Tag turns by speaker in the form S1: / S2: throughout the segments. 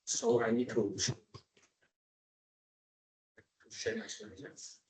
S1: So I need to share my screen. Yes.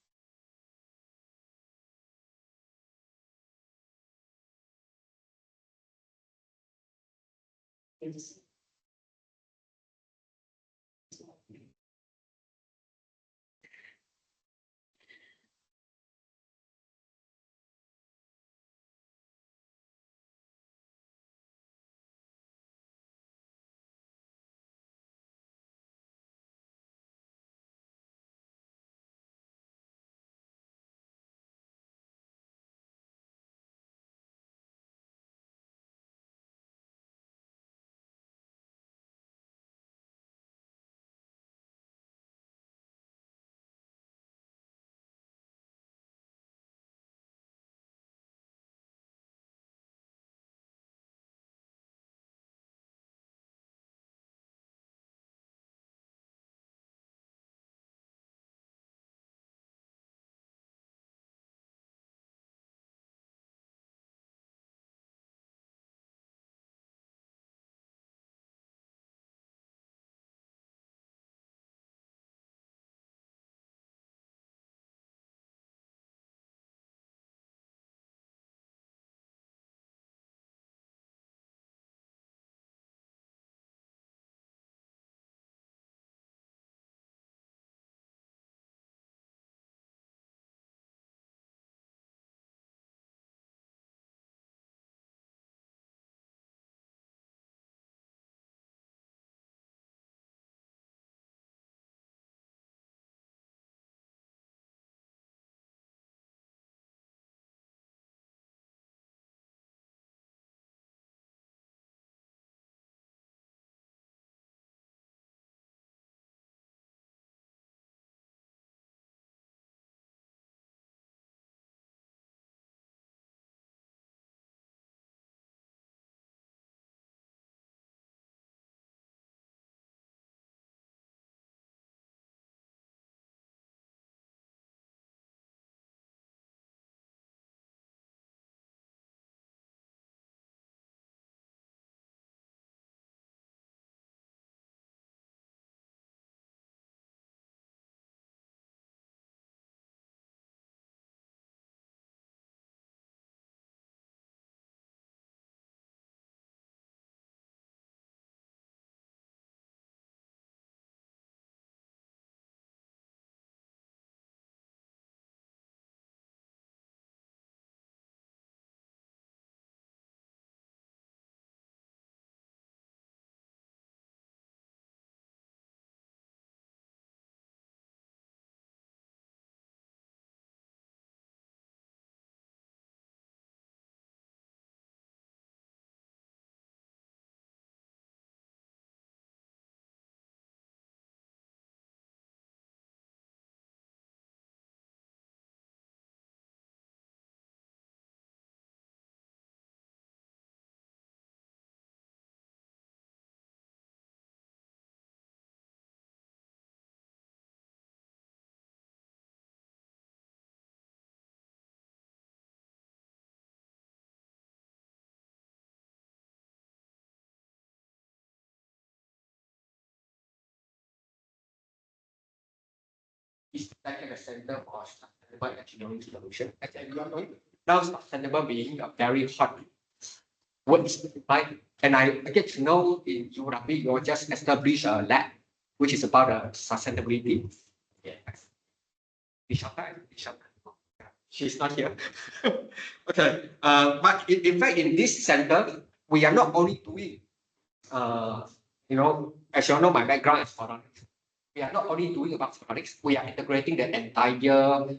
S1: Is like at the center of sustainable engineering solution. As everyone knows, now sustainable being a very hot word, right? And I get to know in UW, you just established a lab, which is about sustainability. Yes. She's not here. Okay. But in fact, in this center, we are not only doing, as you know, my background is photonics. We are not only doing about photonics, we are integrating the entire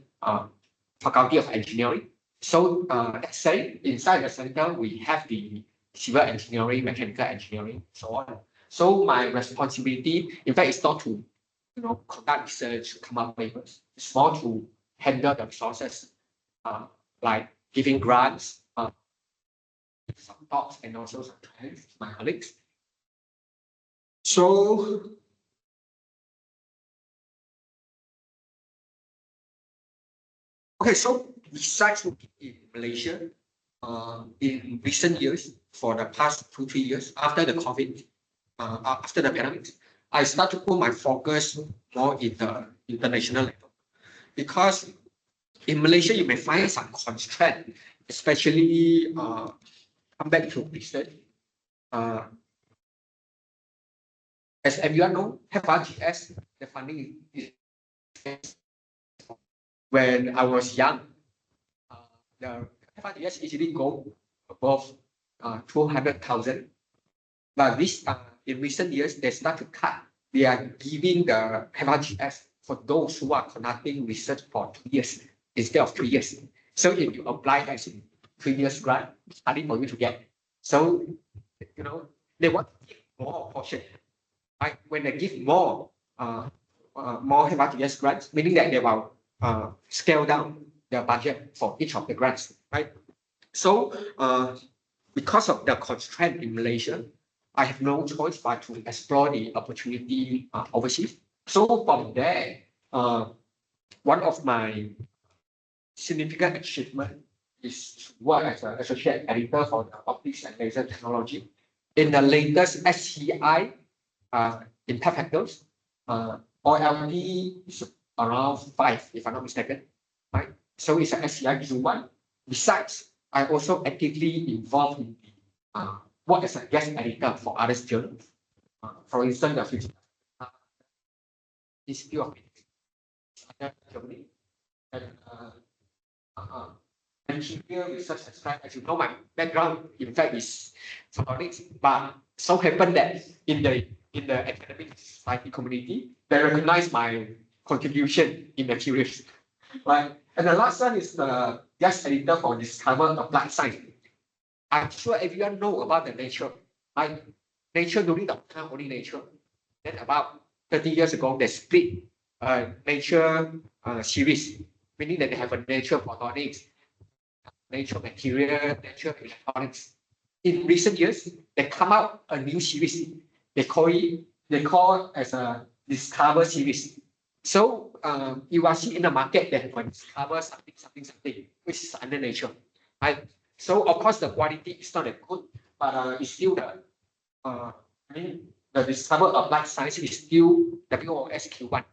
S1: faculty of engineering. So let's say inside the center, we have the civil engineering, mechanical engineering, so on. So my responsibility, in fact, is not to conduct research, come up with papers. It's more to handle the resources, like giving grants, some talks, and also sometimes my colleagues. So okay, so research in Malaysia, in recent years, for the past 2-3 years, after the COVID, after the pandemic, I start to put my focus more in the international level. Because in Malaysia, you may find some constraint, especially come back to research. As everyone know, FRGS, the funding is when I was young, the FRGS easily go above 200,000. But this in recent years, they start to cut. They are giving the FRGS for those who are conducting research for 2 years instead of 3 years. So if you apply as in 3 years grant, it's harder for you to get. So, you know, they want to give more portion. Right? When they give more FRGS grants, meaning that they will scale down the budget for each of the grants, right? So because of the constraint in Malaysia, I have no choice but to explore the opportunity overseas. So from there, one of my significant achievement is to work as an associate editor for the optics and laser technology. In the latest SCI impact factors, OLT is around 5, if I'm not mistaken, right? So it's an SCI Q1. Besides, I also actively involved in the work as a guest editor for other journals. For instance, the Future Institute of Germany and engineer research and science. As you know, my background, in fact, is photonics, but so happened that in the academic society community, they recognize my contribution in materials, right? And the last one is the guest editor for Discover Applied Science. I'm sure everyone know about the Nature, right? Nature during the time only Nature. Then about 30 years ago, they split Nature series, meaning that they have a Nature Photonics, Nature Material, Nature Electronics. In recent years, they come out a new series. They call as a Discover series. So you will see in the market that when Discover something, which is under Nature, right? So of course the quality is not that good, but it's still the Discover Applied Science is still WOSQ1.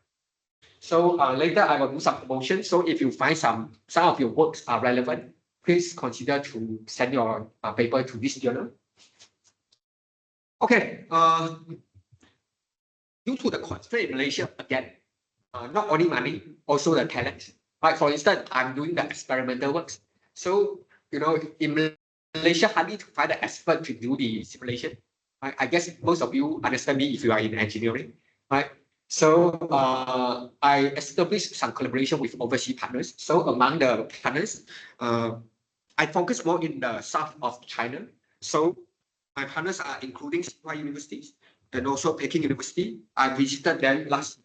S1: So later I will do some promotion. So if you find some of your works are relevant, please consider to send your paper to this journal. Okay. Due to the constraint in Malaysia, again, not only money, also the talent. Right? For instance, I'm doing the experimental works. So, you know, in Malaysia, hardly to find an expert to do the simulation. Right? I guess most of you understand me if you are in engineering, right? So I established some collaboration with overseas partners. So among the partners, I focus more in the south of China. So my partners are including Tsinghua universities and also Peking University. I visited them last year.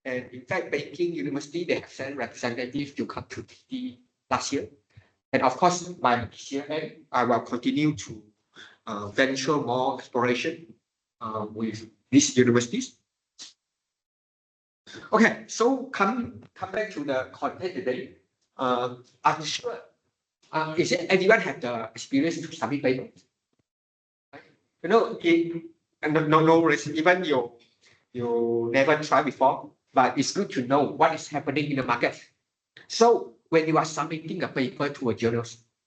S1: And in fact, Peking University, they have sent representatives to come to TT last year. And of course, by this year end, I will continue to venture more exploration with these universities. Okay, so come back to the content today. I'm sure, is it everyone have the experience to submit paper? You know, no risk, even you never try before, but it's good to know what is happening in the market. So when you are submitting a paper to a journal,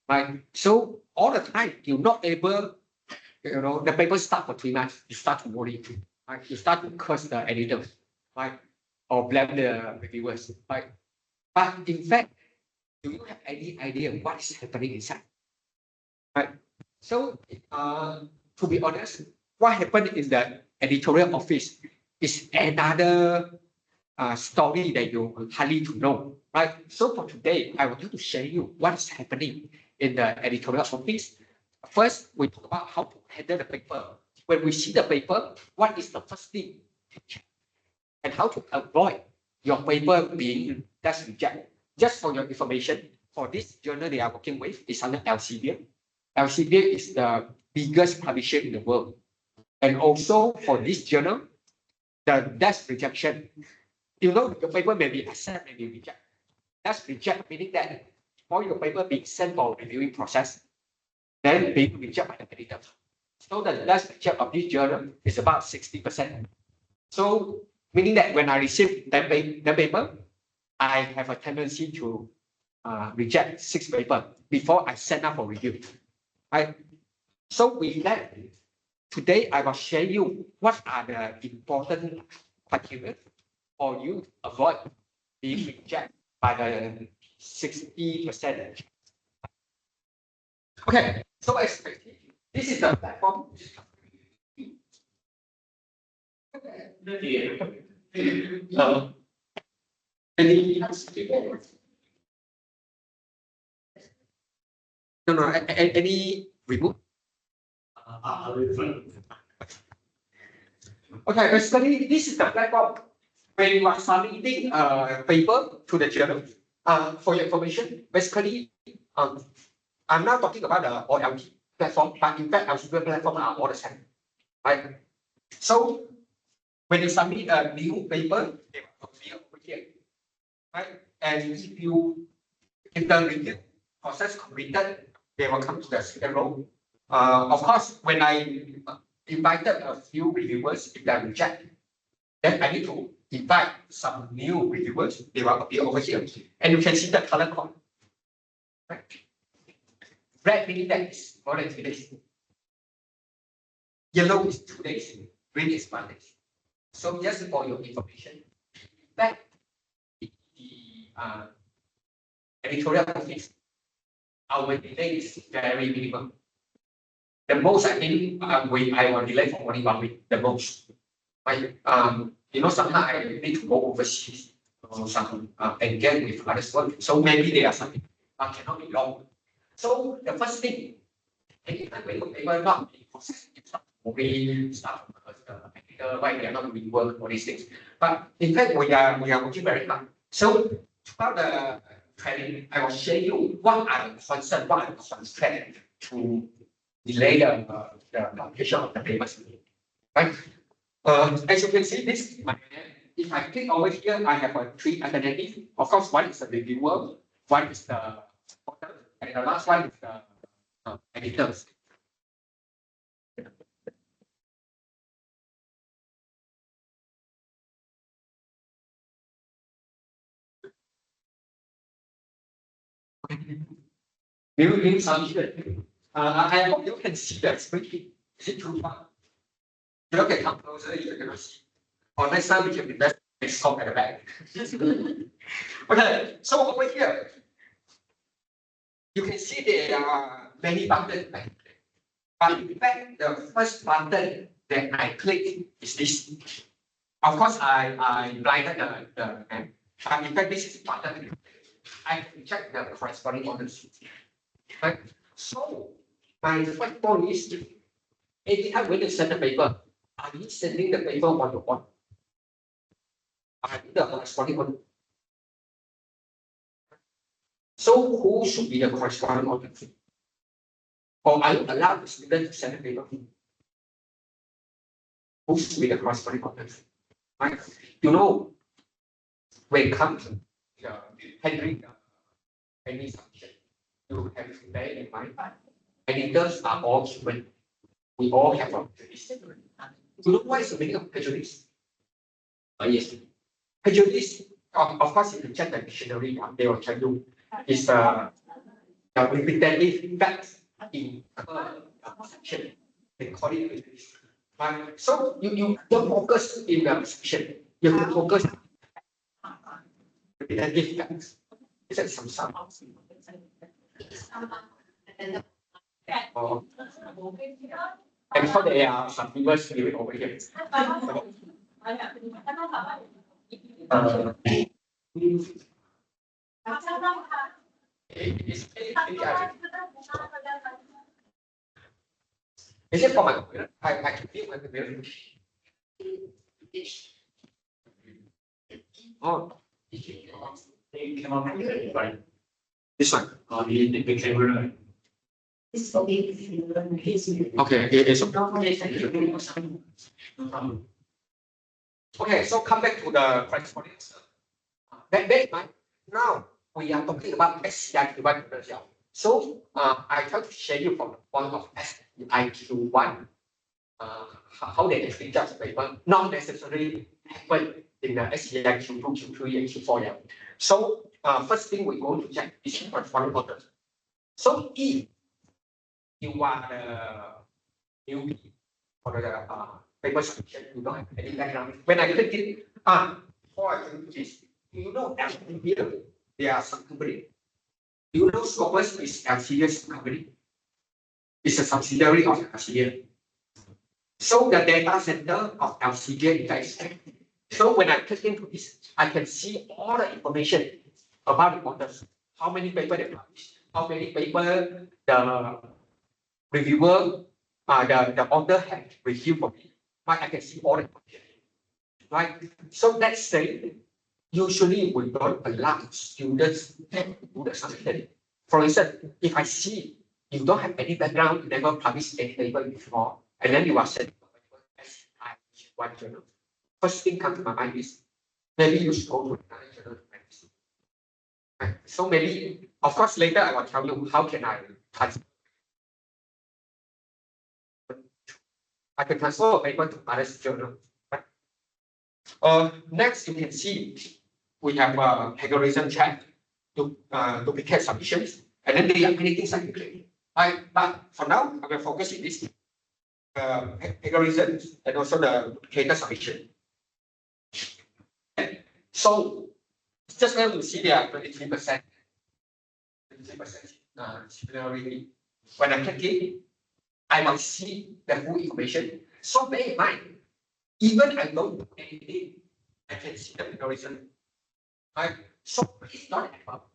S1: right? So all the time you're not able, you know, the paper start for 3 months, you start to worry, right? You start to curse the editors, right? Or blame the reviewers, right? But in fact, do you have any idea what is happening inside? Right. So to be honest, what happened in the editorial office is another story that you hardly to know, right? So for today, I want to share you what is happening in the editorial office. First, we talk about how to handle the paper. When we see the paper, what is the first thing to check? And how to avoid your paper being test rejected. Just for your information, for this journal they are working with, is under Elsevier. Elsevier is the biggest publisher in the world. And also for this journal, the desk rejection, you know, your paper may be accepted, may be rejected. Desk reject meaning that all your paper being sent for reviewing process, then being rejected by the editor. So the desk reject of this journal is about 60%. So meaning that when I receive that paper, I have a tendency to reject 6 paper before I send up for review. Right? So with that, today I will share you what are the important criteria for you to avoid being rejected by the 60%. Okay, so expectation. This is the platform. Any any remove? Okay, basically this is the platform. When you are submitting a paper to the journal, for your information, basically, I'm not talking about the OLT platform, but in fact, LCP platform are all the same, right? So when you submit a new paper, they will appear over here, right? And if the review process completed, they will come to the second row. Of course, when I invited a few reviewers, if they reject, then I need to invite some new reviewers. They will appear over here, and you can see the color code. Right? Red meaning that is more than 2 days. Yellow is 2 days. Green is 1 day. So just for your information, that the editorial office, our delay is very minimal. The most I think I will delay for only 1 week. The most. Right? Sometimes I need to go overseas or some engage with others. So maybe there are some cannot be long. So the first thing, anytime when you paper not be processed, it's not moving stuff because why they are not doing work for these things. But in fact, we are working very hard. So throughout the training, I will share you what are the concerns, what are the constraints to delay the publication of the papers. Right? As you can see, if I click over here, I have 3 alternatives. Of course, one is the reviewer, one is the author, and the last one is the editors. New submission. I hope you can see the screen. Is it too far? You can come closer, you can see. Or next time we can invest Microscope at the back. Okay, so over here, you can see there are many buttons. But in fact, the first button that I click is this. Of course, I blinded the but in fact, this is the button. I check the corresponding orders. Right? So, my first point is, anytime when you send the paper, are you sending the paper one to one? Are you the corresponding order? So, who should be the corresponding order? Or are you allowed the student to send the paper? Who should be the corresponding order? Right? When it comes to handling any subject, you have to bear in mind editors are all human. We all have a prejudice. You know what is the meaning of prejudice? Yes. Prejudice, of course, if you check the dictionary, they will tell you is the repetitive facts in section. They call it prejudice. Right? So you don't focus in the section. You have to focus repetitive facts. Is that some? Oh. And so there are some people living over here. Is it for my computer? I can feel my computer. Oh. This one. The camera. Okay, it's okay. So come back to the correspondence. Now we are talking about SCIQ1 potential. So I try to share you from the point of SCIQ1. how they actually judge the paper, not necessarily happen in the SEM Q2, Q3, and Q4 year. So first thing we're going to check is corresponding authors. So if you are the newbie for the paper submission, you don't have any background. When I click it, before I can do this, you know everything here, there are some company. You know Scopus is Elsevier company. It's a subsidiary of Elsevier. So the data center of Elsevier is there. So when I click into this, I can see all the information about the authors. How many papers they published, how many papers the reviewer, the author had reviewed for me. Right? I can see all the information. Right? So let's say usually we don't allow students to do the submission. For instance, if I see you don't have any background, you never published any paper before, and then you are sending one journal. First thing comes to my mind is maybe you should go to another journal to practice. Right? So maybe, of course, later I will tell you how can I transfer. I can transfer a paper to other journal. Right? Next, you can see we have a plagiarism check to duplicate submissions, and then there are many things I can click. But for now, I will focus on this plagiarism and also the duplicated submission. So just now you see there are 23%. 23% similarity. When I click it, I will see the full information. So bear in mind, even I don't do anything, I can see the plagiarism. Right? So it's not about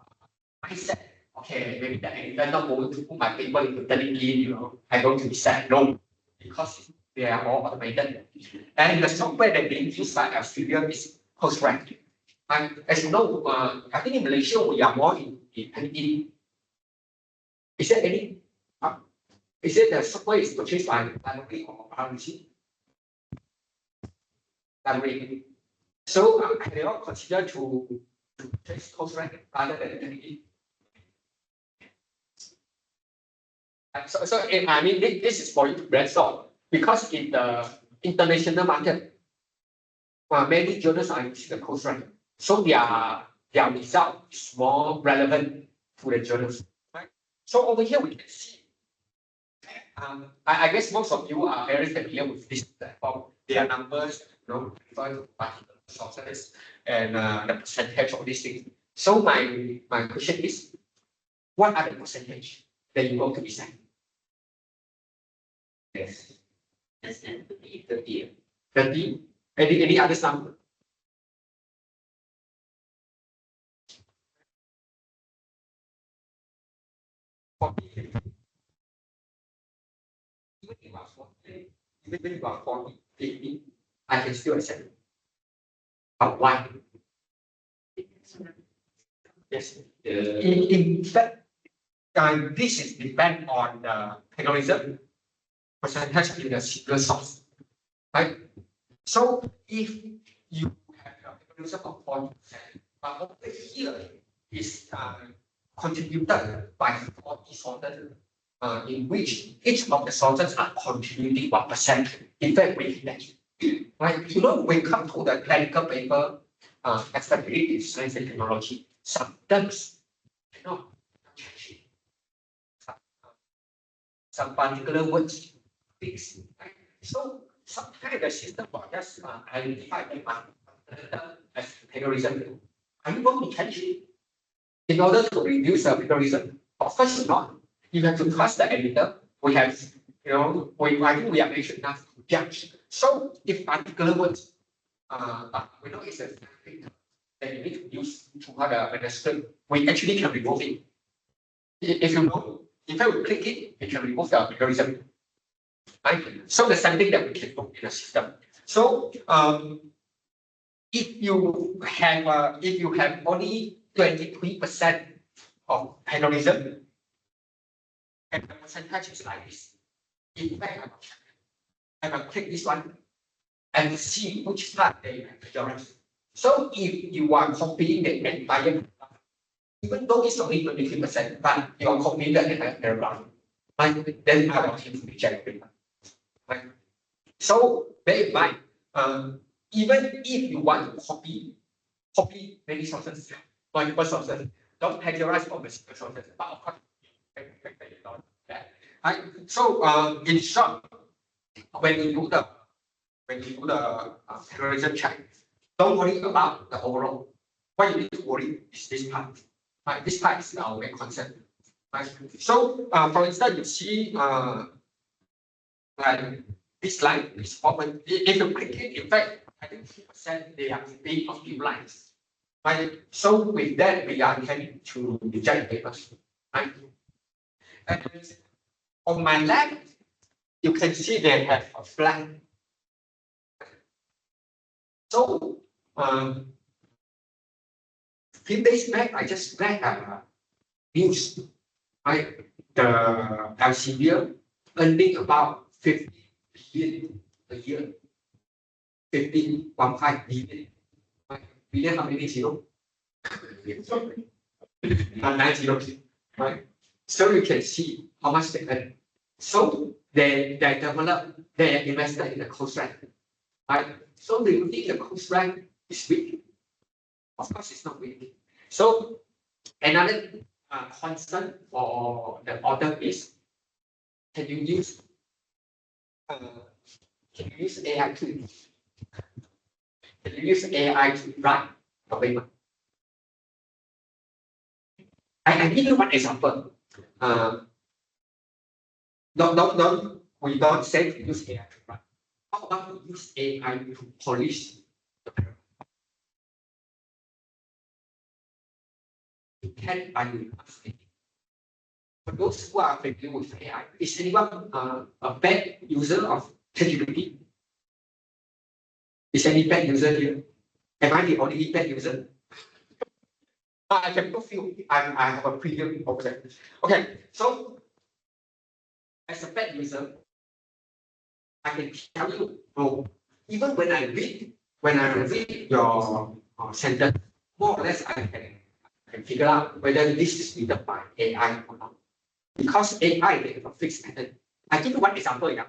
S1: mindset. Okay, maybe the editor not going to put my paper into 30 I'm going to be sad. No, because they are all automated. And the software that being used by Australia is Postgres. As you know, I think in Malaysia we are more in is there any? Is it the software is purchased by library or RMC? Library. So they all consider to purchase Postgres rather than NDE. So I mean, this is for you to brainstorm because in the international market, many journals are using the Postgres. So their result is more relevant to the journals. Right? So over here we can see. I guess most of you are very familiar with this platform. Their numbers, refer to particular sources and the percentage of these things. So my question is, what are the percentage that you want to decide? Yes. 30. 30. Any other number? Even if you are 40, even if you are 40, 50, I can still accept it. But why? Yes. In fact, this is depend on the plagiarism percentage in the single source, right? So if you have a plagiarism of 40%, but over here is contributed by 40 sources, in which each of the sources are contributing 1%. In fact, we right? When we come to the clinical paper, accessibility in science and technology, sometimes change some particular words fix. Right? So sometimes the system will just identify as plagiarism. Are you going to change it in order to reduce the plagiarism? Of course not. You have to trust the editor. We have, I think we are patient enough to judge. So if particular words, we know it's a thing that you need to use to have a manuscript, we actually can remove it. If you know, if I will click it, it can remove the plagiarism. Right? So the same thing that we can do in the system. So if you have only 23% of plagiarism, and the percentage is like this. In fact, I will click this one and see which part they have plagiarized. So if you are copying the entire, even though it's only 23%, but you are copying the entire paragraph, right? Then I will reject it. Right? So bear in mind, even if you want to copy many sources, multiple sources, don't plagiarize from the single sources. But of course, you don't. Yeah. Right? So in short, when you do the terrorism check, don't worry about the overall. What you need to worry is this part. Right? This part is our main concern. Right? So for instance, you see like this line is formed. If you click it, in fact, I think 3% they are being of few lines. Right? So with that, we are intending to reject the papers. Right? And on my left, you can see they have a flag. So few days back, I just read news, right? The Elsevier earning about 50 billion a year. 15 billion. Right? Billion how many zero? 9 zeros. Right? So you can see how much they earn. So they develop, they invested in the coast rank. Right? So do you think the coast rank is weak? Of course, it's not weak. So another concern for the author is, can you use AI to write a paper? I give you one example. We don't say to use AI to write. How about we use AI to polish the paper? You can by asking. For those who are familiar with AI, is anyone a bad user of ChatGPT? Is any bad user here? Am I the only bad user? I can prove you. I have a preview over there. Okay, so as a bad user, I can tell you, bro, even when I read your sentence, more or less I can figure out whether this is written by AI or not. Because AI, they have a fixed pattern. I give you one example. Yeah.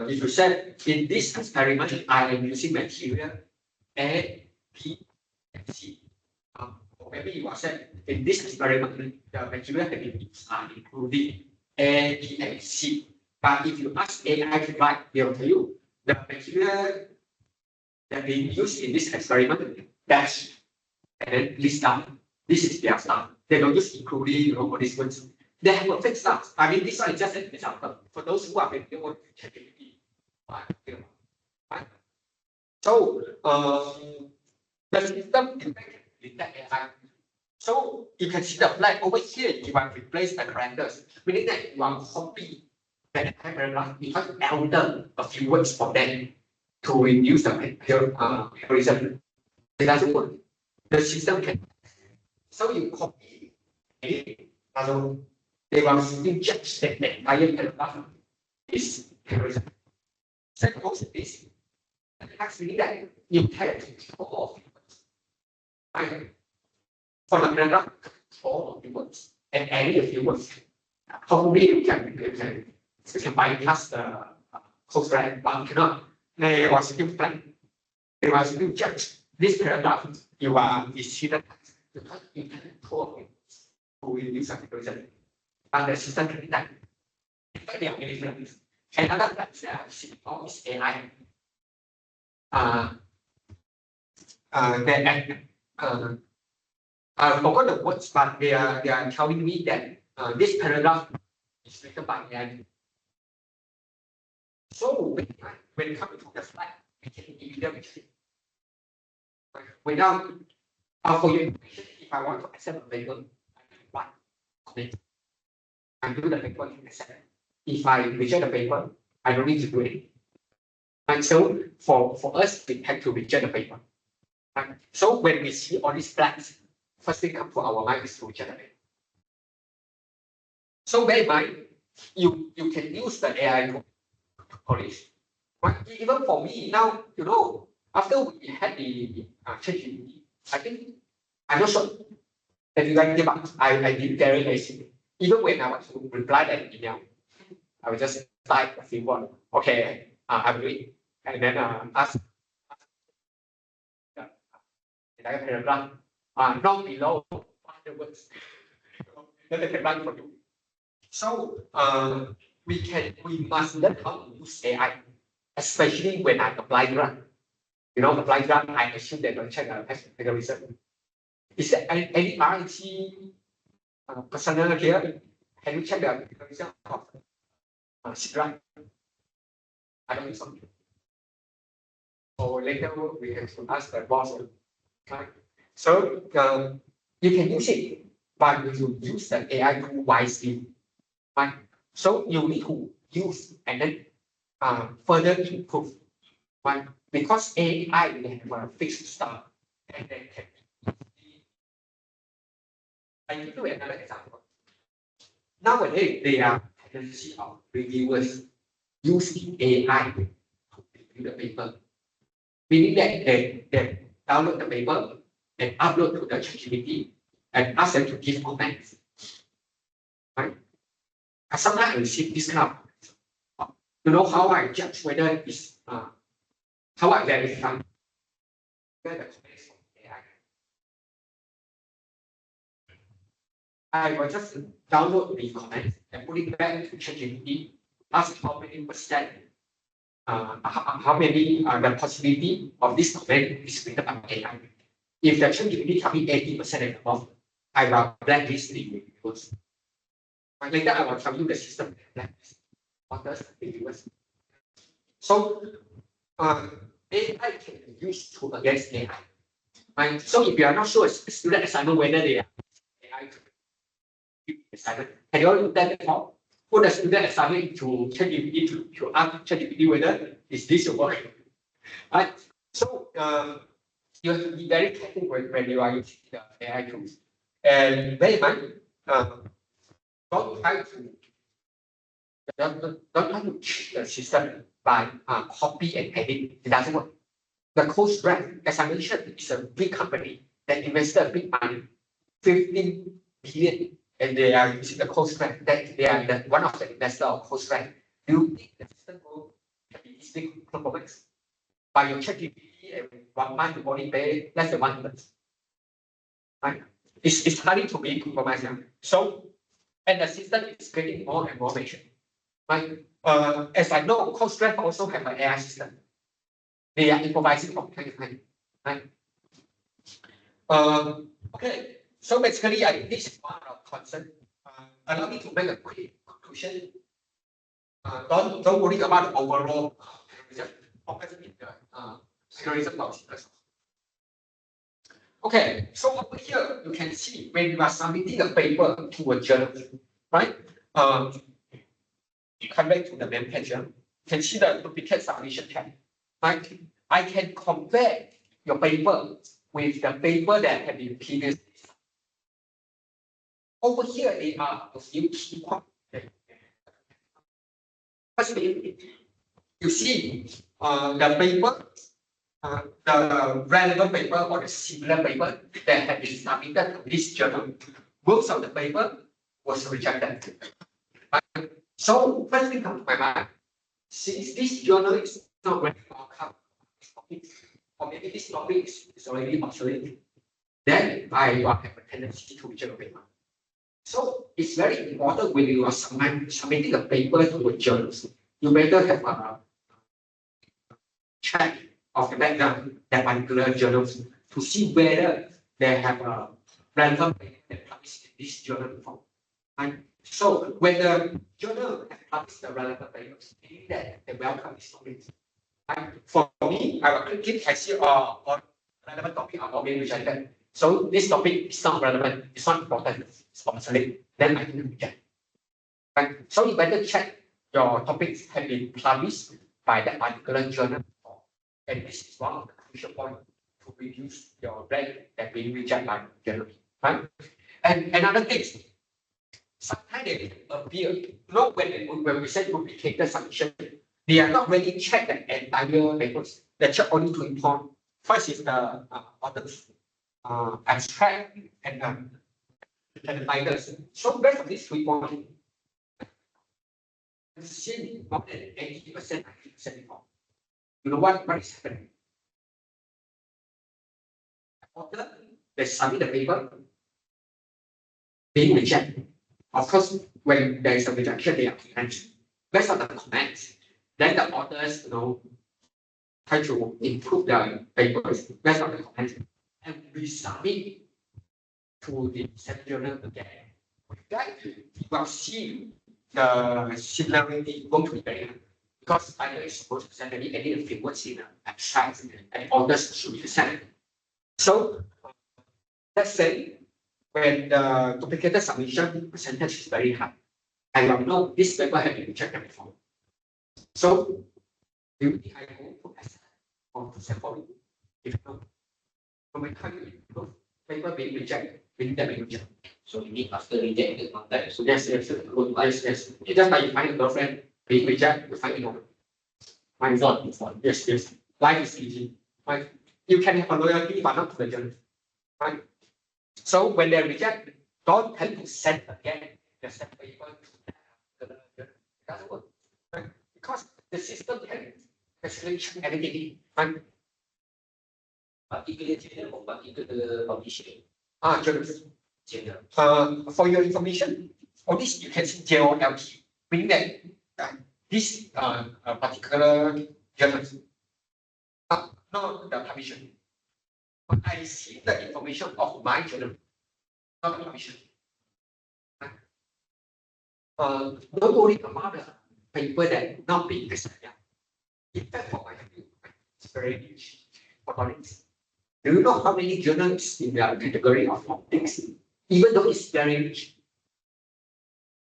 S1: If you said in this experiment, I am using material A, B, and C. Or maybe you are said in this experiment, the material have been used are including A, B, and C. But if you ask AI to write, they will tell you the material that being used in this experiment, dash, and then list down. This is their stuff. They don't use including, all these ones. They have a fixed stuff. I mean, this one is just an example. For those who are familiar with ChatGPT. Right? So, the system can detect AI. So, you can see the flag over here, you want to replace the characters, meaning that you want to copy the entire paragraph, you have to alter a few words for them to reduce the comparison. It doesn't work. The system can. So, you copy it, they will still judge that the entire paragraph is comparison. Second also is actually that you can control for the paragraph all of the words and any of the words. Hopefully you can bypass the code red, but you cannot. They are still blank. They are still judge this paragraph you are is hidden because you can control it to reduce the comparison. And the system can detect. They are very different. Another that is AI. I forgot the words, but they are telling me that this paragraph is written by AI. So when it comes to the slide, we can immediately see. Without for your information, if I want to accept a paper, I can write comment. I do the paper in accept. If I reject the paper, I don't need to do it. And so for us, we have to reject the paper. Right? So when we see all these flags, first thing come to our mind is to reject the paper. So bear in mind, you can use the AI to polish. Right? Even for me now, after we had the ChatGPT, I think I'm not sure that you guys give up. I did very lazy. Even when I want to reply that email, I will just type a few words. Okay, I will do it. And then ask the entire paragraph, not below 500 words. Then they can write for you. So we must learn how to use AI, especially when I apply grant. You know, apply grant, I assume they're going to check the technical research. Is there any RIT personnel here? Can you check the technical research of grant? I don't think so. Or later we have to ask the boss. Okay. So you can use it, but you use the AI tool wisely. Right? So you need to use and then further improve. Right? Because AI they have a fixed start and they can. I give you another example. Nowadays, there are tendency of reviewers using AI to review the paper. Meaning that they download the paper and upload to the ChatGPT and ask them to give comments. Right? Sometimes I receive this kind of, you know, how I judge whether it's, how I verify whether the comments from AI. I will just download the comments and put it back to ChatGPT, ask how many percent, how many the possibility of this comment is written by AI. If the ChatGPT tell me 80% and above, I will blacklist the reviewers. Later, I will tell you the system blacklist others reviewers. So, AI can be used to against AI. Right? So, if you are not sure, student assignment whether they are AI assignment, can you all do that before? Put the student assignment to ChatGPT to ask ChatGPT whether is this your work. Right? So, you have to be very careful when you are using the AI tools. And bear in mind, don't try to cheat the system by copy and edit. It doesn't work. The Postgres, as I mentioned, is a big company that invested a big money, 15 billion, and they are using the Postgres. That they are one of the investors of Postgres. Do you think the system will have this big performance? By your ChatGPT, and 1 month you only pay less than 1 month. Right? It's hard to be compromised. So, and the system is getting more and more mature. Right? As I know, Postgres also have an AI system. They are improvising from time to time. Right? Okay. So basically, I think this is one of concern. Allow me to make a quick conclusion. Don't worry about the overall terrorism policy. Okay, so over here you can see when you are submitting a paper to a journal, right? Come back to the main page. You can see the duplicate submission tab. Right? I can compare your paper with the paper that have been previously. Over here, they are a few key points. Firstly, you see the paper, the relevant paper or the similar paper that have been submitted to this journal. Most of the paper was rejected. Right? So first thing comes to my mind, since this journal is not ready for outcome, or maybe this topic is already obsolete, then I will have a tendency to reject a paper. So it's very important when you are submitting a paper to a journal, you better have a check of the background that particular journals to see whether they have a relevant paper that published in this journal before. And so when the journal has published the relevant papers, meaning that they welcome this topic. And for me, I will click it, I see on relevant topic are being rejected. So this topic is not relevant, it's not important, it's obsolete. Then I can reject. Right? So you better check your topics have been published by that particular journal. And this is one of the crucial points to reduce your rank that being rejected by journal. Right? And another thing, sometimes they can appear, not when we say duplicated submission, they are not really check the entire papers. They check only 2 points. First is the author's abstract and the titles. So based on these 3 points, seen more than 80%, 90% before. You know what is happening? After they submit the paper, being rejected. Of course, when there is a rejection, they are comments. Based on the comments, then the authors, try to improve the papers based on the comments, and we submit to the same journal again. With that, you will see the similarity going to be very high. Because either is supposed to send any frameworks in an abstract, and authors should be sent. So let's say when the duplicated submission percentage is very high, I will know this paper has been rejected before. So do I go to assess or to sample? If no, from my time you improve, paper being rejected, being that being rejected. So you need after rejected contact. So yes. It's just like you find a girlfriend being rejected, you find another. Yes. Life is easy. Right? You can have a loyalty, but not to the journal. Right? So when they reject, don't tell to send again the same paper to the journal. It doesn't work. Right? Because the system can facilitate anything. Right?
S2: Particular publisher.
S1: Journals. For your information, all this you can see JOLP, meaning that this particular journal, not the publisher. But I see the information of my journal, not the publisher. Don't worry about the paper that not being accepted. In fact, for my view, it's very niche for colleagues. Do you know how many journals in the category of optics? Even though it's very niche,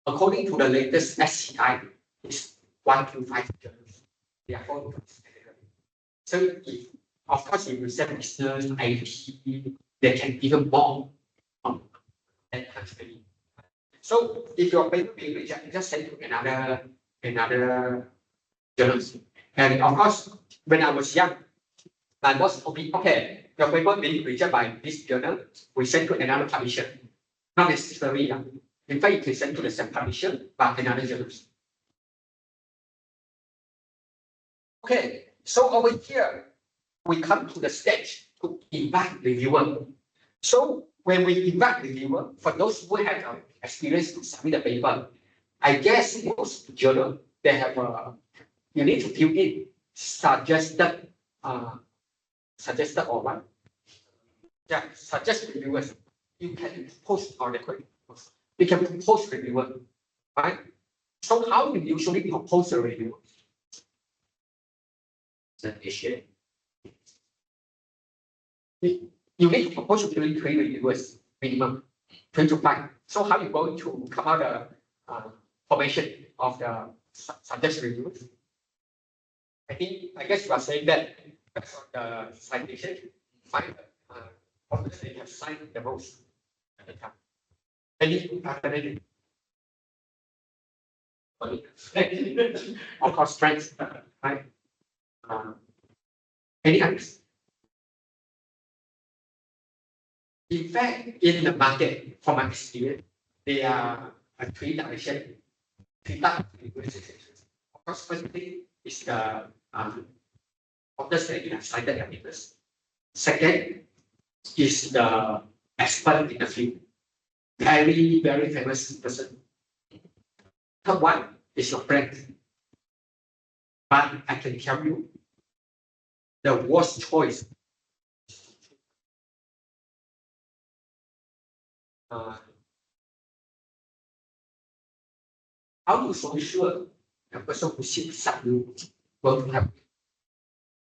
S1: according to the latest SCI, it's 1 to 5 journals. They are all in this category. So if, of course, if you send business, IT, they can even more on that country. So if your paper being rejected, just send to another journal. And of course, when I was young, my boss told me, okay, your paper being rejected by this journal, we send to another publisher. Not necessarily. In fact, you can send to the same publisher, but another journal. Okay, so over here, we come to the stage to invite reviewer. So when we invite reviewer, for those who have experience to submit the paper, I guess most journal, they have you need to fill in suggested or what? Yeah, suggest reviewers. You can post on the quick. You can propose reviewer, right? So how do you usually propose a reviewer?
S2: Submission.
S1: You need to propose to 3 reviewers minimum, 3 to 5. So how you going to come out the formation of the suggest reviewers? I guess you are saying that based on the citation, 5 authors they have signed the most at the time. Any of course, strengths, right? Any others? In fact, in the market, from my experience, there are 3 directions, 3 types of. Of course, first thing is the authors that you have cited their papers. Second is the expert in the field, very, very famous person. Third one is your friend. But I can tell you, the worst choice. How to so sure the person who sits beside you will help you?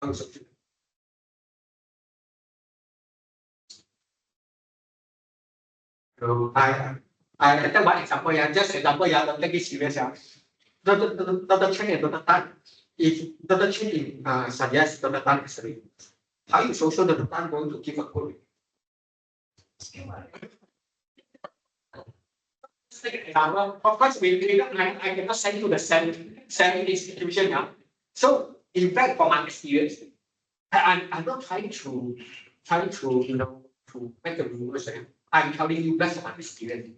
S1: How so sure? I take one example, just example, don't take it serious. Dr. Chen and Dr. Tan, if Dr. Chen suggests Dr. Tan is ready, how you so sure Dr. Tan going to give a good review? Of course, I cannot send to the same institution now. So, in fact, from my experience, I'm not trying to to make a rules. I'm telling you based on my experience.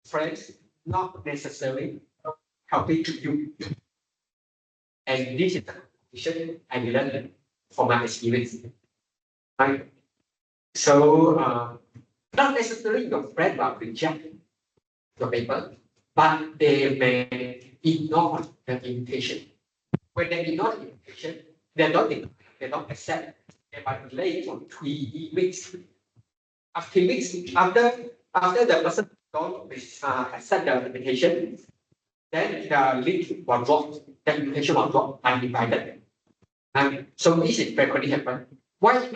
S1: Friends, not necessarily healthy to you. And this is the condition I learned from my experience. Right? So not necessarily your friend will reject your paper, but they may ignore the invitation. When they ignore the invitation, they don't accept. They might delay for 3 weeks. After 3 weeks, after the person don't accept the invitation, then the link will drop, the invitation will drop uninvited. So this is frequently happen. Why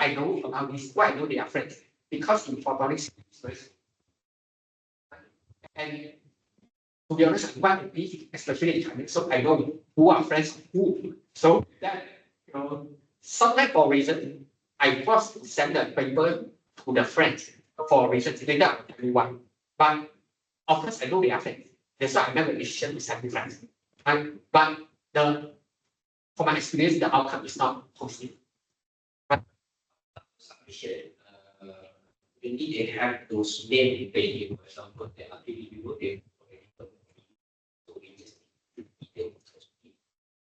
S1: I know about this, why I know they are friends? Because in photonics, and to be honest, why this, especially in China, so I know who are friends with who. So that sometimes for reason, I first send the paper to the friends for reasons later I'll tell you why. But of course I know they are friends. That's why I make a decision to send to friends. But from my experience, the outcome is not positive.
S2: Submission. Maybe they have those named value, for example, there are people they so we just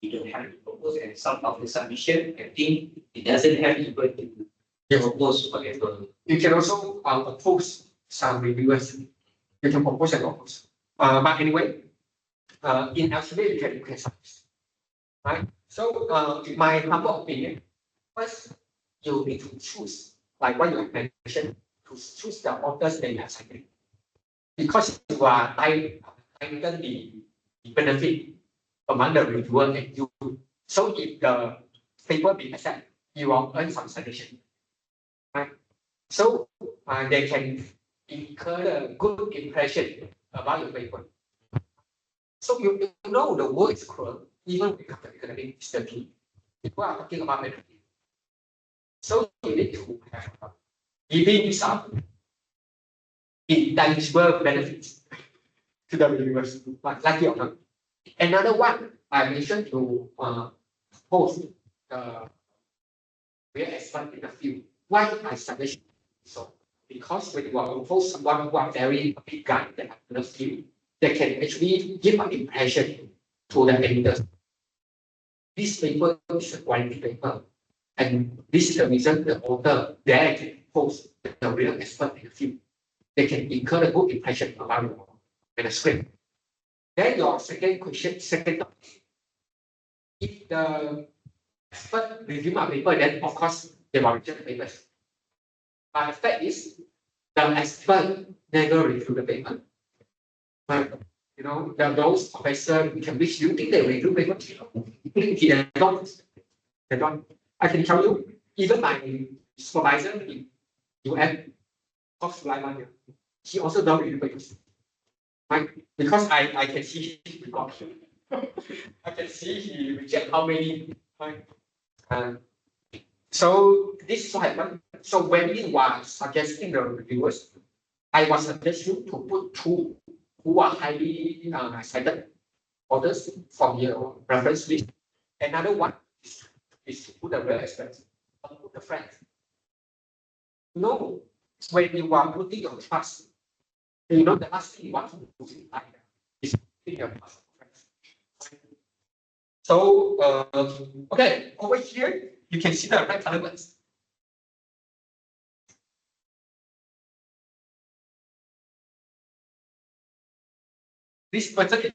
S2: we don't have to propose, and some of the submission, I think it doesn't have even to propose whatever.
S1: You can also oppose some reviewers. You can propose and oppose. But anyway, in Australia you can submit. Right? So in my humble opinion, first you need to choose, like what you have mentioned, to choose the authors that you have cited. Because you are tighten the benefit among the reviewer and you. So if the paper be accepted, you will earn some citation. Right? So they can incur a good impression about your paper. So you know the word is cruel, even with academic study. People are talking about benefit. So you need to have giving some intangible benefits to the reviewers, like you know. Another one I mentioned to post the real expert in the field. Why I suggest so? Because when you are post someone who are very big guy that have the field, they can actually give an impression to the editors. This paper is a quality paper, and this is the reason the author dare to post the real expert in the field. They can incur a good impression about your manuscript. Then your second question, if the expert review my paper, then of course they will reject the papers. But the fact is, the expert never review the paper. But those professors can which you think they review paper, they don't. They don't. I can tell you, even my supervisor in UN, Prof. He also don't review papers. Right? Because I can see his record. I can see he reject how many. Right? So this is what happened. So when we were suggesting the reviewers, I was suggesting to put two who are highly cited authors from your reference list. Another one is to put the real experts, or put the friends. No, when you are putting your trust, the last thing you want to do is putting your trust. So okay, over here you can see the red elements. This person is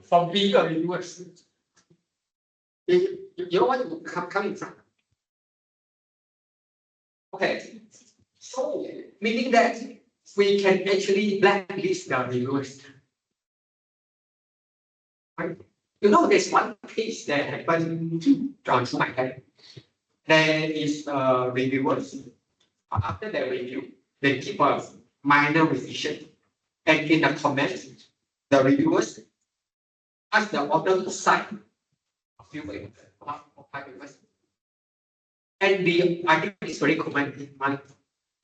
S1: from being a reviewers. You know what you come in front. Okay, so meaning that we can actually blacklist the reviewers. Right? There's one case that happened to my head. There is reviewers. After the review, they keep a minor revision, and in the comments, the reviewers ask the author to cite a few papers, 5 papers. And I think it's very common.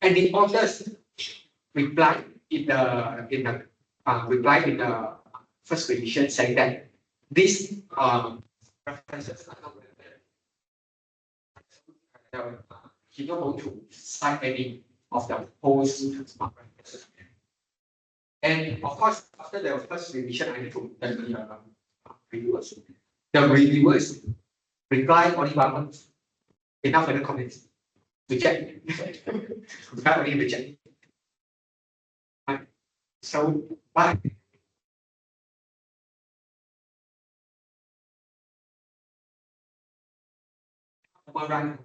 S1: And the authors reply in the first revision saying that these references are not relevant. He don't want to cite any of the post references. And of course, after the first revision, I need to tell the reviewers. The reviewers reply only 1 month. Enough for the comments. Reject. Reply only reject. Right. So why? Overrun.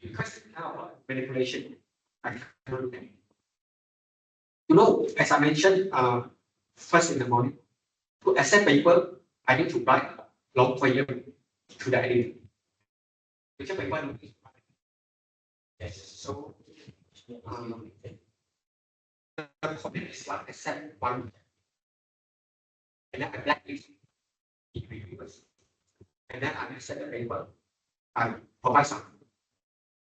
S1: Because now manipulation. I can't look at it. You know, as I mentioned, first in the morning, to accept paper, I need to write a long poem to the editor. Which paper? Yes. So, the comment is like accept one, and then I blacklist it reviewers, and then I accept the paper. I provide some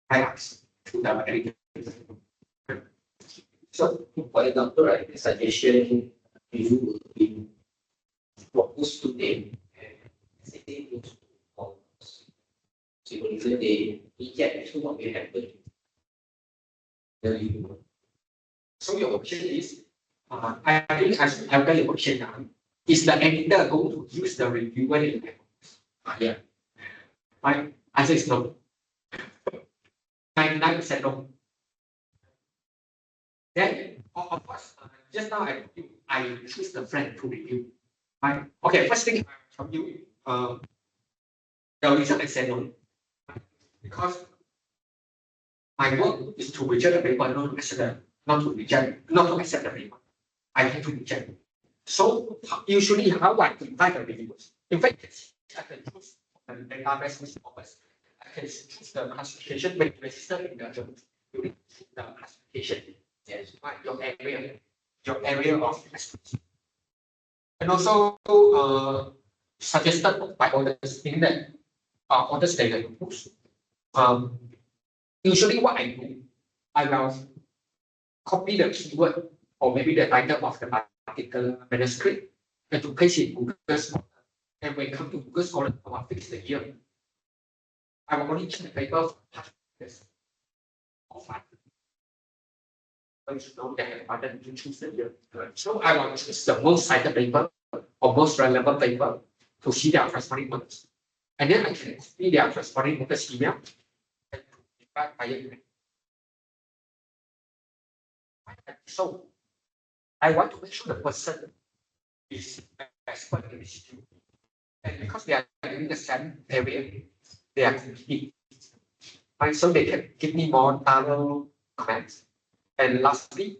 S1: highlights to the editor.
S2: So, for example, right, the suggestion you would be propose to them and say things to authors. So, if they reject, so what will happen? Tell you.
S1: So your option is, I think I've got your option now. Is the editor going to use the reviewer in the
S2: Yeah.
S1: My answer is no. 99% no. Then, of course, just now I choose the friend to review. Right? Okay, first thing I tell you, the reason I said no, because my work is to reject the paper, not to accept not to reject, not to accept the paper. I have to reject. So usually how I invite the reviewers. In fact, I can choose the database with purpose. I can choose the classification when registered in the journal. You need to choose the classification. Yes, right, your area of expertise. And also suggested by others in that others they can use. Usually what I do, I will copy the keyword or maybe the title of the particular manuscript and to paste it in Google Scholar. And when it comes to Google Scholar, I will fix the year. I will only check the paper for past years or 5. You should know that I button to choose the year. So I will choose the most cited paper or most relevant paper to see their corresponding authors. And then I can copy their corresponding author's email and divide by email. So I want to make sure the person is expert in this field. And because they are doing the same area, they are competing. Right? So they can give me more thorough comments. And lastly,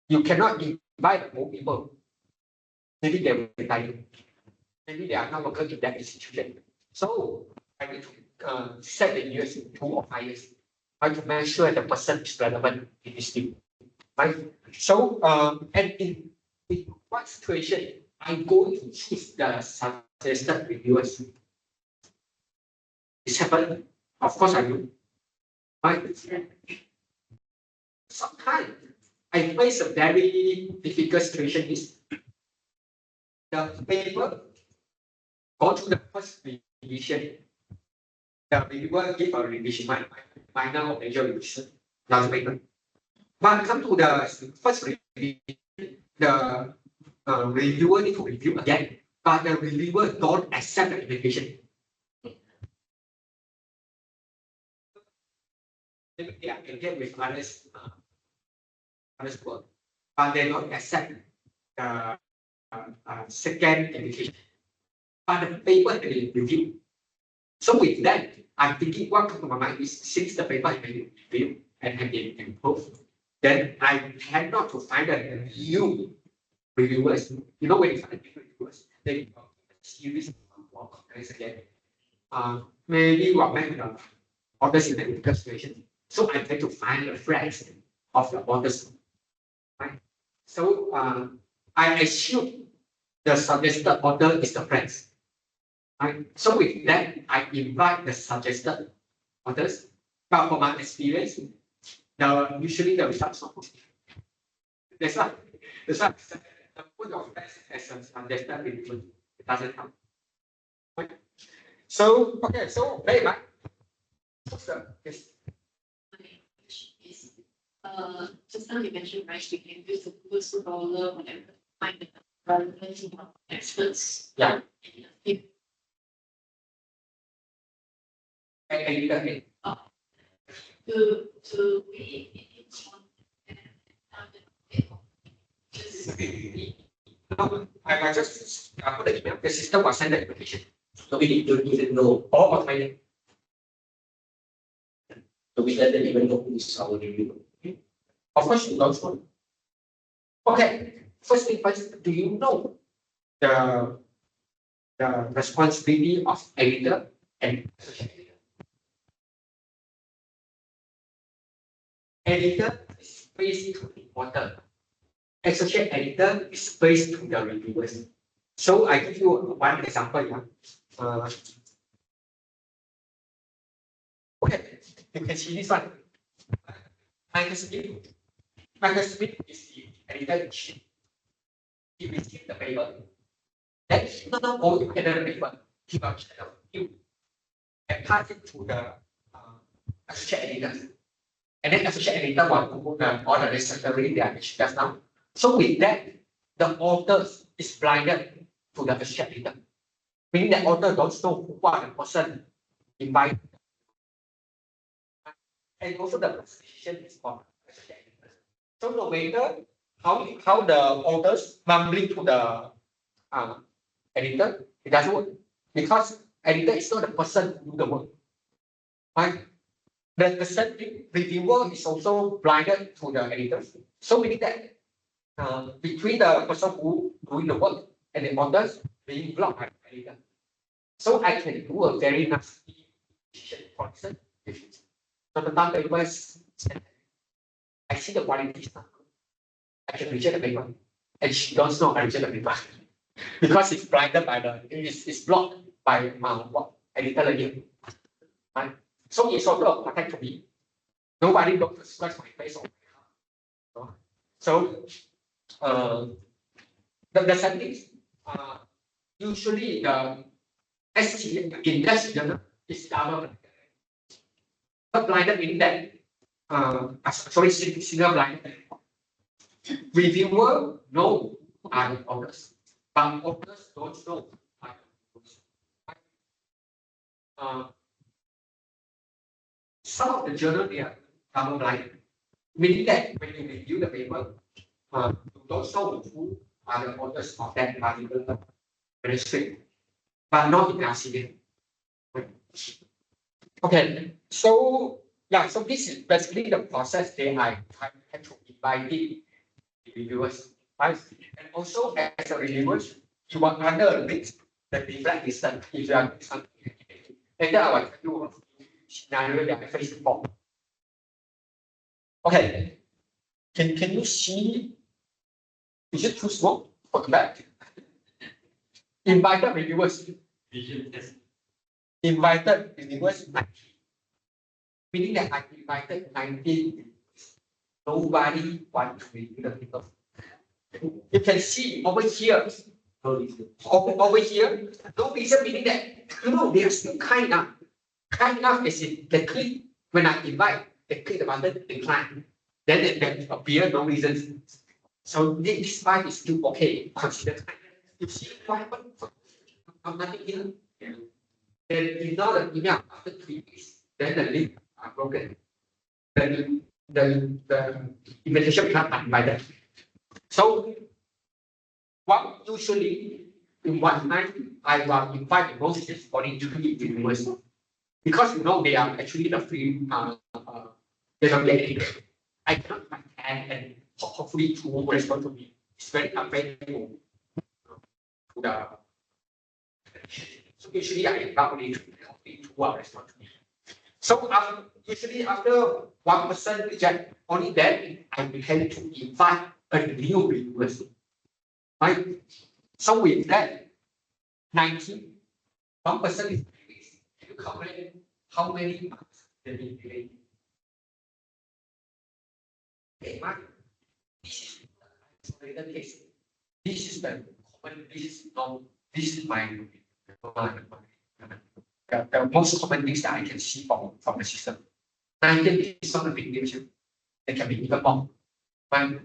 S1: you cannot invite more people. Maybe they will retire. Maybe they are not working in that institution. So I need to set the years in 2 or 5 years. I to make sure the person is relevant in this field. Right? So and in what situation I'm going to choose the suggested reviewers? It's happened. Of course I do. Right? Sometimes I face a very difficult situation is the paper go to the first revision. The reviewer give a revision, minor or major revision, last paper. But come to the first revision, the reviewer need to review again, but the reviewer don't accept the invitation. Maybe they are engaged with others work, but they don't accept the second invitation. But the paper has been reviewed. So with that, I'm thinking what comes to my mind is since the paper has been reviewed and has been improved, then I cannot to find a new reviewers. You know, when you find new reviewers, they a series of more comments again. Maybe what make the authors in the difficult situation. So I try to find the friends of the authors. Right? So I assume the suggested author is the friends. Right? So with that, I invite the suggested authors. But from my experience, usually the results are not positive. That's why the put of friends as a suggested review. It doesn't help. Right? So okay, so very much. Yes.
S3: Just now you mentioned, right, we can use the Google Scholar, whatever, find the relevant experts.
S1: Yeah.
S3: If,
S1: Editor.
S3: to be
S1: No, I just put the email. The system will send the invitation.
S2: So we don't even know,
S1: All automated.
S2: so we doesn't even know who is our reviewer.
S1: Of course, you don't know. Okay. First thing first, do you know the responsibility of editor and associate editor? Editor is based to the author. Associate editor is based to the reviewers. So I give you one example. Yeah. Okay, you can see this one. Microscope. Microscope is the editor in chief. He received the paper. Then he will not go to edit the paper. He will check the review and pass it to the associate editor. And then associate editor will put all the necessary damage just now. So with that, the author is blinded to the associate editor. Meaning the author don't know who are the person invited. And also the presentation is for associate editor. So no matter how the authors mumbling to the editor, it doesn't work. Because editor is not the person who do the work. Right? The same thing, reviewer is also blinded to the editor. So meaning that between the person who doing the work and the authors being blocked by the editor. So I can do a very nasty decision. For instance, if the time paper is I see the quality is not good, I can reject the paper. And she don't know I reject the paper. Because it's blinded by it's blocked by what editor again. Right? So it's also a protect to me. Nobody knows to scratch my face or my heart. So the settings usually the ST index journal is double blinded. But blinded meaning that sorry, single blinded. Reviewer know are the authors, but authors don't know are the reviewers. Some of the journal they are double blinded, meaning that when you review the paper, you don't know who are the authors of that particular manuscript, but not in RCA. Okay, so yeah, so this is basically the process that I had to invite the reviewers, right? And also as a reviewers, you are under a list that reflect distance if you are doing something. Later I will tell you a scenario that I faced before. Okay, can you see? Is it too small? Put back. Invited reviewers. Invited reviewers 90. Meaning that I invited 90. Nobody wants to review the paper. You can see over here. Over here, no reason meaning that they are still kind enough. Kind enough is in they click when I invite, they click the button, decline. Then there appear no reason. So this file is still okay. Consider you see what happened? Nothing here. Then you know the email after 3 weeks, then the link are broken. Then the invitation becomes uninvited. So what usually in one night I will invite the most is only 3 reviewers. Because they are actually the free they don't get anything. I cannot invite 10 and hopefully 2 will respond to me. It's very unfair to the so usually I invite only 2, hopefully 2 will respond to me. So usually after 1% reject, only then I intend to invite a new reviewers. Right? So with that 90, 1% is increased. Can you calculate how many marks they will be? Okay, this is the isolated case. This is the common, this is not, this is the most common things that I can see from the system. 19 is not a big deal. they can be even more. Right?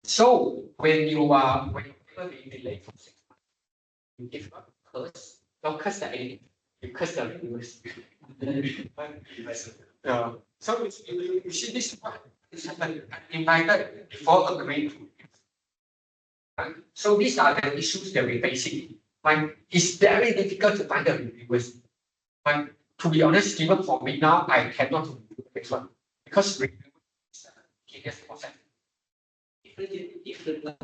S1: So when you are being delayed for 6 months, you give up curse, don't curse the enemy, you curse the reviewers. So you see this is what is happened. Invited before agreeing to. Right? So these are the issues that we're facing. Right? It's very difficult to find the reviewers. Right? To be honest, even for me now, I cannot review the paper because review is a tedious process.
S2: Different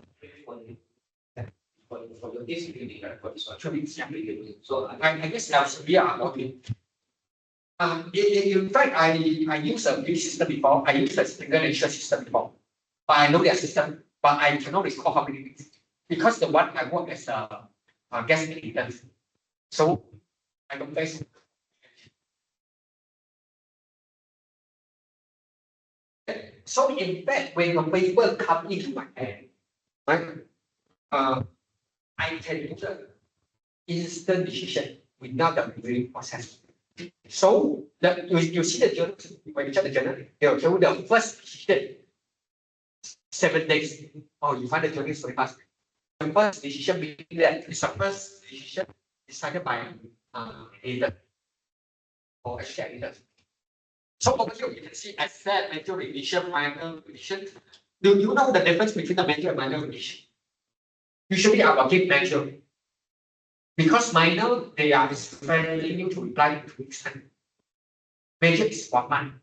S2: for your case, really, right? For this one, so
S1: I guess we are okay. In fact, I use a new system before. I use a single lecture system before. But I know their system, but I cannot recall how many weeks. Because the one I work as a guest editor. So I don't face. So in fact, when the paper come into my hand, right, I can do the instant decision without the reviewing process. So you see the journal, when you check the journal, they will tell you the first decision 7 days. Oh, you find the journal is very fast. The first decision being that is the first decision decided by editor or actually editor. So over here you can see asset, major revision, minor revision. Do you know the difference between the major and minor revision? Usually I will give major. Because minor, they are expecting you to reply in 2 weeks time. Major is 1 month.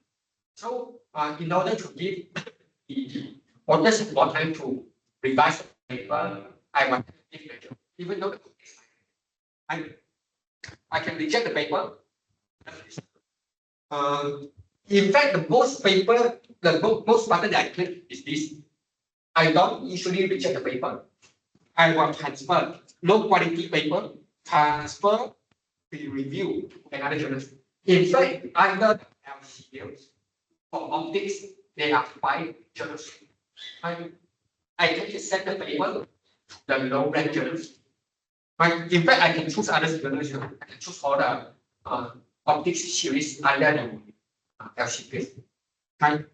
S1: So in order to give the authors more time to revise the paper, I want to give major. Even though I can reject the paper. In fact, the most button that I click is this. I don't usually reject the paper. I will transfer low quality paper, transfer the review to another journal. In fact, either LCDs or optics, they are 5 journals. I can just send the paper to the low rank journals. Right? In fact, I can choose other journals. I can choose all the optics series under the LCDs. Right?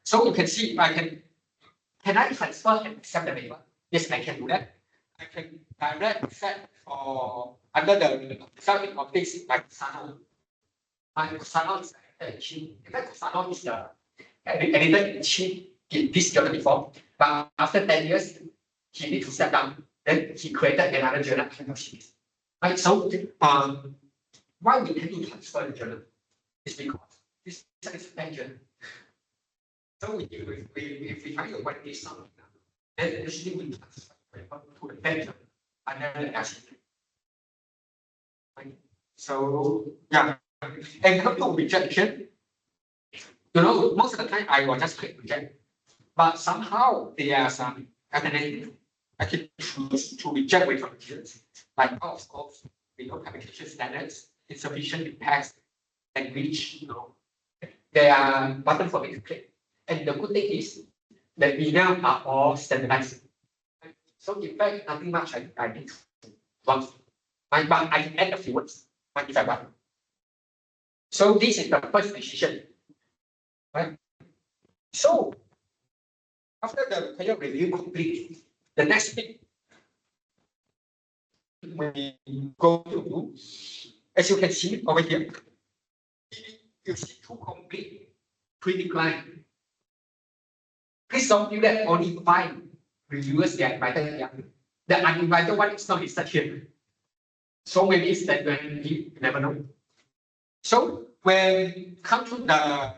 S1: So you can see if I can I transfer and accept the paper? Yes, I can do that. I can direct accept for under the self optics like Sano. Sano is the editor in chief. In fact, Sano is the editor in chief in this journal before. But after 10 years, he need to step down. Then he created another journal. Right? So why we tend to transfer the journal? It's because this is a journal. So if we find a one day something, then usually we transfer to the bench under the action. Right? So yeah, and come to rejection. Most of the time I will just click reject, but somehow there are some alternative. I can choose to reject with conditions, like of course we don't have application standards, insufficient impact, language. There are buttons for me to click. And the good thing is that we now are all standardized. So in fact, nothing much I need to want. But I can add a few words if I want. So this is the first decision. Right? So after the required review complete, the next thing we go to do, as you can see over here, you see 2 complete, 3 decline. Please don't do that only 5 reviewers they are invited here. The uninvited one is not listed here. So maybe it's that when you never know. So when come to the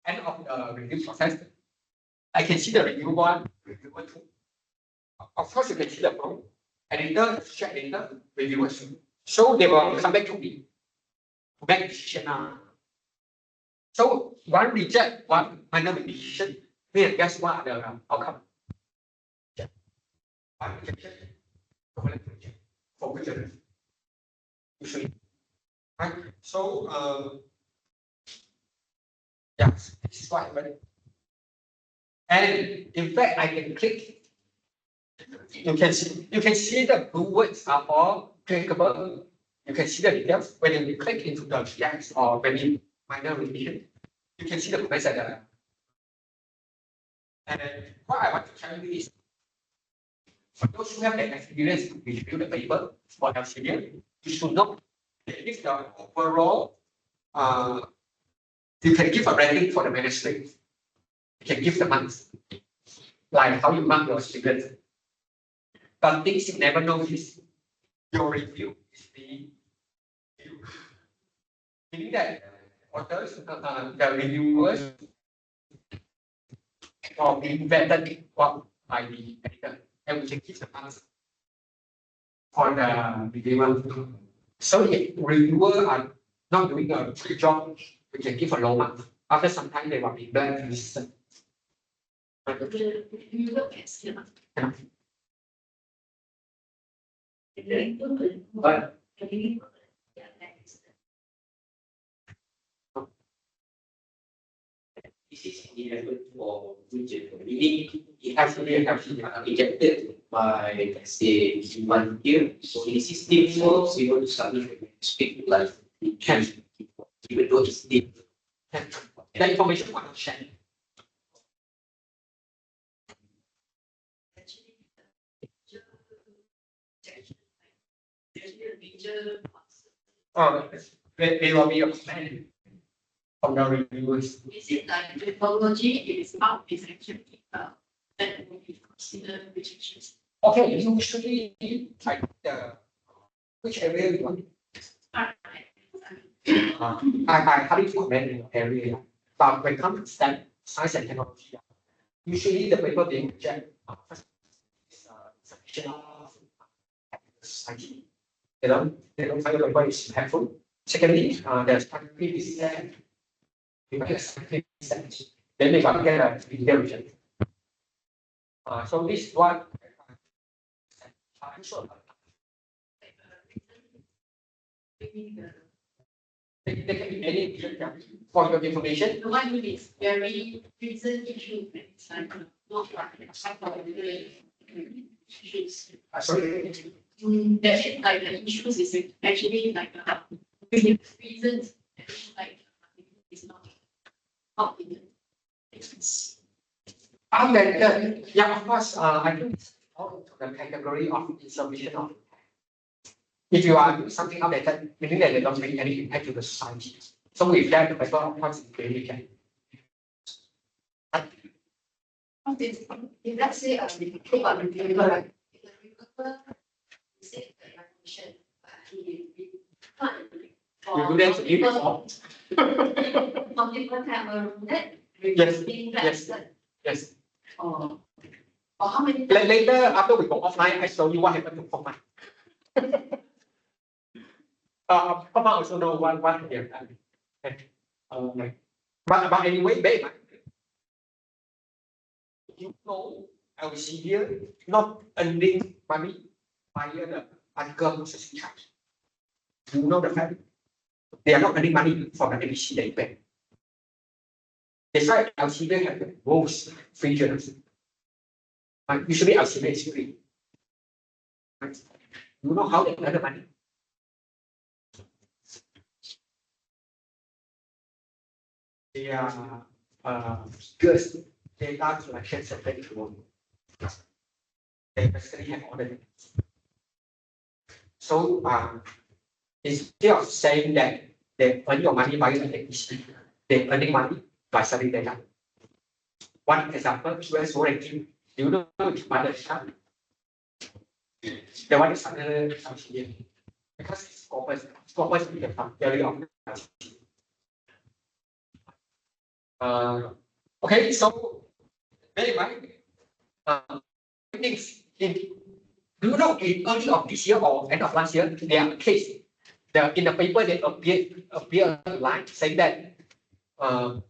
S1: end of the review process, I can see the review 1, reviewer 2. Of course, you can see the flow. Editor, check editor, reviewer 2. So they will come back to me to make a decision now. So one reject, one minor revision. Then guess what the outcome? One rejection, for which usually. Right? So yeah, this is what happened. And in fact, I can click. You can see the blue words are all clickable. You can see the details when you click into the text or when you minor revision. You can see the comments at the. And what I want to tell you is, for those who have the experience to review the paper for LCD, you should know that if the overall, you can give a rating for the manuscript. You can give the marks, like how you mark your students. But things you never know is your review is the review. Meaning that authors, the reviewers, or being vetted by the editor, and we can give the marks for the reviewer. So if reviewer are not doing a good job, we can give a low mark. After some time, they will be blacklisted.
S3: The reviewer can still.
S2: But this is inevitable for region. Meaning it has to be injected by, let's say, human here. So in the system works, we want to submit speak like it can, even though it's deep.
S1: The information was not shared. They will be a plan from the reviewers.
S3: Is it like methodology is out is actually that will be considered rejections?
S1: Okay, usually like which area you want. I hardly comment in your area, but when it comes to STEM, science and technology, usually the paper being rejected is sufficient society. They don't find the paper is helpful. Secondly, the scientific is that you get a scientific research, then they got get a video reject. So this is what I'm sure about. They can be any reason for your information.
S3: The one who is very reason issue, it's like not like issues.
S1: Sorry.
S3: That like the issues is actually like reasons like it's not in the
S1: Yeah, of course. I think it's all into the category of insufficient of. If you are doing something outdated, meaning that they don't make any impact to the society. So with that, the paper of course is very can.
S3: If let's say we talk about the reviewer, like if the reviewer say the evaluation, but he can't
S1: You do that to give it all.
S3: multiple time that
S1: Yes. Yes.
S3: or how many
S1: Later, after we go offline, I show you what happened to Poma. Poma also know what they have done. Okay. But anyway, babe, you know, Elsevier not earning money via the article processing charge. You know the fact they are not earning money from the ABC they pay. That's why Elsevier have the most free journals. Usually Elsevier is free. Right? You know how they earn the money? They are good data collection separate tool. They basically have all the data. So instead of saying that they earn your money by the ABC, they earning money by selling data. One example, US ranking. You know which other chart? The one is under because it's Scopus. Scopus is the theory of. Okay, so very right. Things in do you know in early of this year or end of last year, there are case in the paper they appear line saying that no,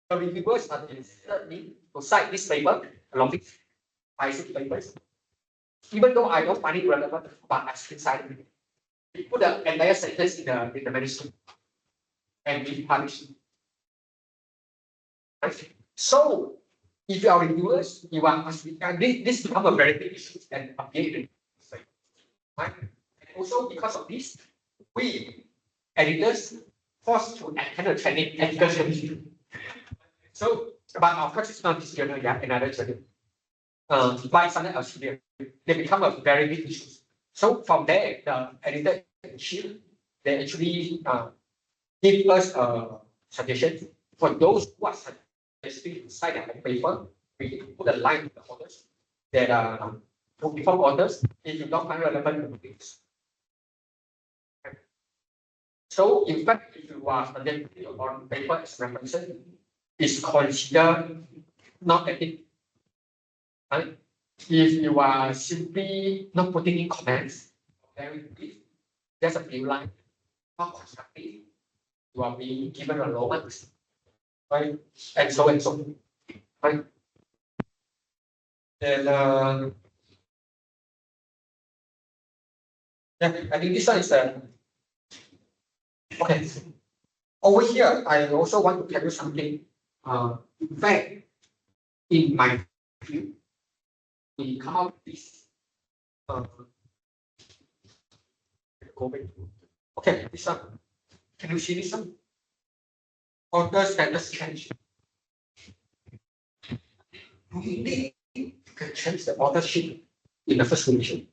S1: the reviewers are instructed me to cite this paper along with 5-6 papers. Even though I don't find it relevant, but I still cite it. We put the entire sentence in the manuscript and we publish it. Right? So if you are reviewers, you are this become a very big issue and appear in right? also because of this, we editors forced to attend a training ethical training. So, but of course it's not this journal, yeah, another journal. By Sunday Elsevier, they become a very big issue. So from there, the editor in chief, they actually give us a suggestion for those who are suggesting inside their paper. We put a line to the authors that to inform authors if you don't find relevant things. So in fact, if you are suggesting your own paper as reference, it's considered not ethical. Right? If you are simply not putting in comments, very brief, just a few lines, not constructive, you are being given a low marks, right? And so, right? And yeah, I think this one is okay. Over here, I also want to tell you something. In fact, in my view, we come out with this. Go back. Okay, this one. Can you see this one? Author status change. You need to change the authorship in the first revision.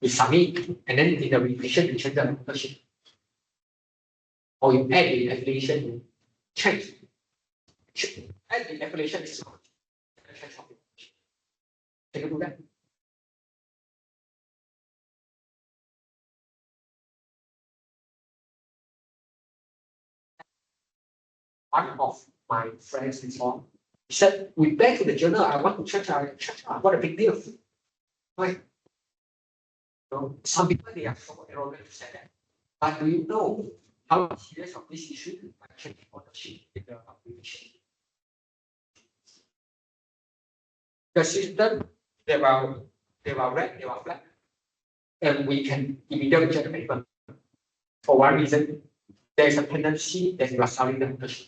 S1: You submit, and then in the revision, you change the authorship. Or you add the affiliation, you change. Add the affiliation is called. Can you do that? One of my friends before, he said, we back to the journal, I want to check, what a big deal. Right? So some people, they are so arrogant to say that. But do you know how serious of this issue by changing authorship in the application? The system, they were red, they were black, and we can immediately check the paper. For one reason, there is a tendency that you are selling the authorship.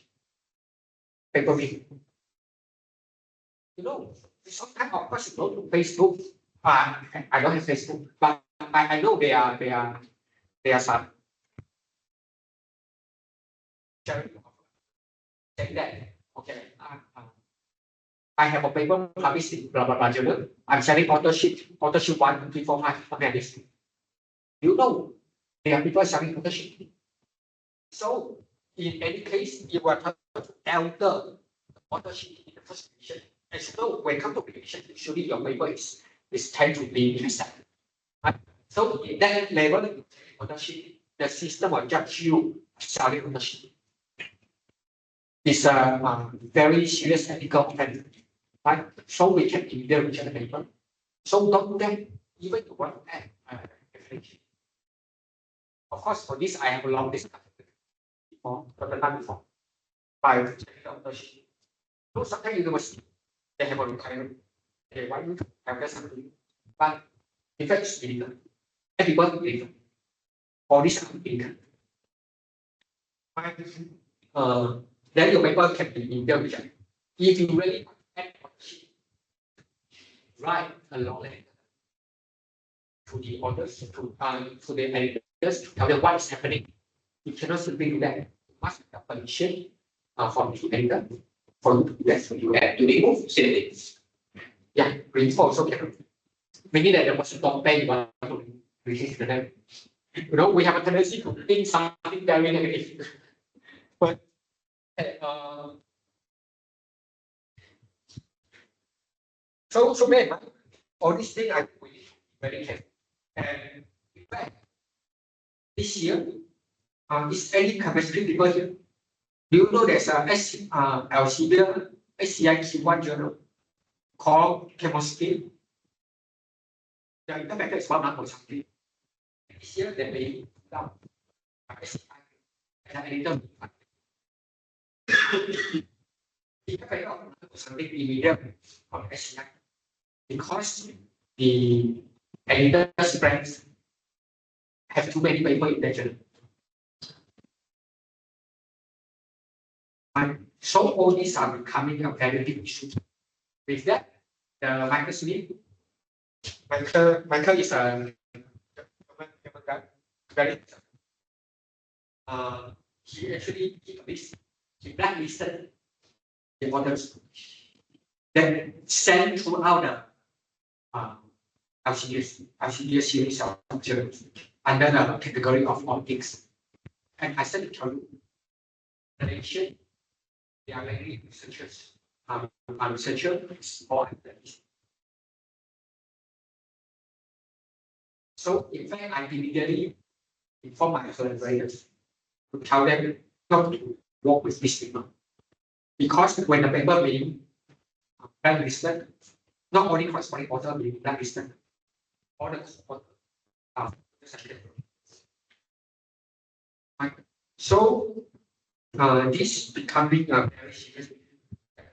S1: Paper me. You know, sometimes of course you go to Facebook. I don't have Facebook, but I know there are some sharing saying that okay. I have a paper published in blah blah blah journal. I'm selling authorship 1, 2, 3, 4, 5, something like this. You know, there are people selling authorship. So in any case, you are trying to alter authorship in the first edition. And so when it comes to revision, usually your paper is tend to be accepted. Right? So in that level authorship, the system will judge you selling authorship. It's a very serious ethical offense. Right? So we can immediately reject the paper. So don't get even to want to add affiliation. Of course, for this I have a long discussion before, but the time before. By checking the authorship. So sometimes university they have a requirement. They want you to have that something. But in fact it's illegal. Everybody illegal. For this illegal. Then your paper can be immediately rejected. If you really add write a long letter to the authors, to the editors, to tell them what is happening. You cannot simply do that. You must have permission from the editor for you to do that. So you have to remove settings. Yeah, remove also cannot. Meaning that there was a top pay you want to release the name. You know, we have a tendency to think something very negative. But so man, all these things I we very careful. And in fact, this year, is any chemistry people here? Do you know there's a Elsevier SCIQ1 journal called chemistry? The internet is 1 month or something. This year they may down SCI and a little bit something immediate from SCI because the editor's friends have too many people in their journal. So all these are becoming a very big issue. With that, the Microscope, Michael is a very he actually he blacklisted the orders, then sent throughout the LCDS series of journals under the category of optics. And I said to tell you, the nation, they are many researchers, researchers or academics. So in fact, I immediately inform my collaborators to tell them not to work with this paper. Because when the paper being blacklisted, not only corresponding author being blacklisted, all the co-authors are accepted. Right. So this becoming a very serious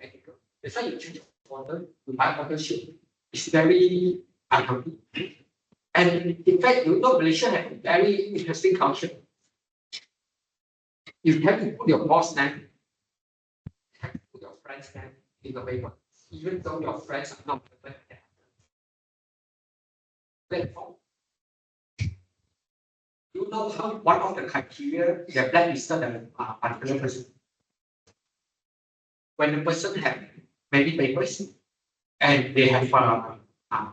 S1: ethical. That's why you change author to my authorship. It's very unhealthy. And in fact, you know, Malaysia has a very interesting culture. You have to put your boss name, you have to put your friend's name in the paper, even though your friends are not platform. You know how one of the criteria that blacklisted a particular person. When the person have many papers and they have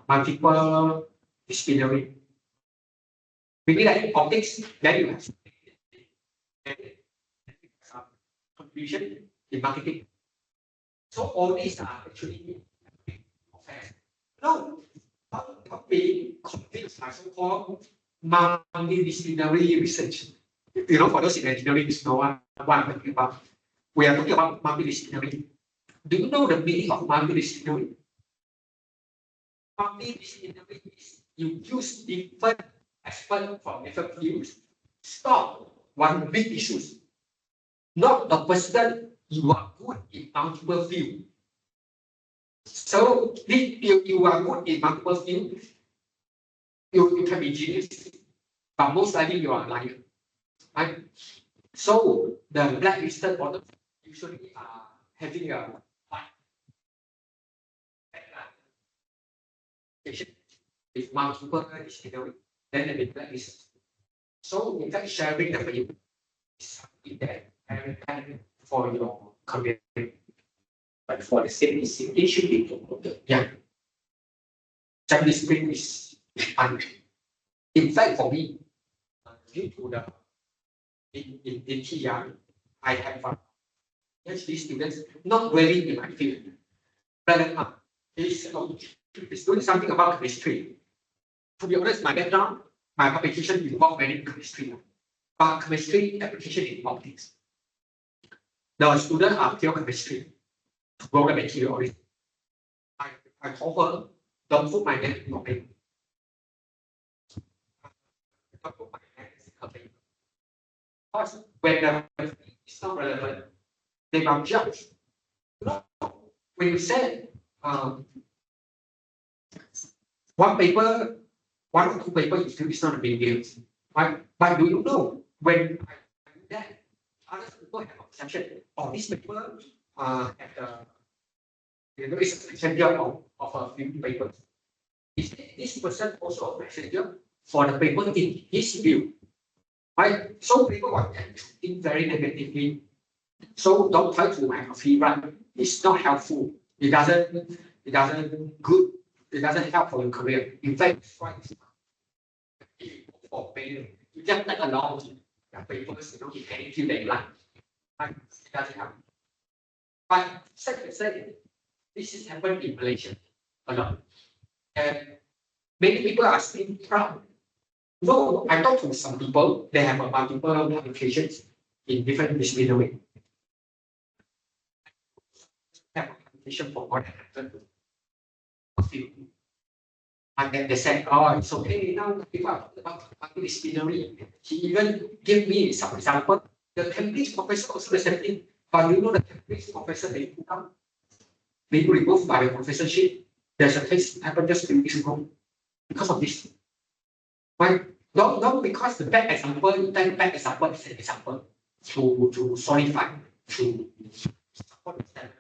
S1: multiple disciplinary, maybe like optics, then you have confusion in marketing. So all these are actually offense. No, not being confused by so-called multidisciplinary research. You know, for those in engineering, you know what I'm talking about. We are talking about multidisciplinary. Do you know the meaning of multidisciplinary? Multidisciplinary is you use different experts from different fields. Stop one big issues. Not a person you are good in multiple fields. So if you are good in multiple fields, you can be genius, but most likely you are a liar. Right? So the blacklisted authors usually are having a with multiple disciplinary, then they blacklisted. So in fact, sharing the field is something that very kind for your career.
S2: But for the same discipline, it should be promoted.
S1: Yeah. Some discipline is fun. In fact, for me, due to the in TR, I have PhD students not really in my field. But he's doing something about chemistry. To be honest, my background, my publication involved many chemistry, but chemistry application in optics. The students are pure chemistry to grow the material. I told her, don't put my name in your paper. Don't put my name in her paper. Because when the is not relevant, they will judge. No. When you say one paper, one or two papers, you feel it's not a big deal, right? But do you know when I do that, other people have a perception of this paper at the it's a messenger of a few papers. Is this person also a messenger for the paper in his view? Right? So people are think very negatively. So don't try to have a free run. It's not helpful. It doesn't good. It doesn't help for your career. In fact, it's right. If you go for failure, you just let alone the papers, you know, you can feel they like. Right? It doesn't help. But second, this is happened in Malaysia a lot. And many people are still proud. No, I talked to some people, they have multiple applications in different disciplinary. Have application for what happened. And then they said, oh, it's okay now. People are talking about multidisciplinary. He even gave me some example. The Cambridge professor also the same thing. But you know the Cambridge professor they put down, being removed by the professorship. There's a case happened just 2 weeks ago because of this. Right? Not because the bad example, then bad example is an example to solidify, to support the standard.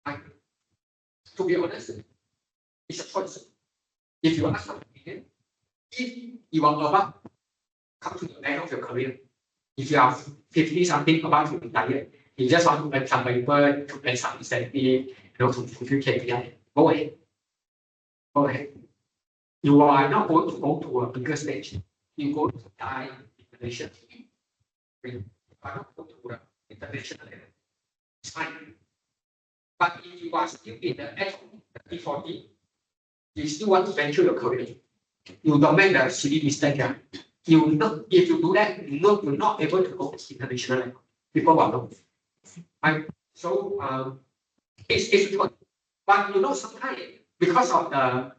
S1: Right? To be honest, it's a choice. If you ask my opinion, if you are above come to the end of your career. If you are 50 something about to retire, you just want to earn some paper, to earn some incentive, to fulfill KPI, go ahead. Go ahead. You are not going to go to a bigger stage. You go to die in Malaysia. You are not going to the international level. It's fine. But if you are still in the age of 30, 40, you still want to venture your career. You don't make the silly mistake. Yeah? You not, if you do that, you're not able to go to international level. People will know. Right? So it's good. But you know, sometimes because of the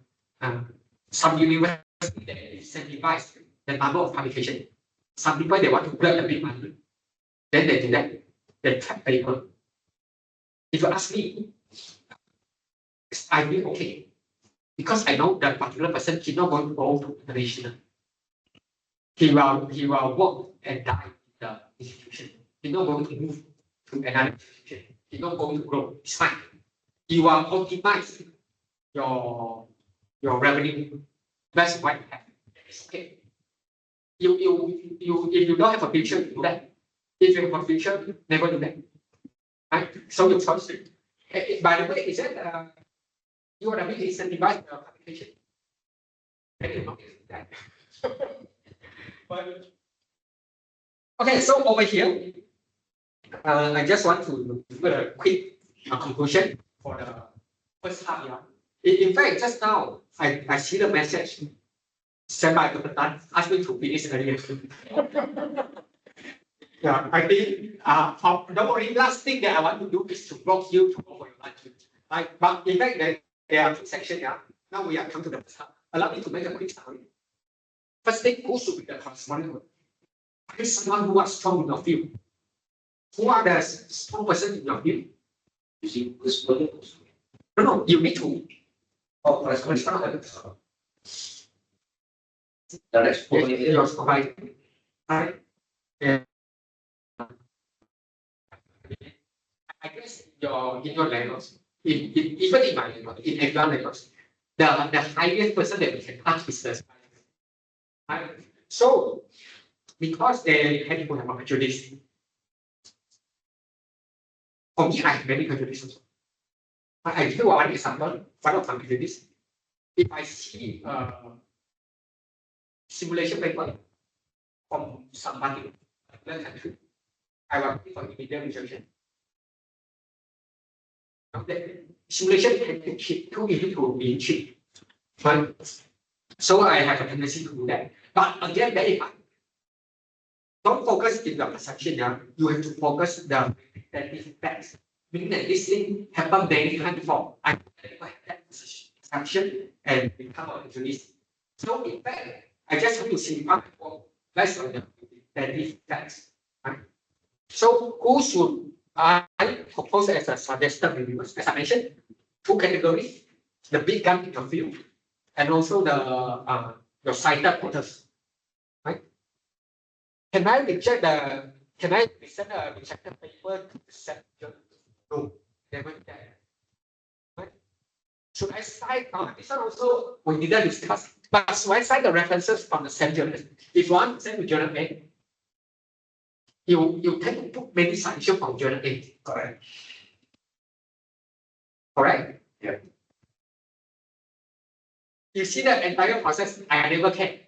S1: some university that incentivize the number of publication, some people they want to grab a big money, then they do that. They track paper. If you ask me, I feel okay. Because I know that particular person is not going to go to international. He will work and die in the institution. He's not going to move to another institution. He's not going to grow. It's fine. You will optimize your revenue. That's what you have. It's okay. If you don't have a future, do that. If you have a future, never do that. Right? So your choice. By the way, is that you want to be incentivized the application? I did not do that. But, okay, so over here, I just want to give a quick conclusion for the first half. Yeah. In fact, just now, I see the message sent by the Tan asked me to finish earlier. Yeah, I think don't worry, last thing that I want to do is to block you to go for your lunch. Right? But in fact, there are two sections. Yeah. Now we are come to the first half. Allow me to make a quick summary. First thing, who should be the corresponding word? Find someone who are strong in your field. Who are the strong person in your field?
S2: You see, this one.
S1: No, you need to.
S2: Oh, corresponding. The next point is
S1: your supervisor. Right? Yeah. I guess in your levels, even in my level, in exam levels, the highest person that we can ask is the supervisor. Right? So, because they had to have a prejudice, for me, I have many prejudices. I give you one example, one of my prejudice. If I see simulation paper from somebody, particular country, I will give for immediate rejection. The simulation can be cheap, too easy to be cheap. Right? So I have a tendency to do that. But again, that is don't focus in the perception. Yeah? You have to focus the repetitive facts. Meaning that this thing happened many times before. I have that perception and become a prejudice. So in fact, I just have to simplify based on the repetitive facts. Right? So who should I propose as a suggested reviewers? As I mentioned, two categories: the big gun in your field, and also the your cited authors. Right? Can I reject the? Can I present a rejected paper to the set journal? No, never do that. Right? Should I cite? This one also we didn't discuss. But should I cite the references from the same journal? If you want to send to journal A, you tend to put many citations from journal A.
S2: correct.
S1: Correct?
S2: Yeah.
S1: You see the entire process, I never can.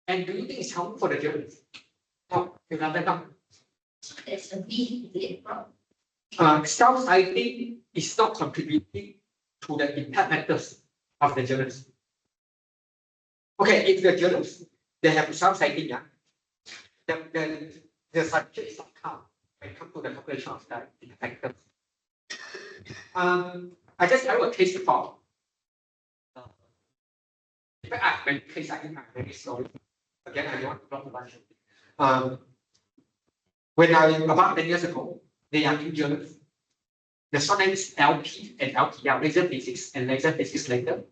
S1: And do you think it's helpful for the journalists? No, you never know.
S3: There's a B, is it wrong?
S1: Self-citing is not contributing to the impact factors of the journals. Okay, if the journals they have self-citing, yeah, the subject is not count when it comes to the calculation of the impact factors. I just have a case before. In fact, I have many cases. I think I'm very sorry. Again, I don't want to block the bunch. When I about 10 years ago, they are two journals. The short name is LP and LPL, laser physics and laser physics later.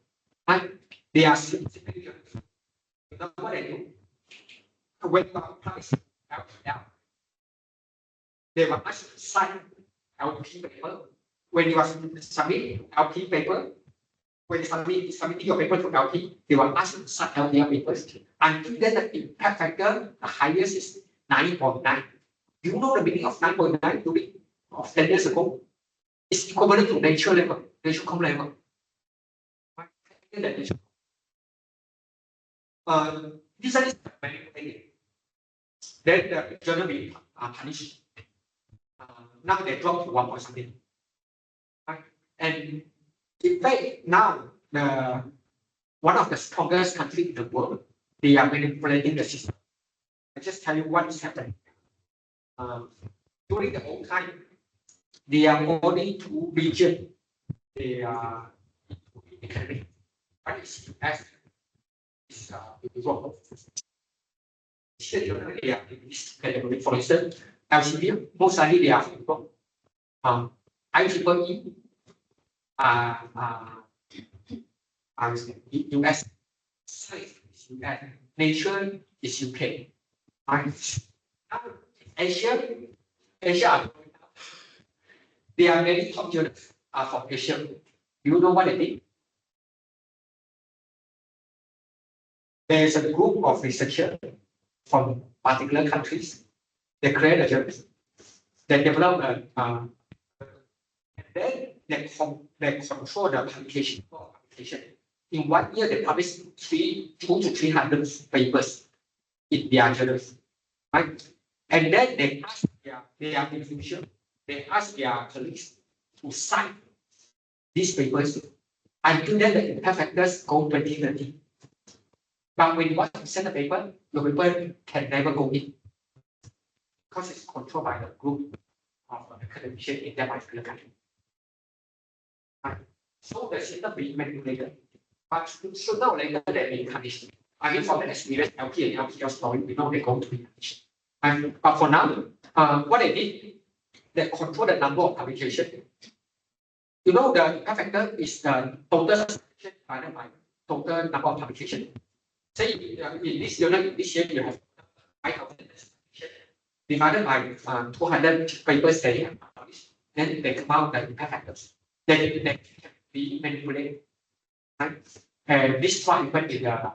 S1: Right? They are simple journals. You know what I do? When you apply LPL, they will ask you to sign LP paper. When you are submit LP paper, when submitting your paper to LP, they will ask you to cite LPR papers. Until then, the impact factor, the highest is 9.9. Do you know the meaning of 9.9 during of 10 years ago? It's equivalent to nature level, nature com level. This is manipulated. Then the journal will be punished. Now they drop to 1 point something. And in fact, now one of the strongest countries in the world, they are manipulating the system. I just tell you what is happening. During the old time, they are only two regions. They are economic. One is US, is Europe. They are in this category. For instance, LCD, most likely they are from IEEE, US, Science is US, Nature is UK. Asia, there are many top journals from Asia. Do you know what they did? There is a group of researchers from particular countries. They create a journal. They develop and then they control the publication. In 1 year, they publish 200 to 300 papers in their journals, right? And then they ask their individual, they ask their colleagues to cite these papers. Until then, the impact factors go 20-30. But when you want to send a paper, your paper can never go in because it's controlled by the group of academicians in that particular country. Right? So the system being manipulated, but sooner or later they will be punished. I mean, from the experience, LP and LPL story, we know they're going to be punished. But for now, what they did, they control the number of publications. You know, the impact factor is the total divided by total number of publications. Say in this journal, this year you have 5,000 divided by 200 papers that you have published, then they come out the impact factors. They can be manipulated. Right? And this is what happened in the.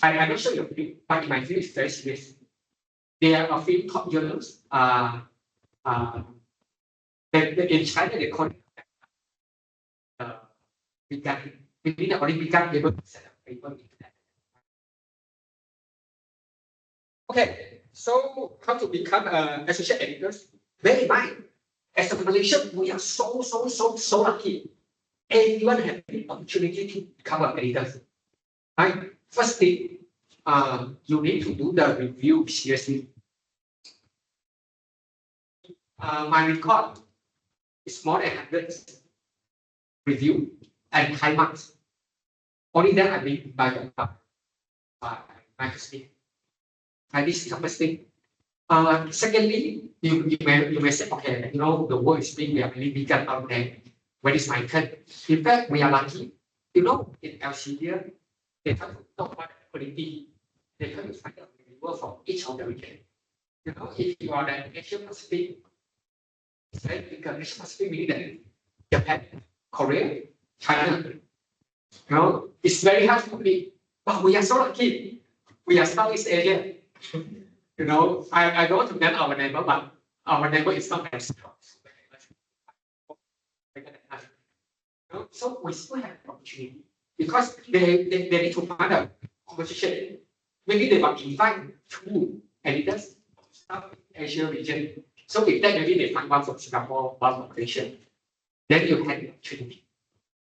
S1: I'm not sure your field, but in my field it's very serious. There are a few top journals. In China they call it begun. Within the already begun able to set up paper into that. Okay, so how to become associate editors? Bear in mind, as a Malaysian, we are so lucky. Everyone has the opportunity to become an editor. Right? First thing, you need to do the review seriously. My record is more than 100 review and high marks. Only then I've been by Microscope. And this is the first thing. Secondly, you may say, okay, you know, the world is big, we are really bigger out there. When is my turn? In fact, we are lucky. You know, in Algeria, they try to talk about quality. They try to find out the reviewer from each of the region. You know, if you are an Asia Pacific, it's very big. Asia Pacific meaning that Japan, Korea, China. You know, it's very hard to be. But we are so lucky. We are Southeast Asia. You know, I don't want to name our neighbor, but our neighbor is not as strong. So we still have an opportunity because they need to find a competition. Maybe they will invite 2 editors from South Asia region. So if that maybe they find one from Singapore, one from Malaysia, then you have the opportunity.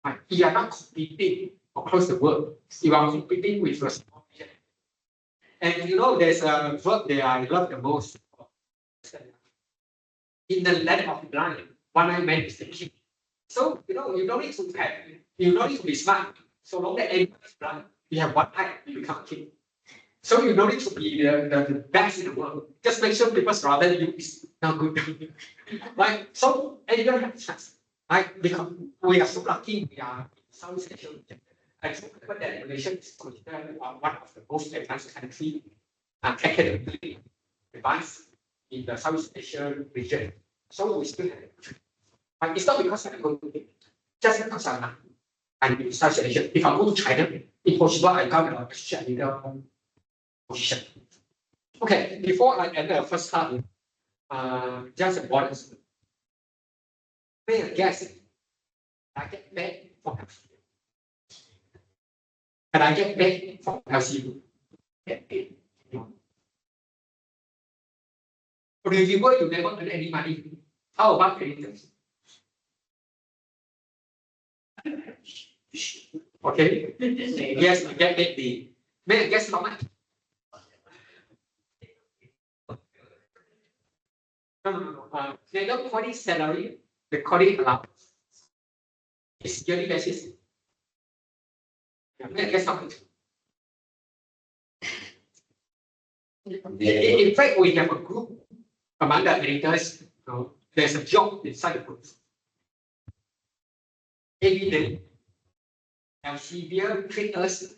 S1: Right? You are not competing across the world. You are competing with a small region. And you know, there's a word that I love the most. In the land of blind, one-eyed man is the king. So you know, you don't need to be smart. So long that everyone is blind, you have one eye, you become king. So you don't need to be the best in the world. Just make sure people surrounding you is not good. Right? So everyone has a chance. Right? Because we are so lucky, we are in Southeast Asia region. And so that Malaysia is considered one of the most advanced countries academically advanced in the Southeast Asia region. So we still have it. But it's not because I'm good, just because I'm not. and in such situation. If I go to China, impossible I got a associate editor position. Okay, before I end the first half, just a bonus. May I guess I get paid for LCU. And I get paid for LCU. Get paid. Reviewer, you never earn any money. How about editors? Okay. Yes, I get paid. May I guess how much? No. They don't call it salary, they call it allowance. It's yearly basis. May I guess how much? In fact, we have a group among the editors. There's a job inside the group. Every day, Elsevier treat us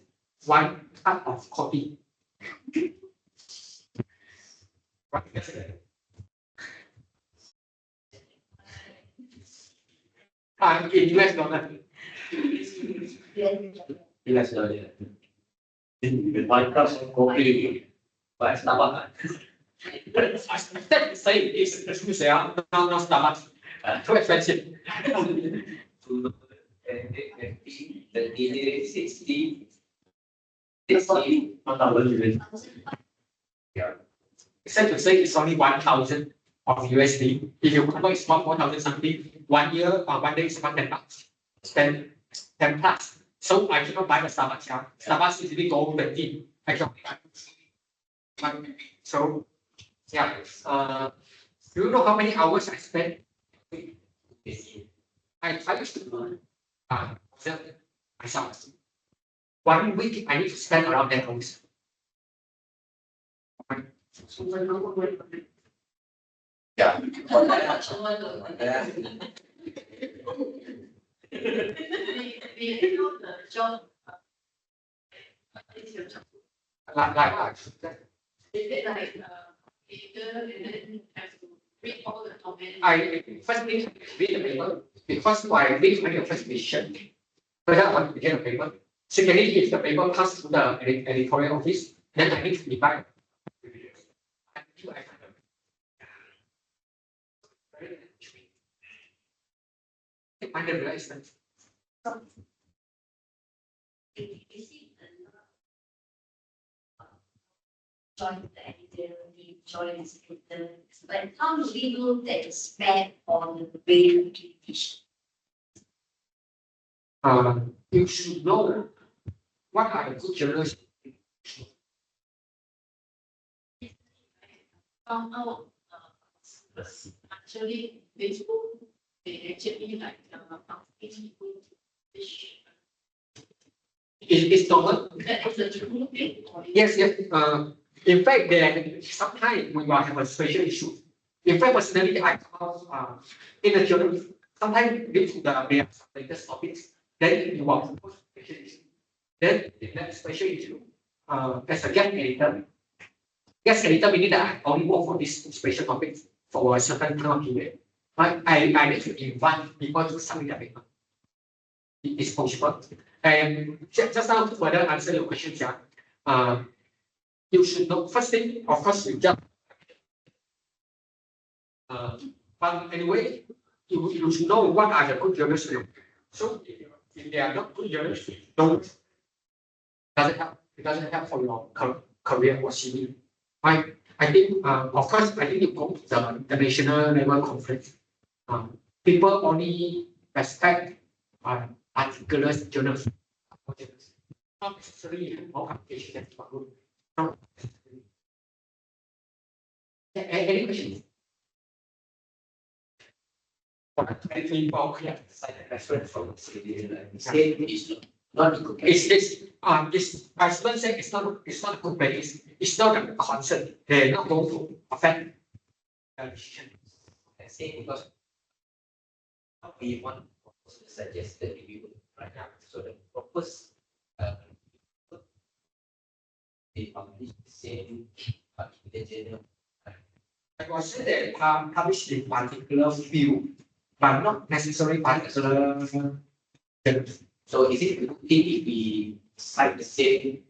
S1: one cup of coffee. What is that? In US dollar.
S2: US dollar. In one cup of coffee, but Starbucks.
S1: That is saying is excuse me, no Starbucks. Too expensive.
S2: 30, 60, 1,000.
S1: Yeah. Except to say it's only 1,000 of USD. If you convert it's about 4,000 something, 1 year or 1 day is about $10. Spend 10 plus. So I cannot buy the Starbucks. Yeah. Starbucks usually go 20. I cannot buy. So yeah. Do you know how many hours I spend? I used to observe myself. 1 week I need to spend around 10 hours.
S2: Yeah.
S3: The job. Is your job?
S1: Like
S3: Is it like editor and then have to read all the comments?
S1: I first need to read the paper because I read only the first edition. Whether I want to get a paper. Secondly, if the paper passes to the editorial office, then I need to divide. Until I find them. I never realized that.
S4: Join the editor, we join as editor, but how do we know that it's bad on the way we teach?
S1: You should know what are the good journals.
S3: Found out actually Facebook, they actually like asking people to fish.
S1: It's normal.
S3: That is a true thing.
S1: Yes. In fact, there sometimes we will have a special issue. In fact, personally, I call in the journal, sometimes due to the latest topics, then you will propose special issue. Then in that special issue, as a guest editor meaning that I only work for this special topic for a certain time period. But I need to invite people to submit their paper. It is possible. And just now to further answer your questions, you should know first thing, of course, you just but anyway, you should know what are the good journals. So if they are not good journals, don't doesn't help. It doesn't help for your career or CV. I think of course I think you go to the international level conference. People only respect particular journals. Not necessarily more application for good. Any questions? Anything about
S2: Reference from it's not good.
S1: It's I shouldn't say it's not a good place. It's not a concern. They're not going to affect the decision.
S2: I say because we want to suggest the review right now. So the purpose they publish the same in the journal.
S1: I was say that published in particular field, but not necessarily particular journals.
S2: So is it a good thing if we cite the same?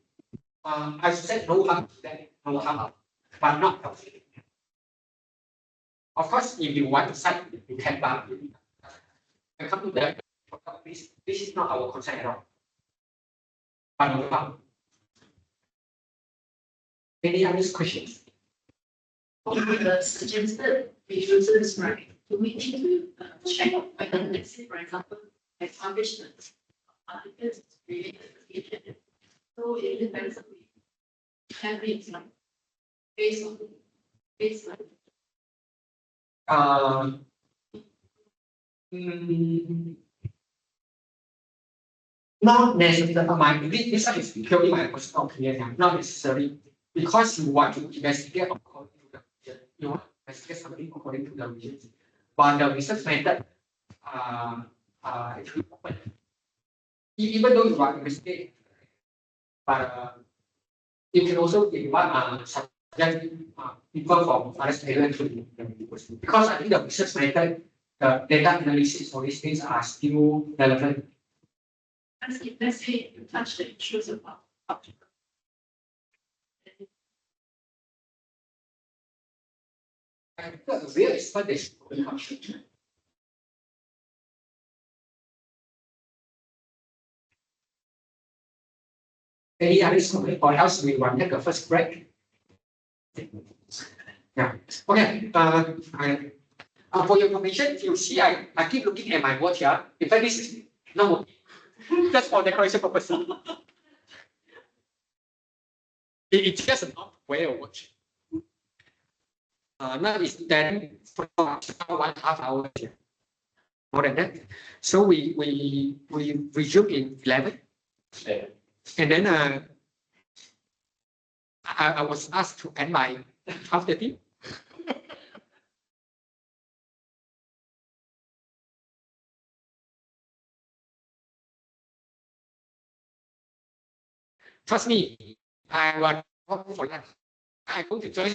S1: I said no harm to that, no harm, but not healthy. Of course, if you want to cite, you can, but I come to that. This is not our concern at all. But no harm. Any other questions?
S3: The suggested resources, right? Do we need to check whether, let's say, for example, I published the articles related to it. So it depends on the habits, like based on
S1: Not necessarily. This is purely my personal opinion. Not necessarily because you want to investigate according to the region. You want to investigate something according to the region. But the research method actually open. Even though you are investigating, but you can also suggest people from other students to the university. Because I think the research method, the data analysis, all these things are still relevant.
S3: let's say you touch the issues about
S1: And the real expert is any other comment or else we want to take a first break. Yeah. Okay. For your information, if you see, I keep looking at my watch here. In fact, this is not working. Just for decoration purposes. It's just not wear a watch. Now it's 10 for 1.5 hours. More than that. So we resume in 11. And then I was asked to end by 12:30. Trust me, I want for lunch. I'm going to join.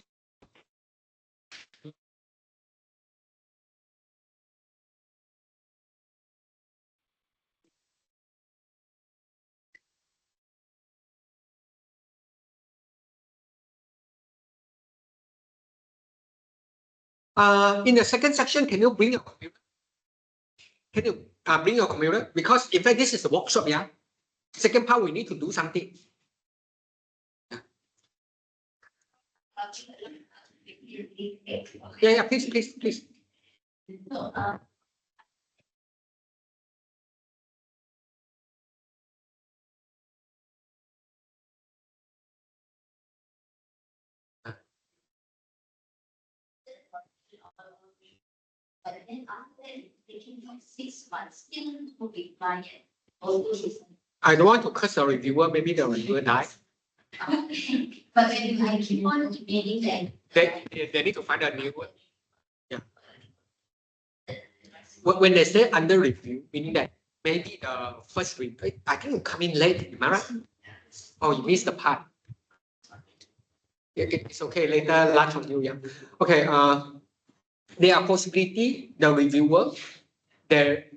S1: In the second section, can you bring your computer? Can you bring your computer? Because in fact, this is a workshop, yeah. Second part, we need to do something. Yeah, please.
S4: So, but then after that, it's taking like 6 months, still no reply yet. Although it's
S1: I don't want to curse the reviewer, maybe the reviewer dies.
S4: okay. But when I keep on emailing them,
S1: They need to find a new one. Yeah. When they say under review, meaning that maybe the first review, I think you come in late, am I right? Oh, you missed the part. It's okay, later lunch on you, yeah. Okay, there are possibility the reviewer, they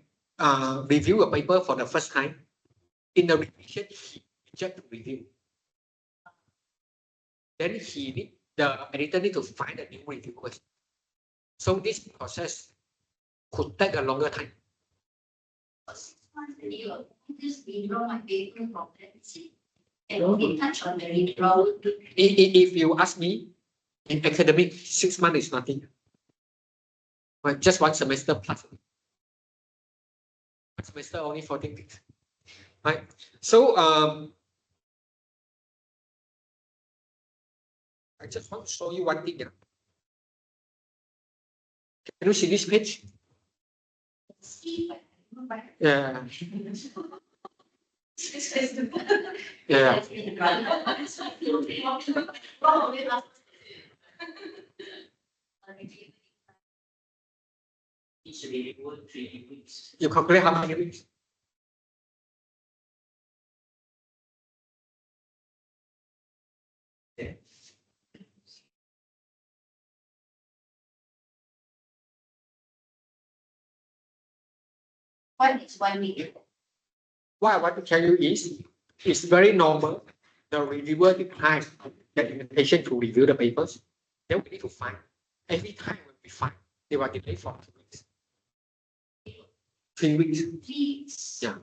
S1: review a paper for the first time. In the revision, he just review. Then the editor need to find a new reviewer. So this process could take a longer time.
S4: 6 months you just withdraw my paper from that. And only touch on the withdrawal.
S1: If you ask me, in academic, 6 months is nothing. But just one semester plus. One semester only 14 weeks. Right. So I just want to show you one thing. Yeah. Can you see this page? Yeah. Yeah.
S2: Each review 3 weeks.
S1: You calculate how many weeks?
S4: One is 1 week.
S1: what I want to tell you is, it's very normal. The reviewer declines the invitation to review the papers. Then we need to find. Every time when we find, they will delay for 2 weeks. 3 weeks.
S4: Please.
S1: Yeah.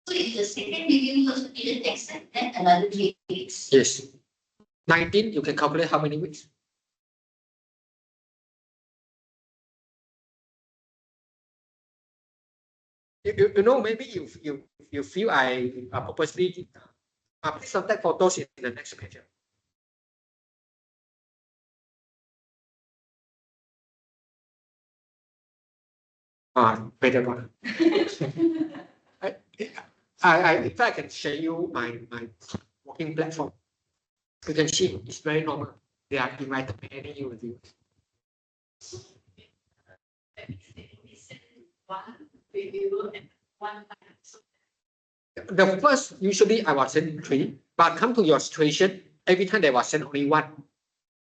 S4: So if the second review also didn't accept that, another 3 weeks.
S1: Yes. 19, you can calculate how many weeks. You know, maybe you feel I purposely please subject photos in the next page. Better one. In fact, I can show you my working platform. You can see it's very normal. They are invited by any review.
S3: One review and one time. So
S1: The first, usually I was send 3, but come to your situation, every time they was send only 1.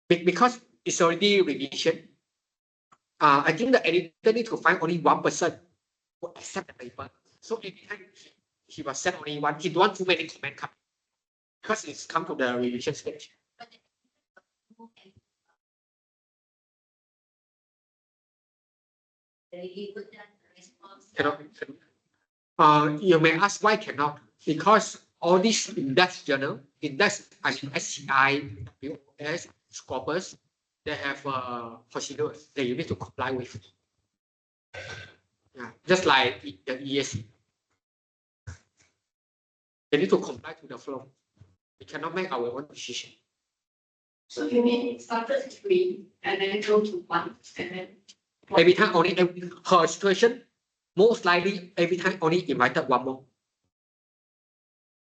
S1: Because it's already revision. I think the editor need to find only 1 person who accept the paper. So every time he was sent only 1, he don't want too many comments come. Because it's come to the revision stage. Cannot. You may ask why cannot? Because all these index journal, index, I mean SCI, WOS, Scopus, they have procedures that you need to comply with. Yeah, just like the ESC. They need to comply to the flow. We cannot make our own decision.
S3: So you mean it started at 3 and then go to 1 and then
S1: Every time only her situation, most likely every time only invited 1 more.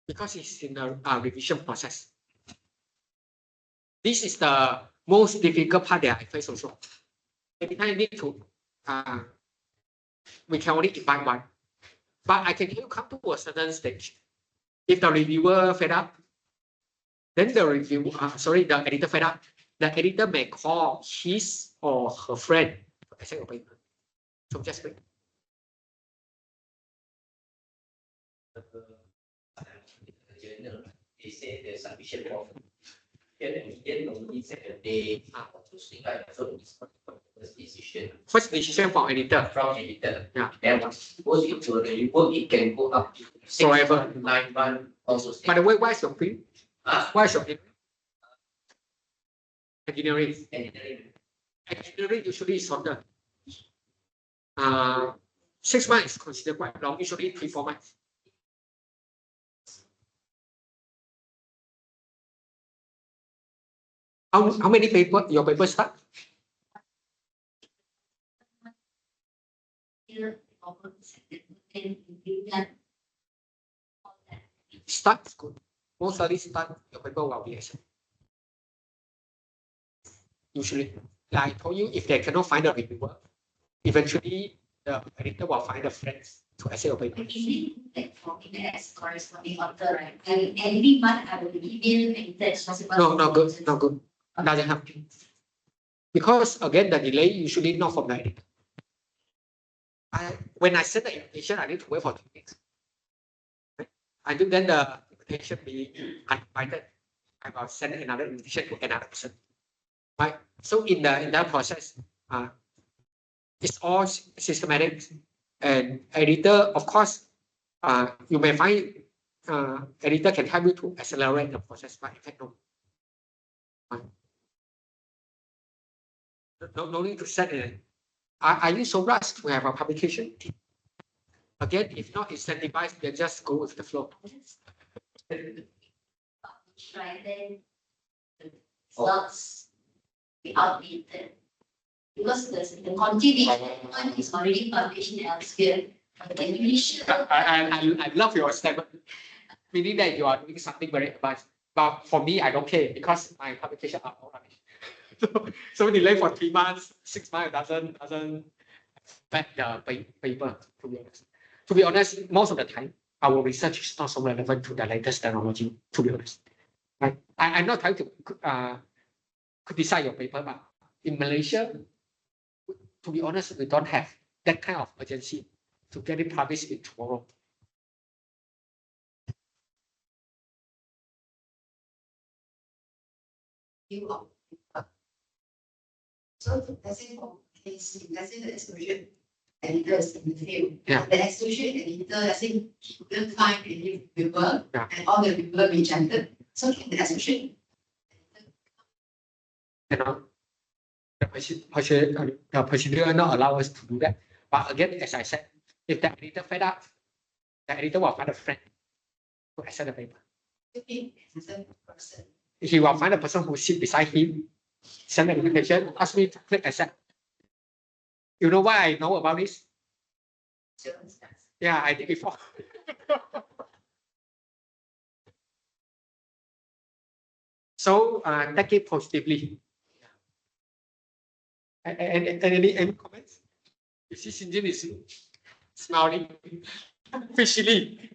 S1: Because it's in a revision process. This is the most difficult part that I face also. Every time I need to, we can only invite 1. But I can come to a certain stage. If the reviewer fed up, then the the editor fed up, the editor may call his or her friend to accept a paper. So just wait.
S2: Journal, they say there's sufficient of they to swing right. So it's first decision.
S1: First decision for editor.
S2: From editor.
S1: Yeah.
S2: Then once it goes into the report, it can go up to 6
S1: Forever.
S2: months, 9 months, also.
S1: By the way, why is your field? Why is your field? Engineering. Engineering usually is shorter. 6 months is considered quite long, usually 3-4 months. How many paper your paper start? Start is good. Most early start, your paper will be accepted. Usually, like I told you, if they cannot find a reviewer, eventually the editor will find a friends to accept your paper.
S4: Like for me as corresponding author, right? Every month I will email editors.
S1: No, not good, not good. Doesn't help. Because again, the delay usually not from the editor. When I send the invitation, I need to wait for 2 weeks. Right? Until then the invitation be uninvited, I will send another invitation to another person. Right? So in that process, it's all systematic. And editor, of course, you may find editor can help you to accelerate the process, but in fact, no. No need to set it. Are you so rushed to have a publication? Again, if not incentivized, then just go with the flow.
S4: Right, then the results be outdated. Because the continuation is already published elsewhere.
S1: I love your statement. Meaning that you are doing something very advanced. But for me, I don't care because my publication are all rubbish. So delay for 3 months, 6 months doesn't affect the paper, to be honest. To be honest, most of the time, our research is not so relevant to the latest technology, to be honest. Right? I'm not trying to criticize your paper, but in Malaysia, to be honest, we don't have that kind of urgency to get it published in tomorrow.
S3: view of so let's say for case, let's say the extrusion editor is in the field.
S1: Yeah.
S3: The extrusion editor, let's say he couldn't find any viewer
S1: Yeah.
S3: and all the viewer rejected. So can the extrusion
S1: the procedure not allow us to do that. But again, as I said, if the editor fed up, the editor will find a friend to accept the paper.
S3: be the person?
S1: He will find a person who sit beside him, send an invitation, ask me to click accept. You know why I know about this? Yeah, I did before. So take it positively. And any comments? You see, Shinjin is smiling, officially.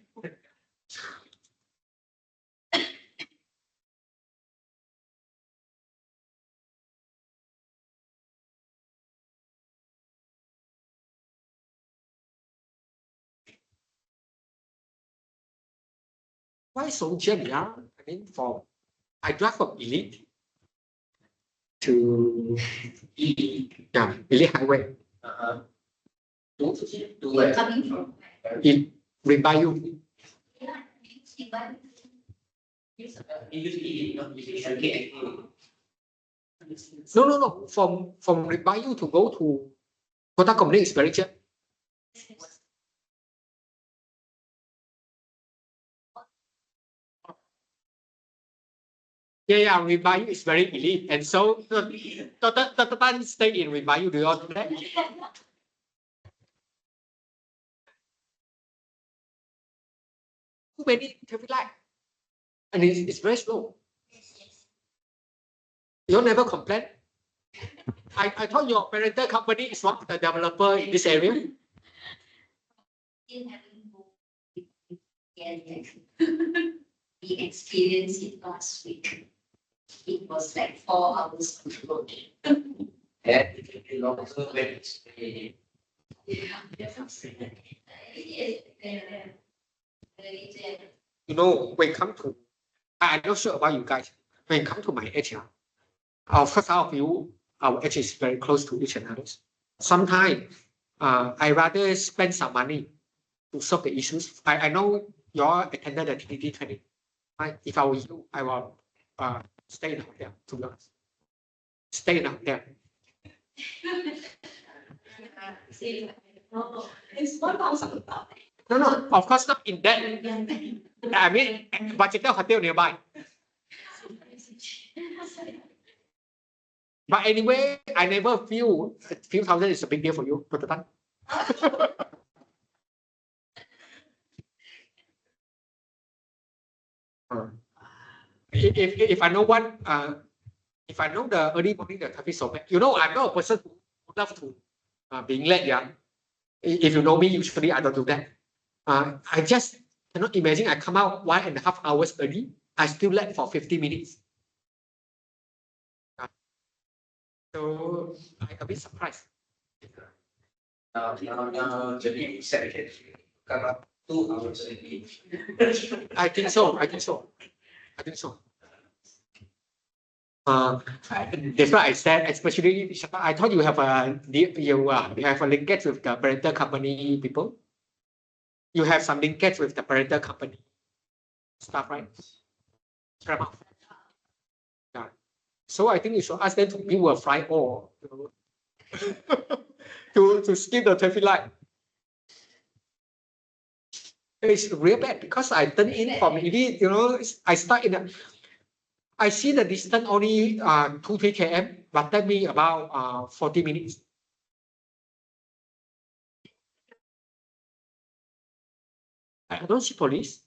S1: Why so general? I mean, I drive from Elite to Elite Highway
S2: To where?
S4: Coming from.
S1: in Rimbayu.
S2: Usually not usually.
S1: No. From Rimbayu to go to Kota Komering is very cheap. Yeah, Rimbayu is very elite, and so the stay in Rimbayu. Do you all do that? Too many traffic light, and it's very slow. You never complain. I thought your parental company is one of the developer in this area.
S4: We experienced it last week. It was like 4 hours on the road.
S2: And it will also when it's
S1: You know, when it come to, I'm not sure about you guys. When it come to my age, of course, our view, our age is very close to each other. Sometimes, I rather spend some money to solve the issues. I know you all attended the TDD training. Right? If I was you, I will stay in a hotel, to be honest. Stay in a hotel.
S3: It's 1,000.
S1: No, of course not in that. I mean, budgeted hotel nearby. But anyway, I never feel a few thousand is a big deal for you, Dr. Tan. If I know what, if I know the early morning the traffic so bad, you know, I'm not a person who love to being late. Yeah, if you know me, usually I don't do that. I just cannot imagine I come out 1.5 hours early. I still late for 50 minutes. So I'm a bit surprised.
S2: now jadi set come up 2 hours already.
S1: I think so. That's why I said, especially I thought you have a linkage with the parental company people. You have some linkage with the parental company stuff, right? Yeah. So I think you should ask them to build a fly or to skip the traffic light. It's real bad because I turn in from Elite, I start in I see the distance only 2-3 km, but that means about 40 minutes. I don't see police.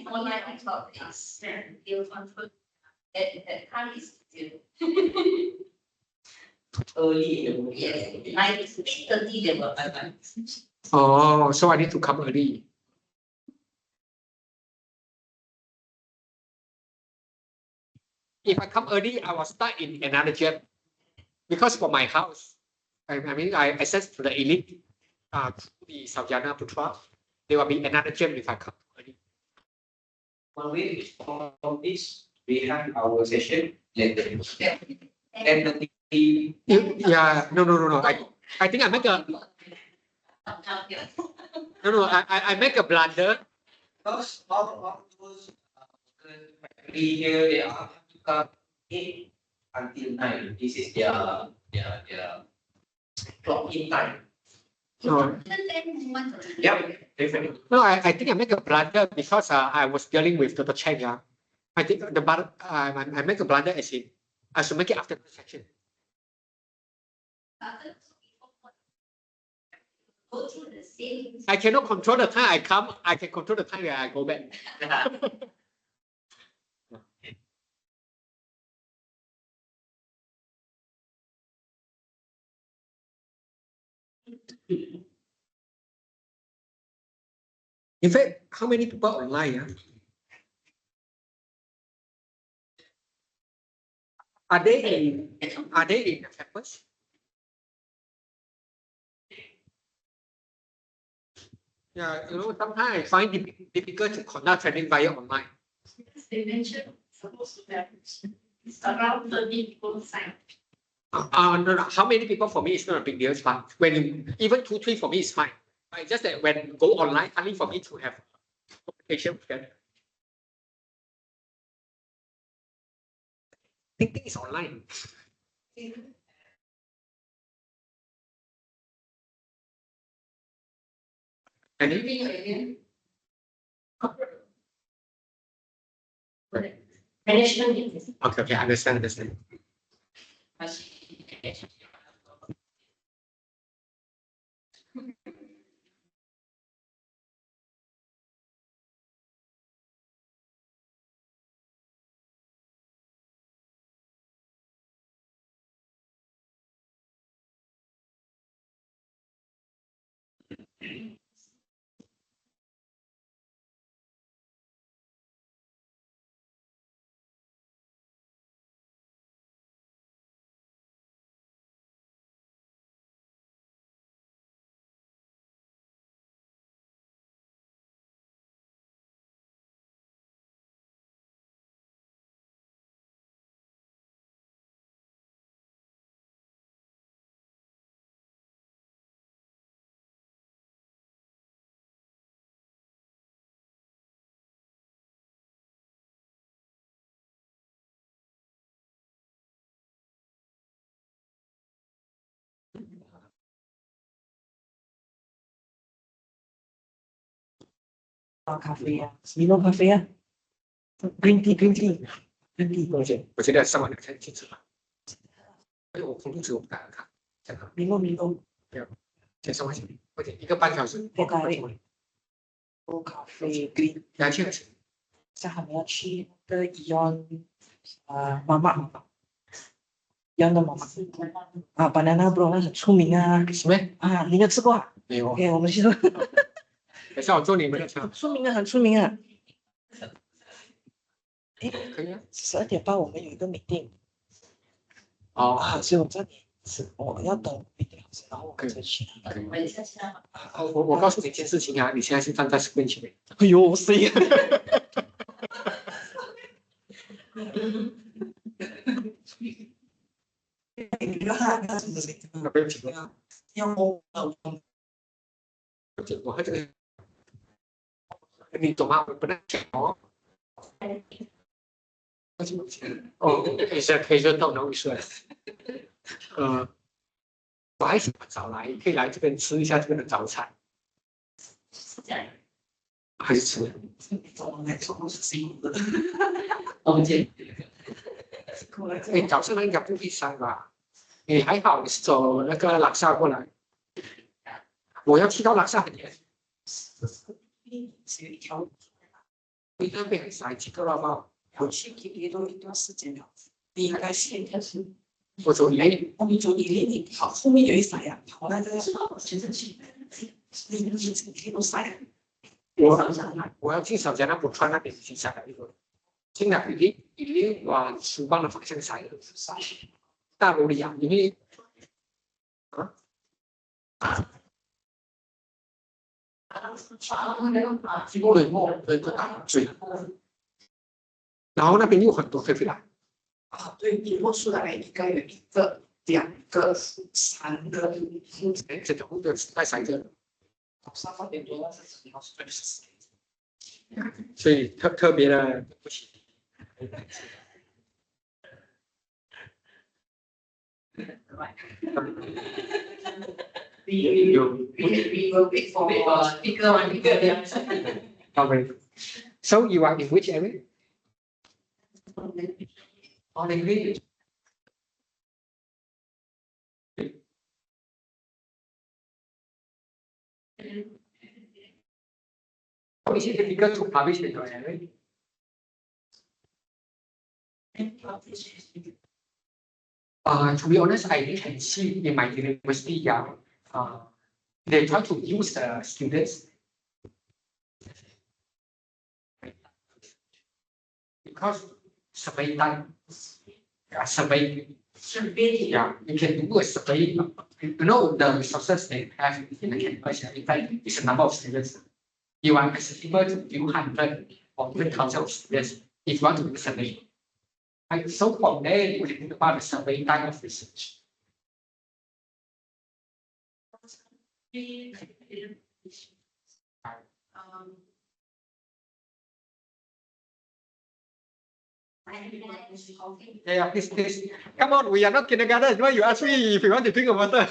S4: Online on top is still on foot. The car is still.
S2: Early in the morning.
S4: Yes, 9:30 they were.
S1: Oh, so I need to come early. If I come early, I will start in another jet. Because for my house, I mean, I access to the Elite, to the Saujana Putra, there will be another jet if I come early.
S2: One way from this we have our session later. And the
S1: Yeah, no. I think I make a I make a blunder.
S2: because all those factory here they are have to come 8 until 9. This is their clock in time.
S1: No,
S2: Yep, definitely.
S1: no, I think I make a blunder because I was dealing with Dr. Cheng. I think I make a blunder as in I should make it after the section.
S4: Go through the same.
S1: I cannot control the time I come. I can control the time that I go back. In fact, how many people online? Are they in the campus? Yeah, sometimes I find it difficult to conduct training via online.
S3: They mentioned supposed to have it's around 30 people sign.
S1: No. How many people for me is not a big deal, but when even 2, 3 for me is fine. But it's just that when go online, only for me to have communication with them. Thinking is online. And
S3: Management.
S1: okay, understand.
S5: Coffee 啊，Milo 咖啡啊，green tea。
S1: 我觉得上完才清楚了。哎，我空肚子我不敢看，这样
S5: Milo
S1: 再上完去，或者1个半小时。
S5: 咖啡 green。
S1: 两千。
S5: 下还没要去那个Ion妈妈，Ion 的妈妈啊，banana bro 那很出名啊，
S1: 什么？
S5: 啊，你没有吃过啊？
S1: 没有。
S5: OK，我们去做。
S1: 等下我做你们的车。
S5: 很出名啊。
S1: 可以啊。
S5: 12:30我们有一个meeting。
S1: 哦。
S5: 所以我这里我要等1个小时，然后我再去。
S1: 我告诉你一件事情啊，你现在是站在 screen 前面。
S5: 哎呦，谁呀？
S1: 不用紧张。我和这个，你懂吗？我不能讲哦。哦，可以说到哪里说？我还是早来，可以来这边吃一下这边的早餐。还是吃？哎，早上应该不必塞吧？你还好，你是走那个拉萨过来。我要去到拉萨很远。你那边很塞，几个了吗？
S5: 要去一段时间了。你应该是
S1: 我走1
S5: 我们走100好，后面有一塞呀，好那个全身去，你都塞了。
S1: 我要去小江那补川那边去塞了一个，进了1往苏邦的方向塞了，大楼里啊，因为对，那个大嘴。然后那边有很多可以来，
S5: 啊，对，你落出来应该有一个、两个、三个，
S1: 哎，这种的带三个，
S5: 早上8点多那是什么？是24点。
S1: 所以特别的不起。
S3: We will wait for bigger one, bigger.
S1: Okay. So you are in which area? On English. How is it difficult to publish in your area? To be honest, I can see in my university, yeah, they try to use the students because survey time, survey, yeah, you can do a survey. You know the resources they have in the campus. In fact, it's a number of students. You are accessible to few hundred or even thousands of students if you want to do survey. Right? So from there, you can think about the survey type of research. Yeah, please. Come on, we are not kindergarten. Why you ask me if you want to drink water?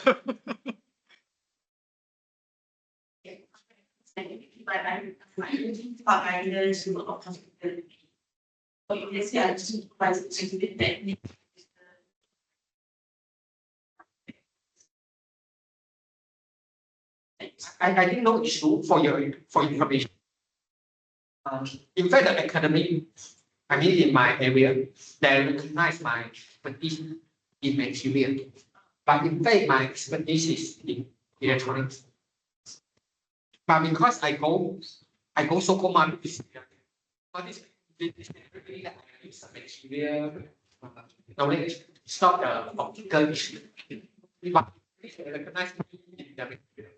S1: I think no issue for your information. In fact, the academic, I mean, in my area, they recognize my expertise in material. But in fact, my expertise is in electronics. But because I go so-called market, all this really that I use some material knowledge, it's not the optical issue. But they recognize me in the material.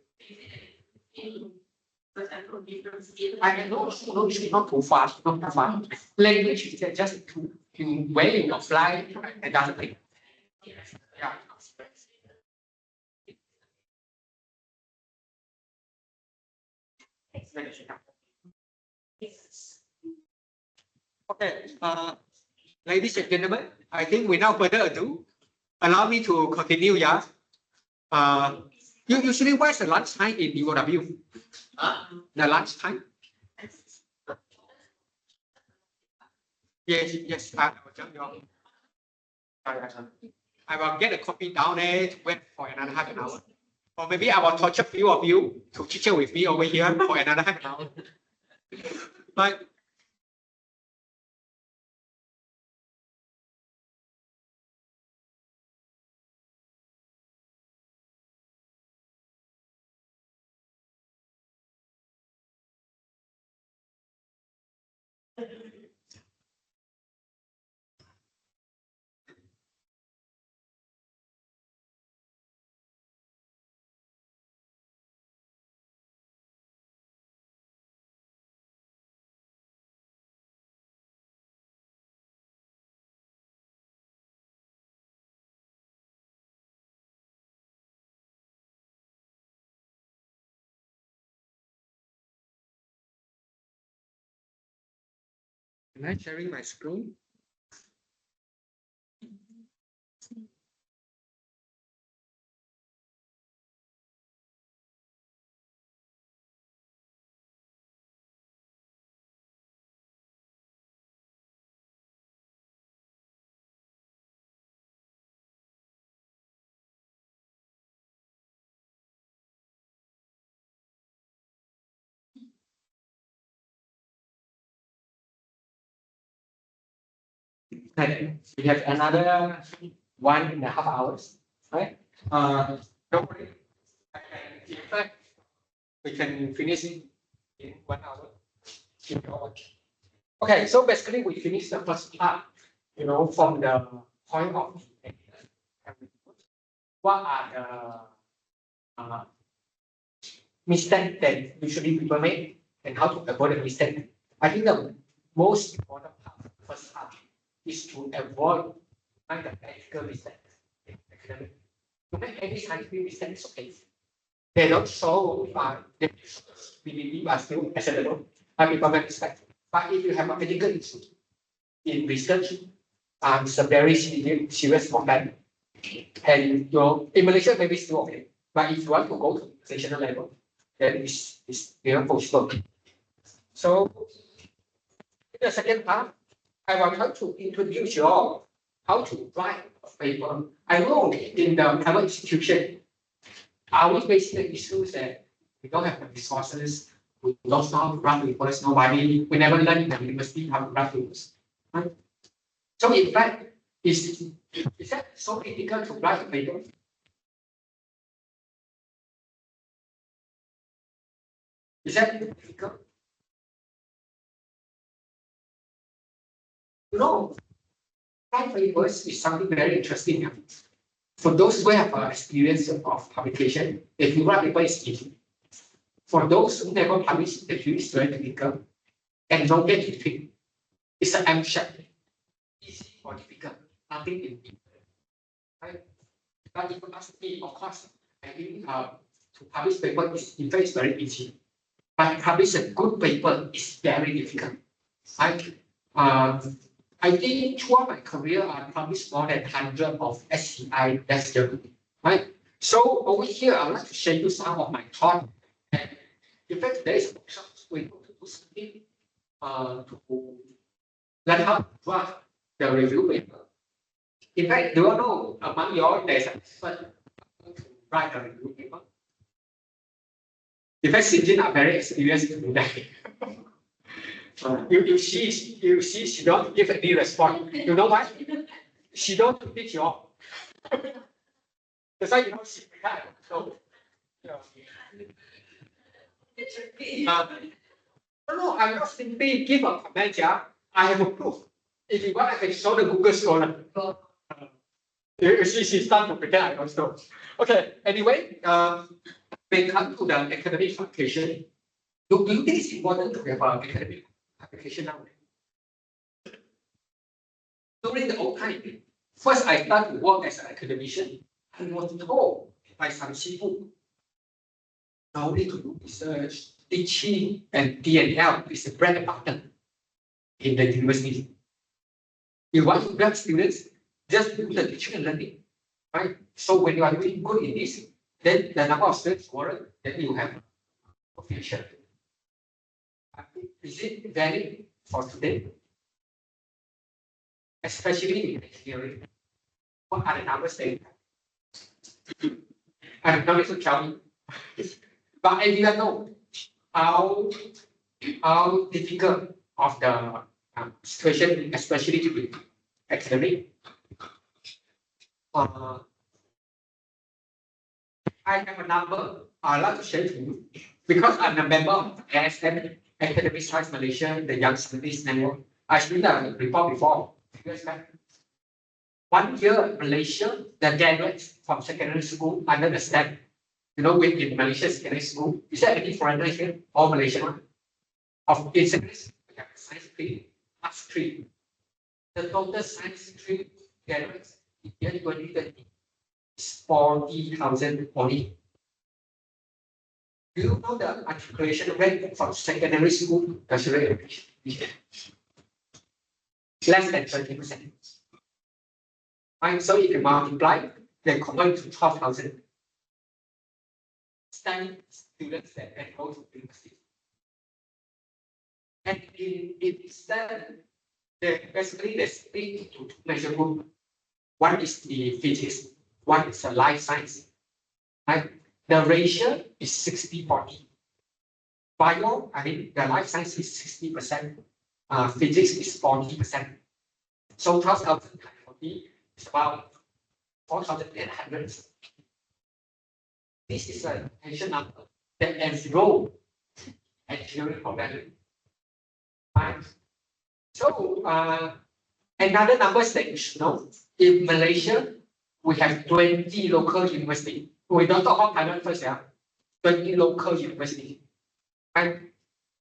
S1: I know it's not too fast, not too fast. Language is just to where you apply and doesn't make. Yeah. Okay, ladies and gentlemen, I think without further ado, allow me to continue. Yeah. Usually, what's the lunch time in UOW? The lunch time? Yes, I will tell you. I will get a copy down there to wait for another half an hour. Or maybe I will torture few of you to chit-chat with me over here for another half an hour. But am I sharing my screen? Okay, we have another 1.5 hours, right? Don't worry. In fact, we can finish it in 1 hour. Okay, so basically we finished the first part, from the point of what are the mistakes that usually people make and how to avoid the mistake. I think the most important part first part is to avoid the ethical mistakes in academic. To make any scientific mistakes, okay. They don't show the PPP are still acceptable. People make mistake. But if you have a medical issue in research, it's a very serious problem. And your in Malaysia maybe still okay. But if you want to go to national level, then it's possible. So in the second part, I will try to introduce you all how to write a paper. I know in the private institution, our basic issues that we don't have the resources, we don't know how to write papers, nobody, we never learn in the university how to write papers. Right? So in fact, is that so difficult to write a paper? Is that difficult? No. Write papers is something very interesting. For those who have experience of publication, if you write paper is easy. For those who never published, the view is very difficult and don't get it. It's an M-shape. Easy or difficult, nothing in between. Right? But if you ask me, of course, I think to publish paper is in fact very easy. But publish a good paper is very difficult. Right? I think throughout my career, I published more than 100 of SCI desk journal. Right? So over here, I would like to share you some of my thoughts. And in fact, there is a workshop we go to do something to learn how to draft the review paper. In fact, do you know among you all there's an expert to write a review paper? In fact, Sinjin are very experienced to do that. You see, she don't give any response. You know why? She don't teach you all. That's why you know she can't. So, no, I'm not simply give a comment. Yeah, I have a proof. If you want, I can show the Google Scholar. She start to pretend I don't know. Okay. Anyway, when it comes to the academic publication, do you think it's important to have an academic application now? During the old time, first I started to work as an academician. I was told by some people, now need to do research, teaching, and D&L is the bread and butter in the university. You want to grab students, just do the teaching and learning, right? So when you are doing good in this, then the number of students warrant, then you have a future. Is it valid for today? Especially in engineering. What are the numbers they have? I'm not going to tell you. But I didn't know how difficult of the situation, especially to be academic. I have a number I'd like to share to you because I'm a member of ASM, Academic Science Malaysia, the Young Scientist Network. I did a report before. 1 year Malaysia, the graduates from secondary school under the STEM. You know, in Malaysia secondary school, is there any foreigner here or Malaysian one? Of in secondary school, we have science stream, art stream. The total science stream graduates in year 2020 is 40,000 only. Do you know the matriculation rate from secondary school to tertiary education? Less than 20%. And so if you multiply, they convert to 12,000 STEM students that enroll to university. And in STEM, basically they split into two major groups. One is the physics, one is the life science. Right? The ratio is 60-40. Bio, I mean, the life science is 60%. Physics is 40%. So 12,000 times 40 is about 4,800. This is a patient number that enroll engineering program. Right? So another number that you should know, in Malaysia, we have 20 local universities. We don't talk about Taiwan first, yeah. 20 local universities. And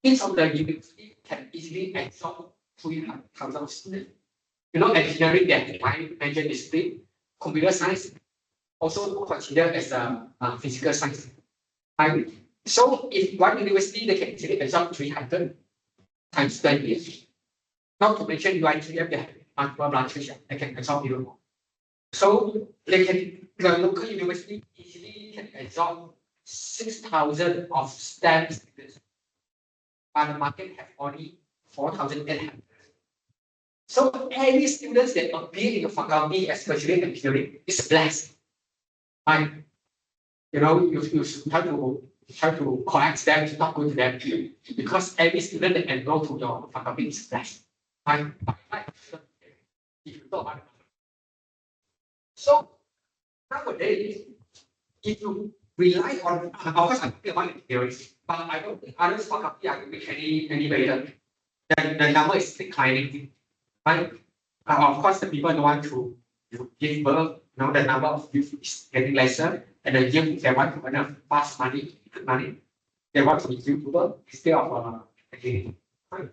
S1: each of the university can easily absorb 3,000 students. Engineering, that I mentioned is split. Computer science also considered as a physical science. Right? So if one university they can actually absorb 300 times 10 years. Not to mention UITM, they have multiple branches, they can absorb even more. So the local university easily can absorb 6,000 of STEM students, but the market have only 4,800. So any students that appear in the faculty, especially engineering, is blessed. And you try to collect them, to not go to them, because every student that enroll to your faculty is blessed. And if you talk about it. So nowadays, if you rely on, of course, I'm talking about engineering, but I don't think other faculty are doing any better. The number is declining. Right? Of course, the people don't want to give birth. Now the number of youth is getting lesser, and the youth they want to earn fast money, good money. They want to be YouTuber instead of engineering. Right?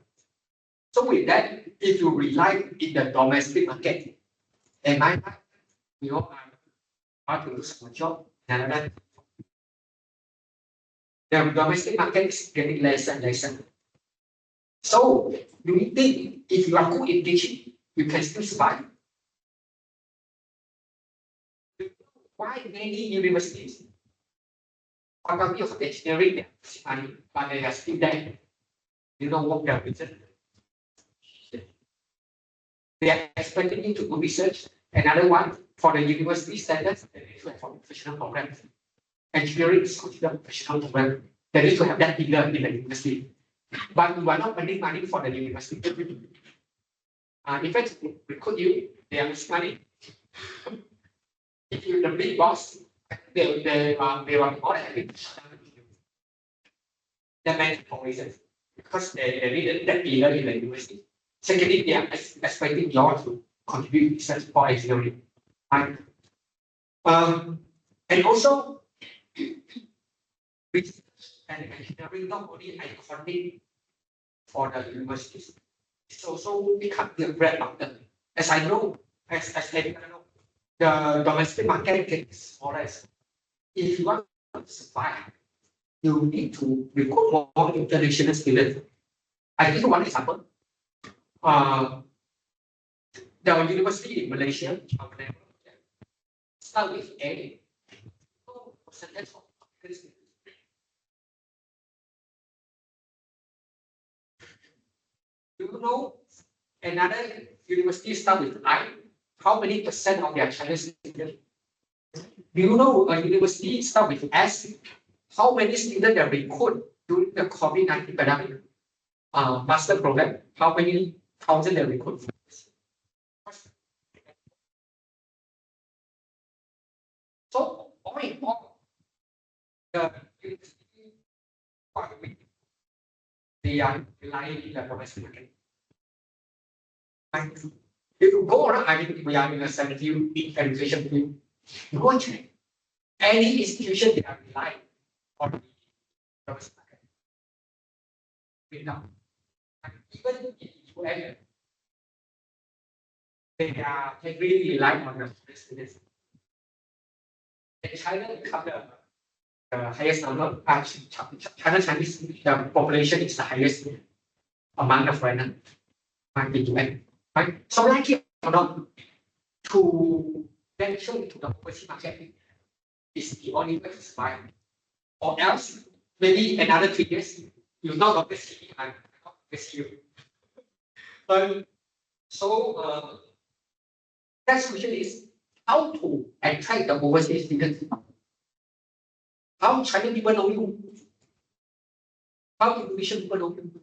S1: So with that, if you rely in the domestic market, and I want to lose my job, and then the domestic market is getting less and less. So do you think if you are good in teaching, you can still survive? Why many universities, faculty of engineering, they are money, but they are still there. You know what their reason? They are expecting you to do research. Another one, for the university standards, they need to have a professional program. Engineering is considered a professional program. They need to have that pillar in the university. But you are not earning money for the university. In fact, recruit you, they are losing money. If you're the big boss, they want more than that many reasons. Because they need that pillar in the university. Secondly, they are expecting you all to contribute research for engineering. And also, research and engineering not only iconic for the universities, it's also become the bread of them. As I know, as I know, the domestic market is smaller. If you want to survive, you need to recruit more international students. I give you one example. The university in Malaysia, start with A. Percentage of do you know another university start with I? How many percent of their Chinese students? Do you know a university start with S? How many students they recruit during the COVID-19 pandemic master program? How many thousand they recruit? So all in all, the university they are relying in the domestic market. And if you go around, I mean, we are in a 70 education field. You go and check any institution they are relying on the domestic market. Now, and even in US, they are heavily relying on the students. And China become the highest number. China Chinese, the population is the highest among the foreigners. Might be UN. Right? So like it or not, to venture into the overseas market is the only way to survive. Or else, maybe another 3 years, you're not going to see I'm not with you. So next question is how to attract the overseas students. How Chinese people know you? How Indonesian people know you?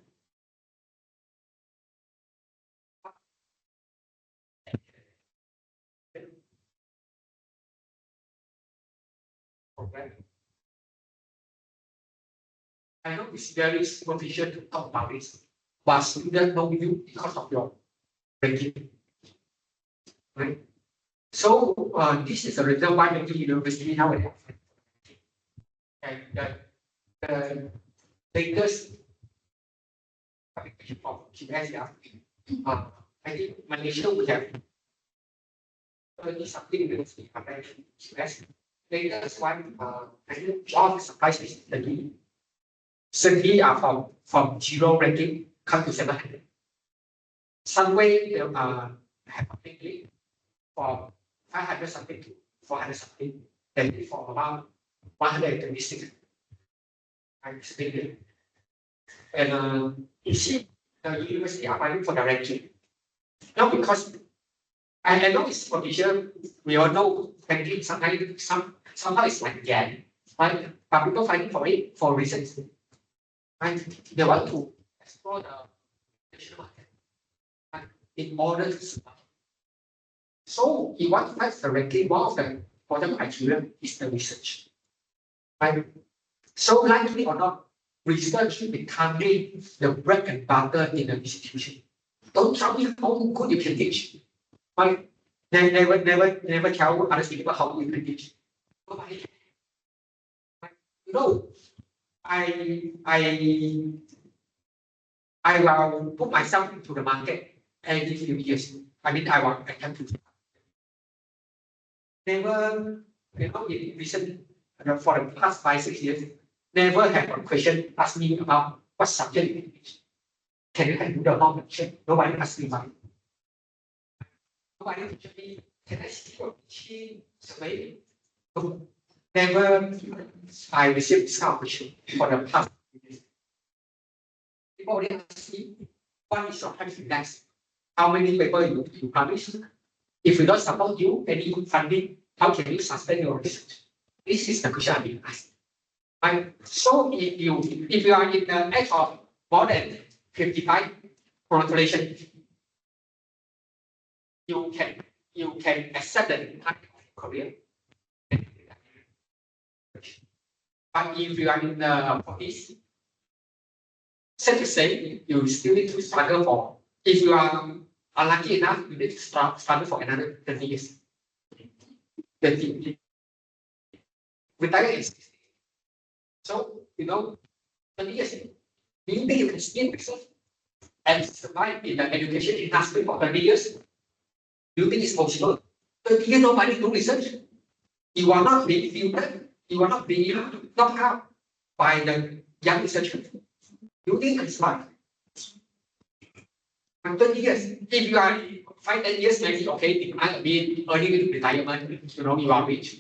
S1: I know it's very superficial to talk about this, but students know you because of your ranking. Right? So this is the reason why many universities nowadays. And the latest publication of QS I think Malaysia would have 30 something university compared to US. Latest one, I think job supply is 30. 30 are from zero ranking come to 700. Some way they have a big leap from 500 something to 400 something, then for about 126. And it's a big leap. And you see, the university are fighting for the ranking. Not because I know it's condition, we all know ranking sometimes somehow it's like yen, right? But people fighting for it for reasons. Right? They want to explore the national market, right? In order to survive. So if one fight the ranking, one of the important criteria is the research. Right? So likely or not, research becoming the bread and butter in the institution. Don't tell me how good you can teach. Right? Never tell other people how you can teach. Nobody. Right? You know, I will put myself into the market every few years. I mean, I will attempt to. Never, in recent, for the past 5, 6 years, never have a question asked me about what subject you teach. Can you handle the knowledge? Nobody asked me about it. Nobody teach me, can I see your teaching survey? No. Never, I received this kind of question for the past years. People already ask me, what is your time index? How many papers you publish? If we don't support you, any funding, how can you sustain your research? This is the question I'm being asked. Right? So if you are in the age of more than 55 congratulations, you can accept the impact of your career. But if you are in the 40s, sad to say, you still need to struggle for. If you are unlucky enough, you need to struggle for another 30 years. 30. Retire is 60. So, 30 years. Do you think you can still research and survive in the education industry for 30 years? Do you think it's possible? 30 years nobody do research. You are not being filtered. You are not being knocked out by the young researchers. You think it's smart? And 30 years. If you are 5, 10 years, maybe okay, it might be early retirement, you are rich.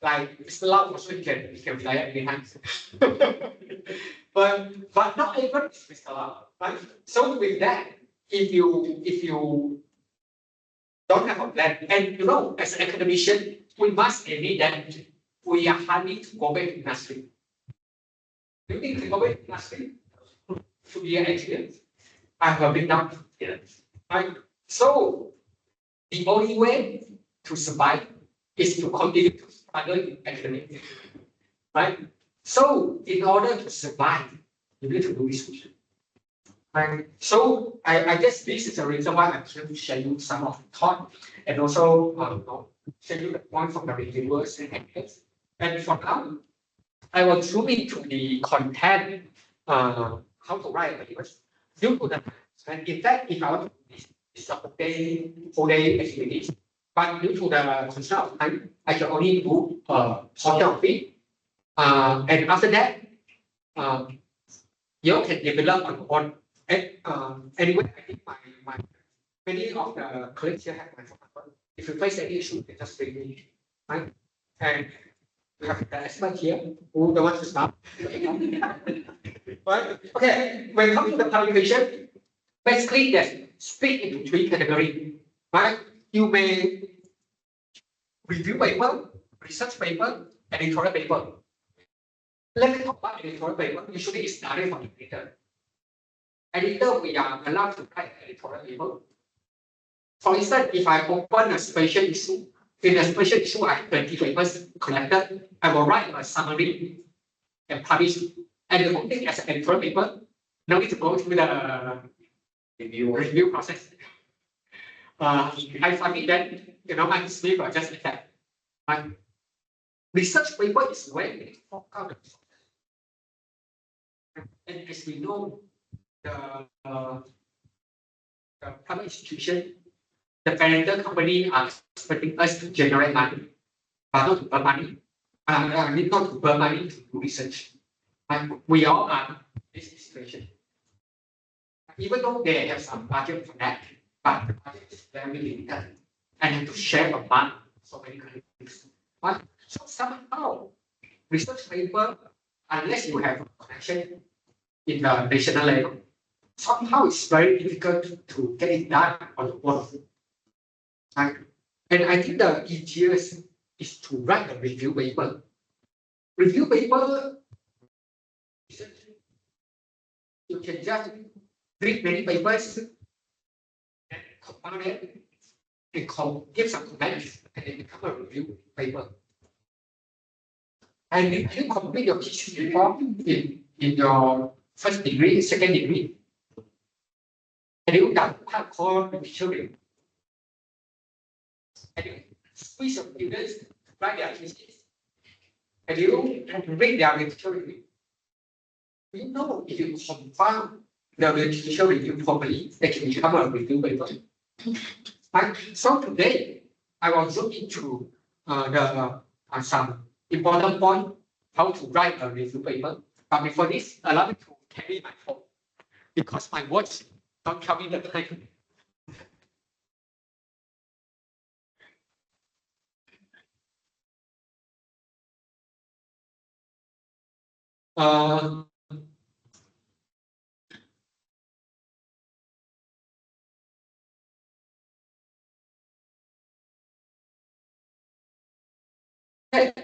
S1: Like Mr. Lau also he can retire anytime. but not even Mr. Lau, right? So with that, if you don't have a plan, and as an academician, we must admit that we are hardly to go back to industry. Do you think to go back to industry to be an engineer? I have been done. Right? So the only way to survive is to continue to struggle in academics. Right? So in order to survive, you need to do research. Right? So I guess this is the reason why I'm here to share you some of the thought and also share you the point from the reviewers and editors. And for now, I will zoom into the content, how to write a paper. Due to the and in fact, if I want to do this a whole day activities, but due to the constraint of time, I can only do portion of it. And after that, you can develop on anyway. I think my many of the colleagues here have my phone number. If you face any issue, you can just bring me, right? And we have the expert here who don't want to start. Right? Okay, when it comes to the publication, basically there's split into 3 categories. Right? You may review paper, research paper, editorial paper. Let me talk about editorial paper. Usually it's started from the editor. Editor, we are allowed to write editorial paper. For instance, if I open a special issue, in a special issue I have 20 papers collected, I will write a summary and publish. And the whole thing as an editorial paper, no need to go through the review process. I submit that, my Smith or just like that. Research paper is where we fork out the resources. And as we know, the private institution, the parental company are expecting us to generate money, but not to earn money. Need not to earn money to do research. We all are in this situation. Even though they have some budget for that, but the budget is very limited and have to share among so many countries. Right? So somehow, research paper, unless you have a connection in the national level, somehow it's very difficult to get it done on the world. Right? And I think the easiest is to write a review paper. Review paper, you can just read many papers and compile it and give some comments and it become a review paper. And if you complete your thesis report in your first degree, second degree, and you got part called literature review, and you squeeze your students to write their thesis, and you read their literature review, you know if you compile the literature review properly, they can become a review paper. Right? So today, I was looking into some important point how to write a review paper. But before this, allow me to carry my phone because my watch don't tell me the time.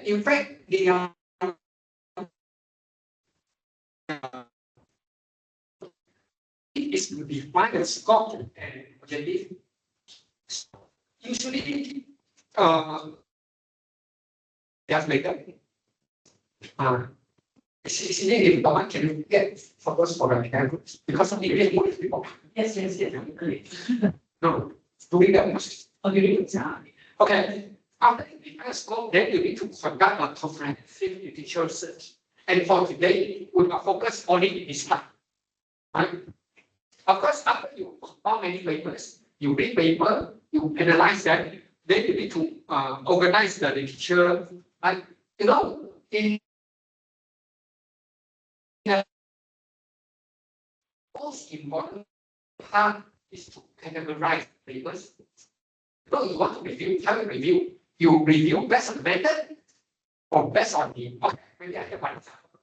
S1: In fact, it is to define the scope and objective. Usually, just later. It's if one can get focus for the language because of the really people.
S3: Yes, agree.
S1: No, doing that much.
S3: Okay.
S1: Okay. After the Microscope, then you need to conduct a comprehensive literature research. And for today, we are focused only in this part. Right? Of course, after you compile many papers, you read paper, you analyze that, then you need to organize the literature. And you know, in the most important part is to categorize papers. So you want to review, have a review. You review based on the method or based on the, okay, maybe I have one example.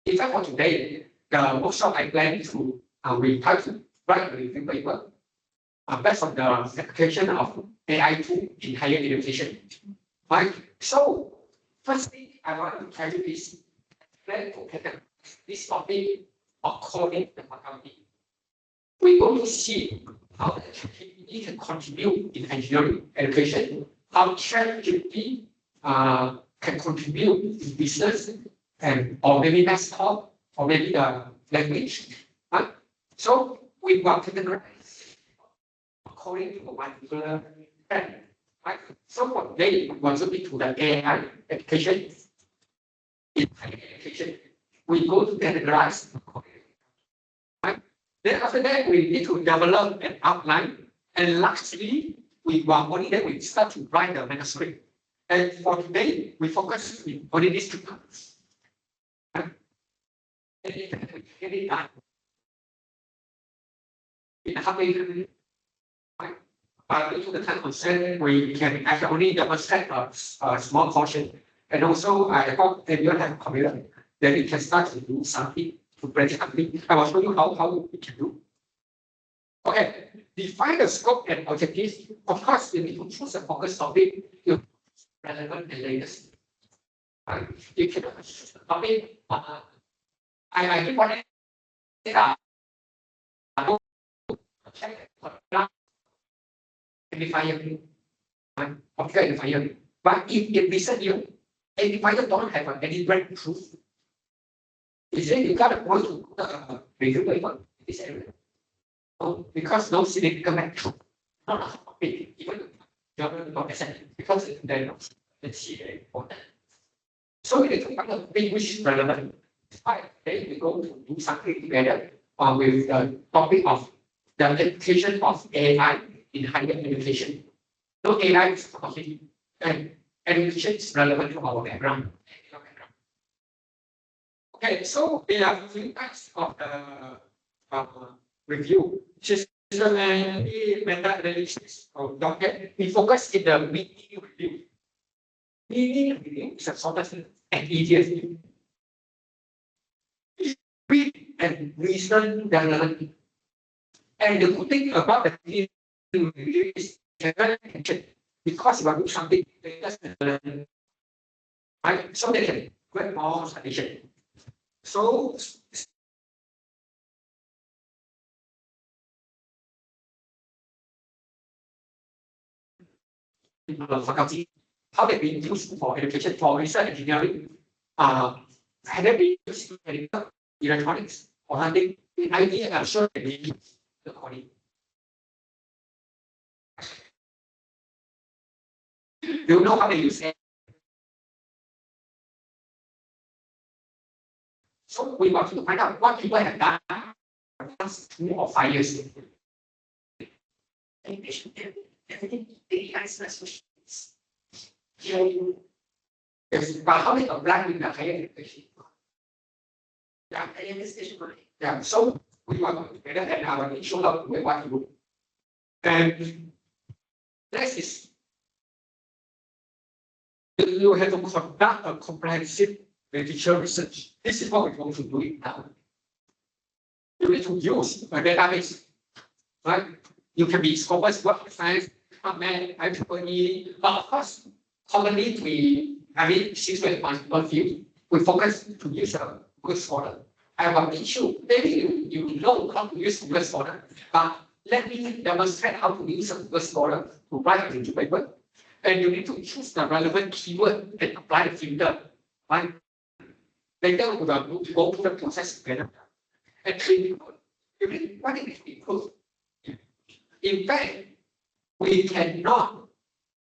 S1: In fact, for today, the workshop I plan to, we try to write a review paper based on the application of AI tool in higher education. Right? So, firstly, I want to tell you this, plan to categorize this topic according to the faculty. We're going to see how it can contribute in engineering education, how ChatGPT can contribute in business, and or maybe desktop, or maybe the language. Right? So we will categorize according to a particular trend. Right? So for today, we want to be to the AI education. In higher education, we go to categorize. Right? Then after that, we need to develop an outline. And lastly, we start to write the manuscript. And for today, we focus on only these two parts. Right? And we get it done. In half a year, right? Due to the time constraint, we can actually only demonstrate a small portion. And also, I hope everyone have a computer, then you can start to do something to branch something. I will show you how we can do. Okay, define the scope and objectives. Of course, you need to choose a focus topic, relevant and latest. You can choose the topic. I think what identifier, object identifier. But if in recent year, identifier don't have any breakthrough, is it you gotta go to review paper in this area? Because no significant breakthrough. Even not essential because they're not important. So we need to find a thing which is relevant. Right. Then we go to do something together with the topic of the application of AI in higher education. So AI is complete, and education is relevant to our background. Okay, so there are three types of the review. Systematic meta-analysis. Okay, we focus in the mini review. Mini review is the shortest and easiest. Read and reason the learning. And the good thing about the mini review is attention, because you are doing something, they just learn. Right? So they can get more attention. So faculty, how they been used for education, for research engineering, had they been used in medical, electronics, or hunting, in IT, I'm sure they need the coding. Do you know how they use it? So we want to find out what people have done for the last 2 or 5 years. Everything AI is yes, but how they apply in the higher education? Yeah, so we want to together and our show up with what you do. And next is you have to conduct a comprehensive literature research. This is what we're going to do it now. You need to use a database, right? You can be Scopus, Web Science, PubMed, IEEE, but of course, commonly since we have multiple fields, we focus to use a good scholar. I have an issue. Maybe you know how to use Google Scholar, but let me demonstrate how to use a Google Scholar to write a review paper. And you need to choose the relevant keyword and apply the filter. Right? Later we will go through the process together. And what is include? In fact, we cannot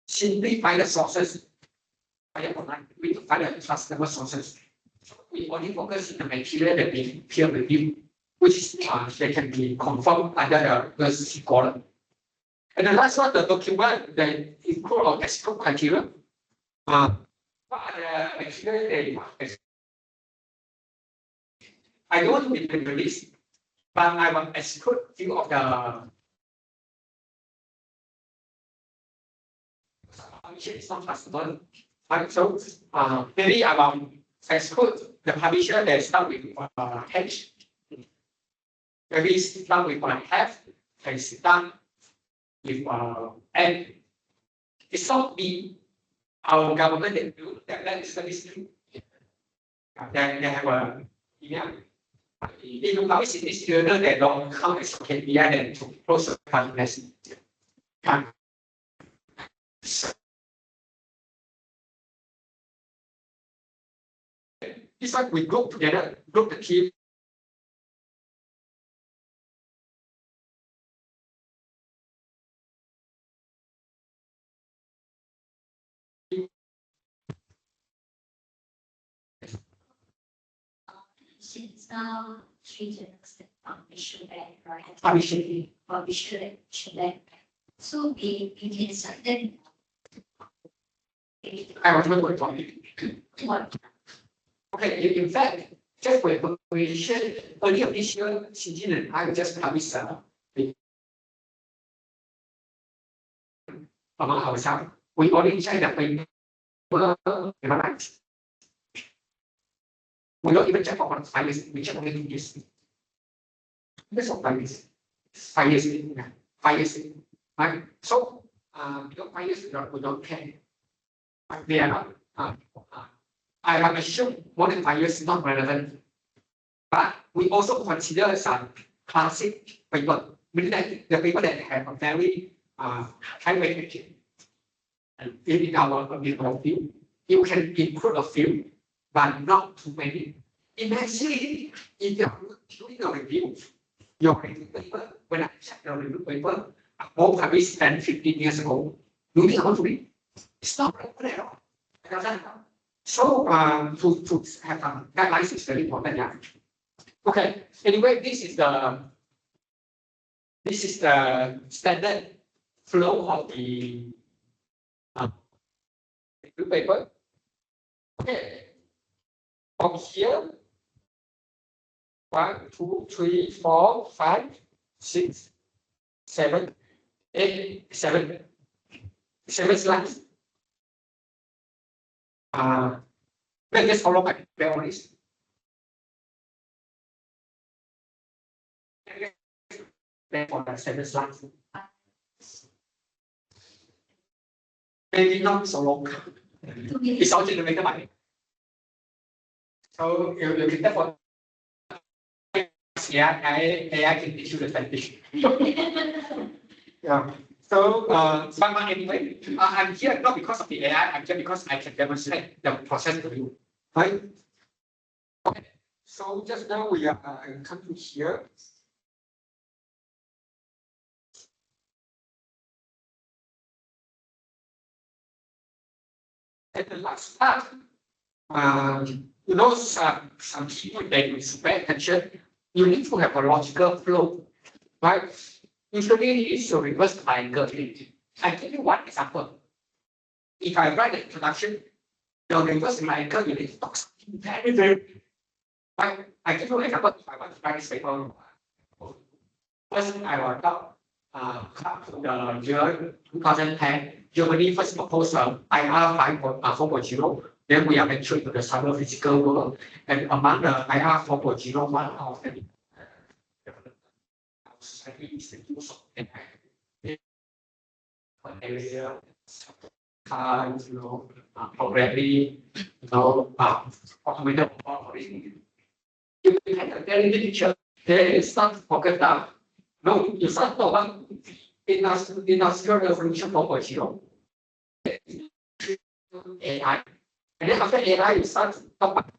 S1: simply find the sources via online. We need to find the trustable sources. We only focus on the material that is peer reviewed, which they can be confirmed under the scholar. And the last one, the document that include or exclude criteria. What are the criteria they I don't want to be the list, but I will exclude few of the publisher is not possible. Right? So maybe I will exclude the publisher that start with H. Maybe start with F, and start with N. It's not be our government that do that is the list. They have a if you publish in this journal, they don't count as KPI and to process finance. This one we group together, group the team.
S4: Since now treated as the publisher bank, right?
S1: Publisher
S4: bank. So we can certain.
S1: I was going to
S4: What?
S1: Okay, in fact, just for information, earlier this year, Xinjin and I just published among ourselves. We already checked the paper. We don't even check for 5 years, we check only 2 years. That's what 5 years. 5 years, 5 years, right? So, because 5 years we don't care. They are not. I have assumed more than 5 years is not relevant. But we also consider some classic paper, meaning that the paper that have a very high weightage in our field. You can include a few, but not too many. Imagine if you're doing a review, your review paper, when I check the review paper, all published 10, 15 years ago, do you think I want to read? It's not relevant at all. So to have guidelines is very important. Yeah. Okay. Anyway, this is the This is the standard flow of the review paper. Okay. From here, 1, 2, 3, 4, 5, 6, 7, 8, 7. 7 slides. Let's just follow my prepare on this. For the 7 slides. Maybe not so long. It's all generated by me. So you can therefore AI can teach you the technique. Yeah. So, but anyway, I'm here not because of the AI, I'm here because I can demonstrate the process to you. Right? Okay. So just now we are come to here. At the last part, you know, some people that you pay attention, you need to have a logical flow, right? Usually it's a reverse triangle. I give you one example. If I write the introduction, the reverse triangle, you need to talk something very, very. Right? I give you an example. If I want to write this paper, first I will talk the year 2010. Germany first proposed IR 4.0. Then we are entering the cyber physical world. And among the IR 4.0, one of the society is the use of AI. Area, you know, programming, you know, automated operating. You can have a very big picture. They start focus down. No, you start talk about industrial revolution 4.0. AI. And then after AI, you start to talk about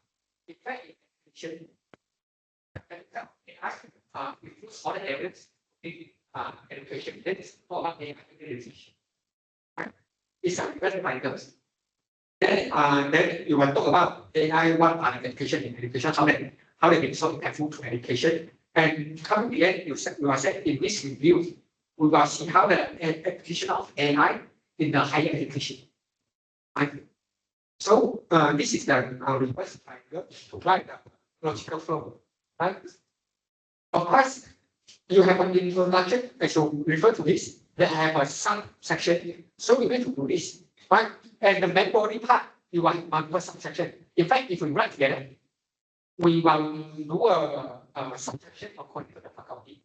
S1: effect education. AI includes all the areas in education. That is all about AI education. It's a very mindless. Then you will talk about AI, what are the education in education, how they can so impactful to education. And coming to the end, you will say in this review, we will see how the application of AI in the higher education. Right? So this is the reverse triangle to write the logical flow. Right? Of course, you have an introduction, as you refer to this, that have a subsection. So you need to do this. Right? And the main body part, you want multiple subsection. In fact, if we write together, we will do a subsection according to the faculty.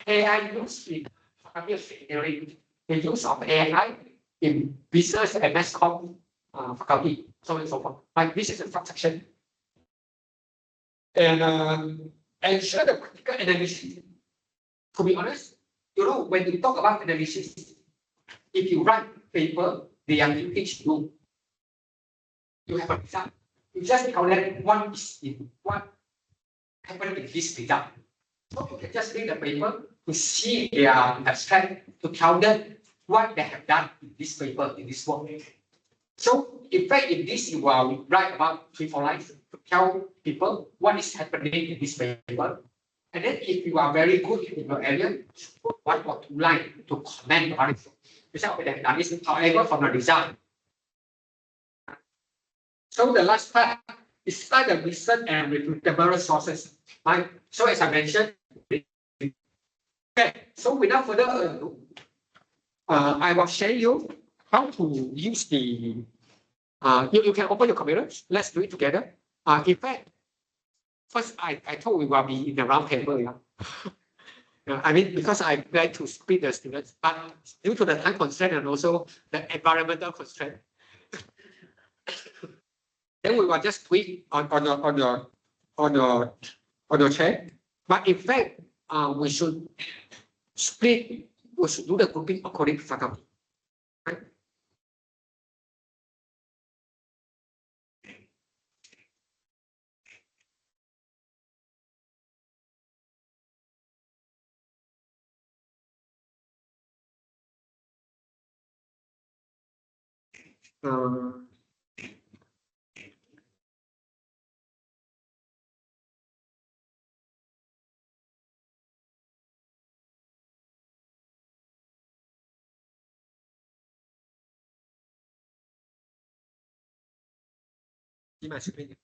S1: AI use in faculty of engineering, the use of AI in business and mass comm faculty, so on and so forth. Like this is a subsection. And ensure the critical analysis. To be honest, you know, when you talk about analysis, if you write paper, they are linkage to you have a result. You just calculate what is in what happened in this result. So you can just read the paper to see their abstract to tell them what they have done in this paper, in this work. So in fact, in this you will write about 3-4 lines to tell people what is happening in this paper. And then if you are very good in your area, put 1 or 2 lines to comment on it. This is what they have done. Is however from the result. So the last part is start the research and reputable sources. Right? So as I mentioned, okay, so without further ado, I will share you how to use the, you can open your computer, let's do it together. In fact, first I thought we will be in the round table. Yeah. I mean, because I like to split the students, but due to the time constraint and also the environmental constraint, then we will just tweak on your chair. But in fact, we should split. We should do the grouping according to faculty. Right? See my screen.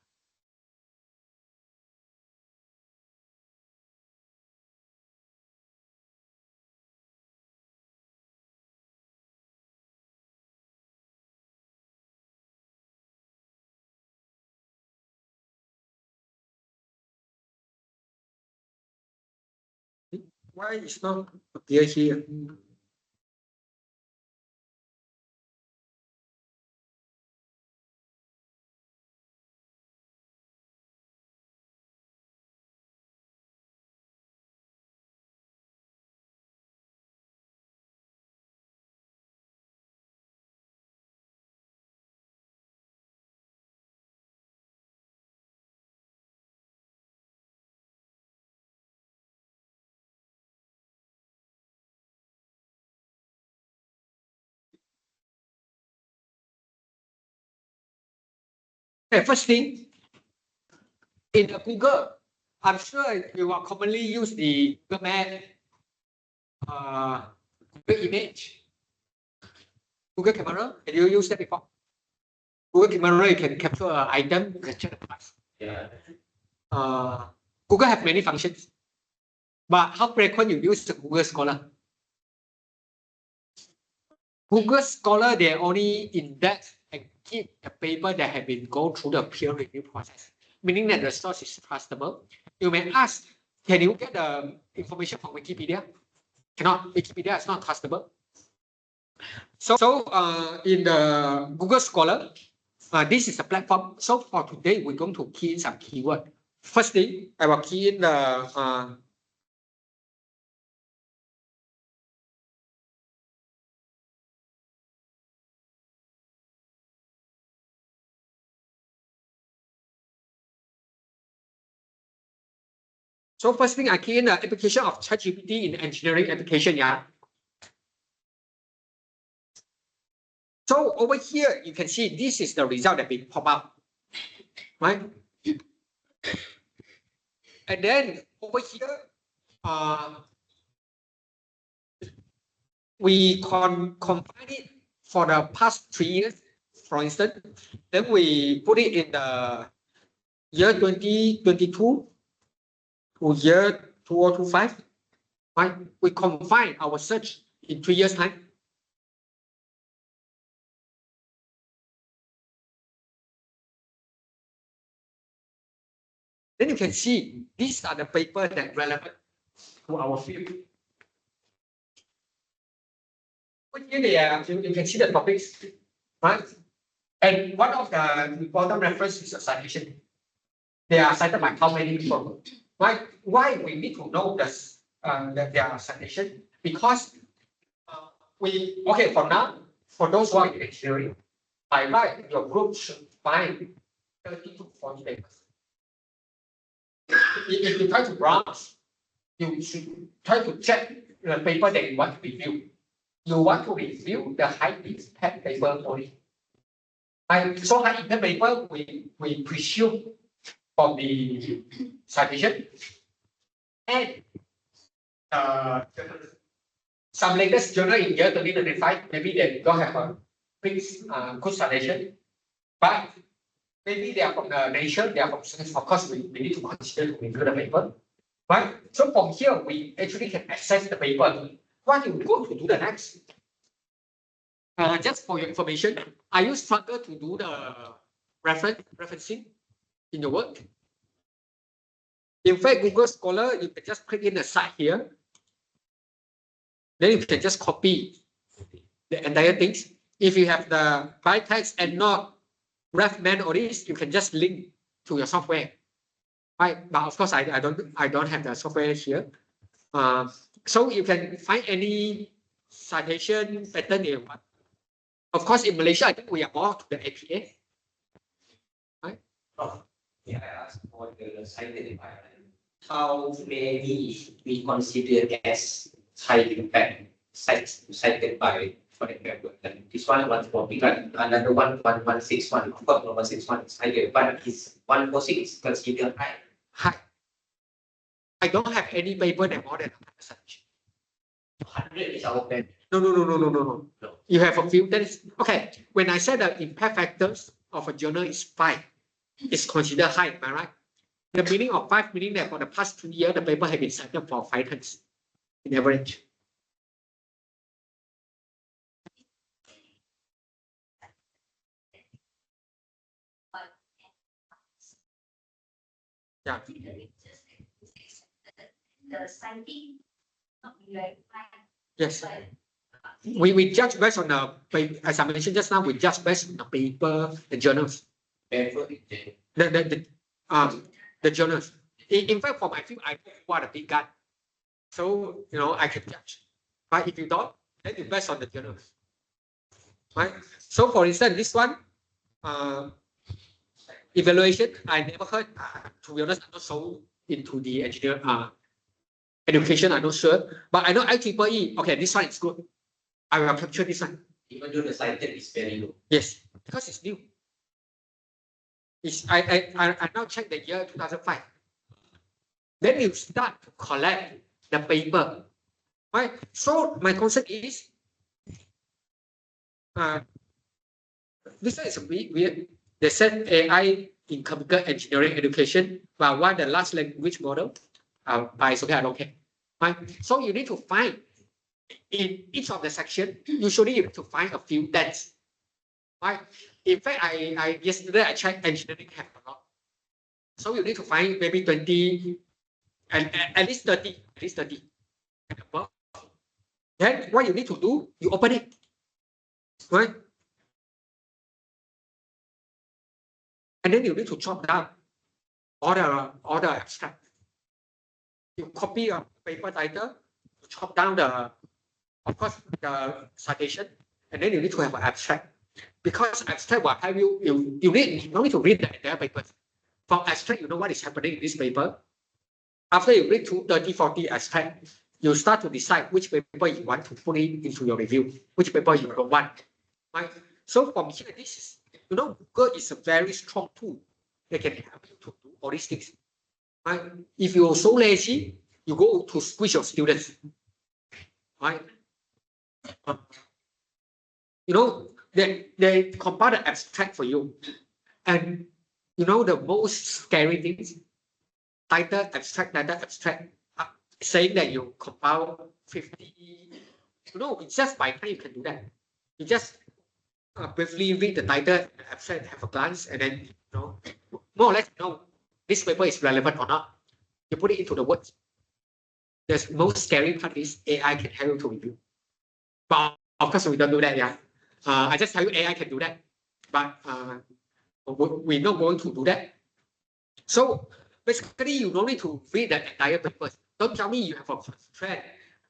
S1: Why it's not appear here? Okay, first thing, in the Google, I'm sure you are commonly use the Google Map, Google Image, Google Camera. Can you use that before? Google Camera, you can capture an item, you can check the price.
S2: Yeah.
S1: Google have many functions, but how frequent you use the Google Scholar? Google Scholar, they only index and keep the paper that have been go through the peer review process, meaning that the source is trustable. You may ask, can you get the information from Wikipedia? Cannot. Wikipedia is not trustable. So in the Google Scholar, this is a platform. So for today, we're going to key in some keyword. First thing, I will key in the so first thing, I key in the application of ChatGPT in engineering application. Yeah. So over here, you can see this is the result that been pop up, right? And then over here, we combine it for the past 3 years, for instance. Then we put it in the year 2022 to year 2025, right? We combine our search in 3 years' time. Then you can see these are the papers that relevant to our field. Here you can see the topics, right? And one of the important reference is a citation. They are cited by how many people, right? Why we need to know this, that they are citation? Because for now, for those who are in engineering, by right, your group should find 30 to 40 papers. If you try to browse, you should try to check the paper that you want to review. You want to review the high impact paper only. So high impact paper, we presume from the citation and some latest journal in year 2025, maybe they don't have a fixed good citation, but maybe they are from the nation, they are from science. Of course, we need to consider to review the paper, right? So from here, we actually can access the paper. What you go to do the next? Just for your information, are you struggle to do the referencing in your work? In fact, Google Scholar, you can just click in the site here. Then you can just copy the entire things. If you have the by text and not RefMan or this, you can just link to your software. Right? But of course, I don't have the software here. So you can find any citation pattern you want. Of course, in Malaysia, I think we are more to the APA. Right?
S2: Yeah, I asked for the cited environment. How many we consider as high impact cited by, for example, this one 141, another 1161. Of course, 161 is higher, but is 146 considered high?
S1: High. I don't have any paper that more than 100%.
S2: 100 is our plan.
S1: No. You have a few. That is okay. When I said the impact factors of a journal is 5, is considered high, am I right? The meaning of 5 meaning that for the past 2 years, the paper has been cited for 5 times in average. Yeah.
S4: The citing not verified.
S1: Yes. We judge based on the paper, as I mentioned just now, we judge based on the paper, the journals. The journals. In fact, for my field, I know what a big guy. So, you know, I can judge. But if you don't, then you based on the journals. Right? So, for instance, this one, evaluation, I never heard. To be honest, I'm not so into the engineer education, I'm not sure. But I know IEEE, okay, this one is good. I will capture this one.
S2: Even though the cited is very low.
S1: Yes, because it's new. I now check the year 2005. Then you start to collect the paper, right? So my concept is, this one is weird. They said AI in computer engineering education, but why the large language model? But it's okay, I don't care. Right? So you need to find in each of the section. Usually you need to find a few texts. Right? In fact, I yesterday I checked engineering have a lot. So you need to find maybe 20 and at least 30, and above. Then what you need to do, you open it. Right? And then you need to chop down all the abstract. You copy a paper title, chop down of course, the citation, and then you need to have an abstract. Because abstract will help you don't need to read the entire paper. From abstract, you know what is happening in this paper. After you read 30, 40 abstract, you start to decide which paper you want to put it into your review, which paper you don't want. Right? So from here, this is, you know, Google is a very strong tool that can help you to do all these things. Right? If you're so lazy, you go to squish your students. Right? You know, they compile the abstract for you. And you know the most scary things? Title, abstract, saying that you compile 50. You know, it's just by time you can do that. You just briefly read the title, abstract, have a glance, and then, you know, more or less, you know, this paper is relevant or not. You put it into the words. The most scary part is AI can help you to review. But of course, we don't do that, yeah. I just tell you AI can do that, but we're not going to do that. So basically, you don't need to read the entire paper. Don't tell me you have a constraint,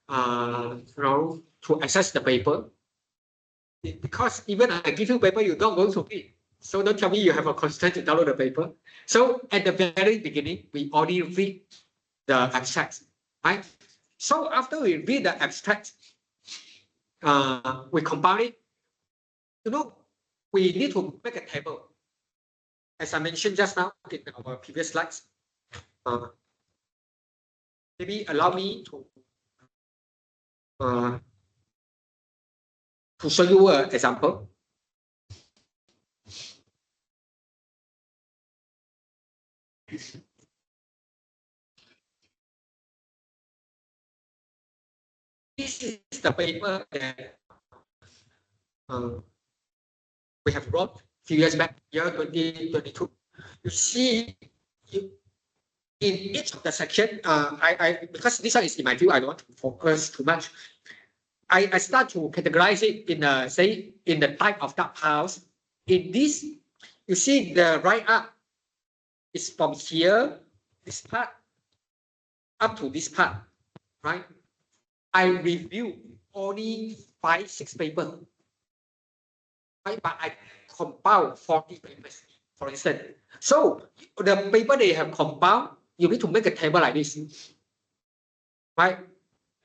S1: you know, to access the paper. Because even I give you paper, you're not going to read. So don't tell me you have a constraint to download the paper. So at the very beginning, we already read the abstract, right? So after we read the abstract, we compile it. You know, we need to make a table. As I mentioned just now in our previous slides, maybe allow me to show you an example. This is the paper that we have wrote a few years back, year 2022. You see, in each of the section, because this one is in my view, I don't want to focus too much. I start to categorize it in say in the type of dark house. In this, you see the right up is from here, this part, up to this part, right? I review only 5, 6 papers, right? But I compile 40 papers, for instance. So the paper they have compiled, you need to make a table like this, right?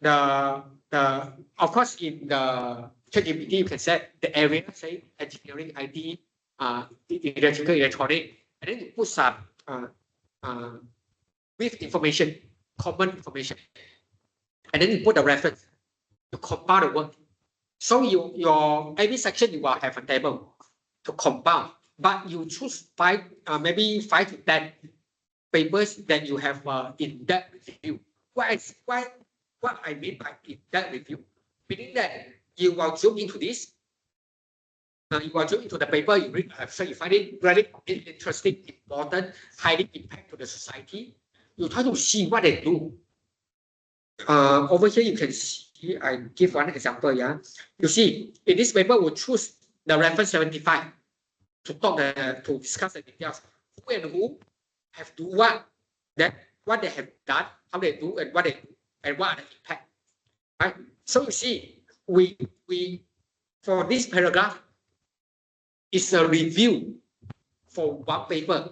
S1: Of course, in the ChatGPT, you can set the area, say engineering, IT, electrical, electronic, and then you put some with information, common information, and then you put the reference. You compile the work. So your every section you will have a table to compile but you choose maybe 5 to 10 papers that you have in-depth review. What I mean by in-depth review, meaning that you will zoom into this. You will zoom into the paper you read. So you find it very interesting, important, highly impact to the society. You try to see what they do. Over here you can see. I give one example. Yeah, you see in this paper we choose the reference 75 to discuss the details. Who and who have do what, what they have done, how they do, and what they do, and what are the impact. Right. So you see, we for this paragraph, it's a review for one paper,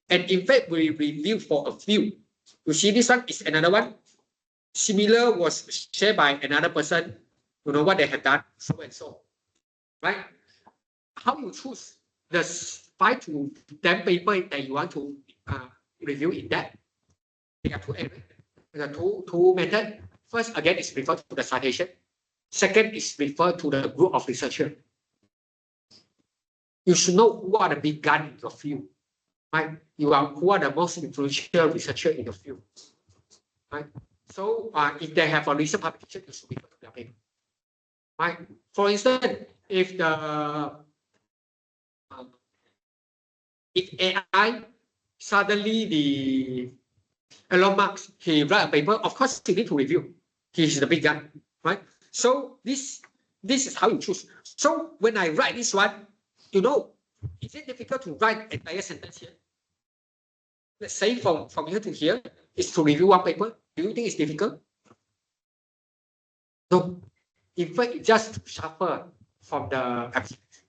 S1: and in fact we review for a few. You see, this one is another one. Similar was shared by another person. You know what they have done, so and so. Right? How you choose the 5 to 10 paper that you want to review in that? There are two areas. There are two methods. First, again, is refer to the citation. Second is refer to the group of researchers. You should know who are the big gun in your field. Right? Who are the most influential researchers in your field. Right? So if they have a recent publication, you should refer to their paper. Right? For instance, if AI suddenly Elon Musk, he write a paper, of course you need to review. He's the big guy, right? So this is how you choose. So when I write this one, you know, is it difficult to write entire sentence here? Let's say from here to here is to review one paper. Do you think it's difficult? No. In fact, it's just shuffle from the abstract.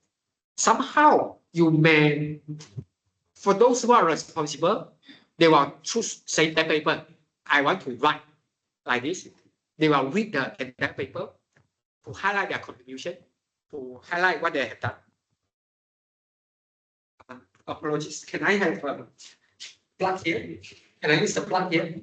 S1: Somehow you may, for those who are responsible, they will choose say that paper. I want to write like this. They will read the entire paper to highlight their contribution, to highlight what they have done. Apologies. Can I have a plug here? Can I use the plug here?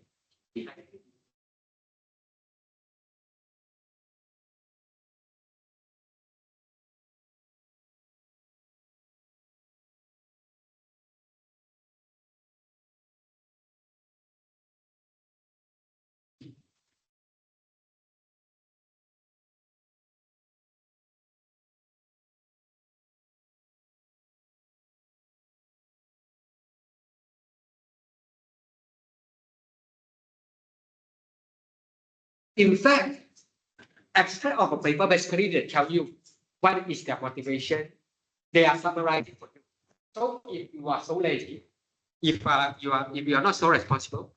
S1: In fact, abstract of a paper basically they tell you what is their motivation. They are summarizing for you. So if you are so lazy, if you are not so responsible,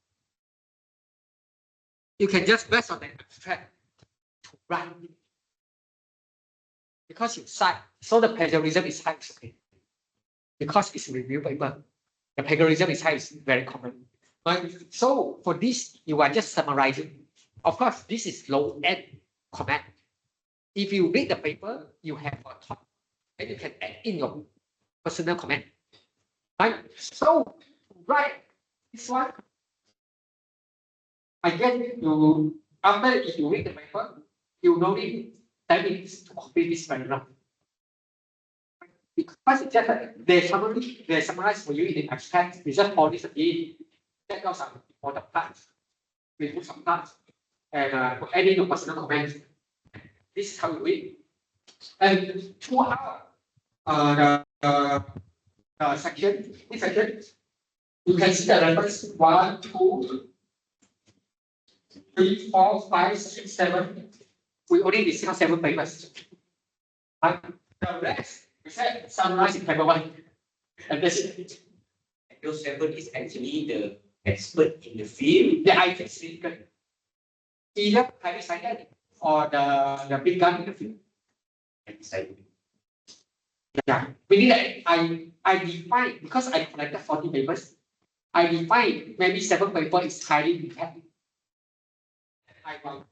S1: you can just based on the abstract to write. Because you cite, so the plagiarism is high. Okay. Because it's a review paper, the plagiarism is high, is very common. Right? So for this, you are just summarizing. Of course, this is low-end comment. If you read the paper, you have a thought, and you can add in your personal comment. Right? So, right, this one, I guess you, after if you read the paper, you know it 10 minutes to complete this paragraph. Because it's just they summarize for you in the abstract. We just hold this again. Check out some important parts. We put some parts and add in your personal comments. This is how you read. And throughout the section, this section, you can see the reference 1, 2, 3, 4, 5, 6, 7. We only discuss 7 papers. Right? The rest, we said summarize in paper 1. And that's it.
S2: Those 7 is actually the expert in the field.
S1: The IT speaker. Either highly cited or the big gun in the field. Yeah. Meaning that I define, because I collected 40 papers, I define maybe 7 papers is highly impactful. I want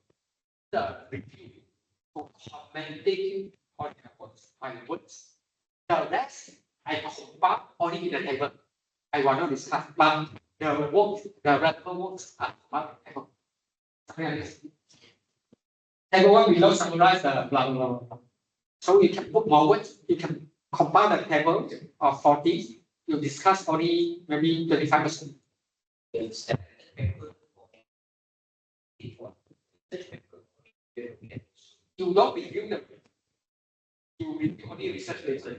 S1: the review for commenting on their works, my words. The rest, I compile only in the table. I want to discuss, but the works, the relevant works are compiled in the table. Something like this. Table 1, we don't summarize the blah, blah, blah. So you can put more words, you can compile the table of 40, you discuss only maybe 25%. You don't review them. You review only research paper.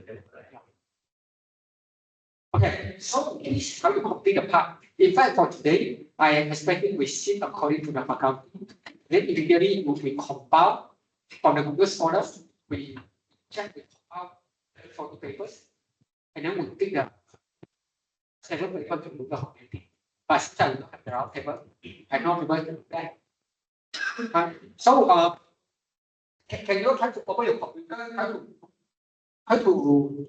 S1: Okay, so this is how you complete the part. In fact, for today, I am expecting we sit according to the faculty. Then immediately we compile from the Google Scholars, we check the compile 40 papers, and then we pick the 7 papers to Google community. But still, we don't have the round table. I know people can do that. Can you try to open your computer, try to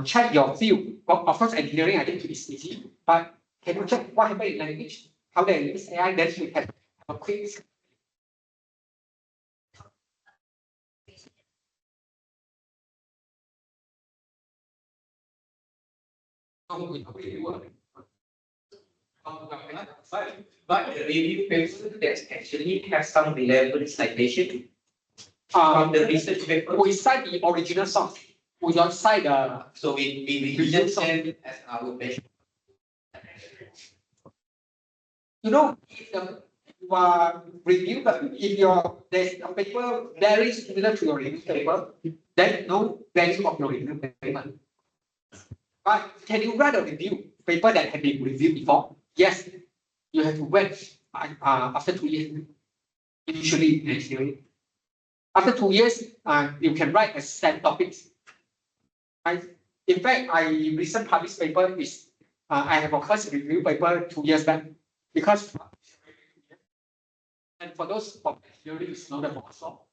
S1: check your field? Of course, engineering I think is easy, but can you check what happened in language? How they use AI? Then we can have a quick.
S2: But the review paper that actually has some relevant citation from the research paper.
S1: We cite the original source. We don't cite the.
S2: So we just send it as our measure.
S1: You know, if you are review, if there's a paper very similar to your review paper, then no value of your review paper. But can you write a review paper that had been reviewed before? Yes, you have to wait after 2 years. Usually in engineering, after 2 years, you can write a set topics. In fact, I recent published paper is I have a first review paper 2 years back because. And for those from engineering, it's not about so.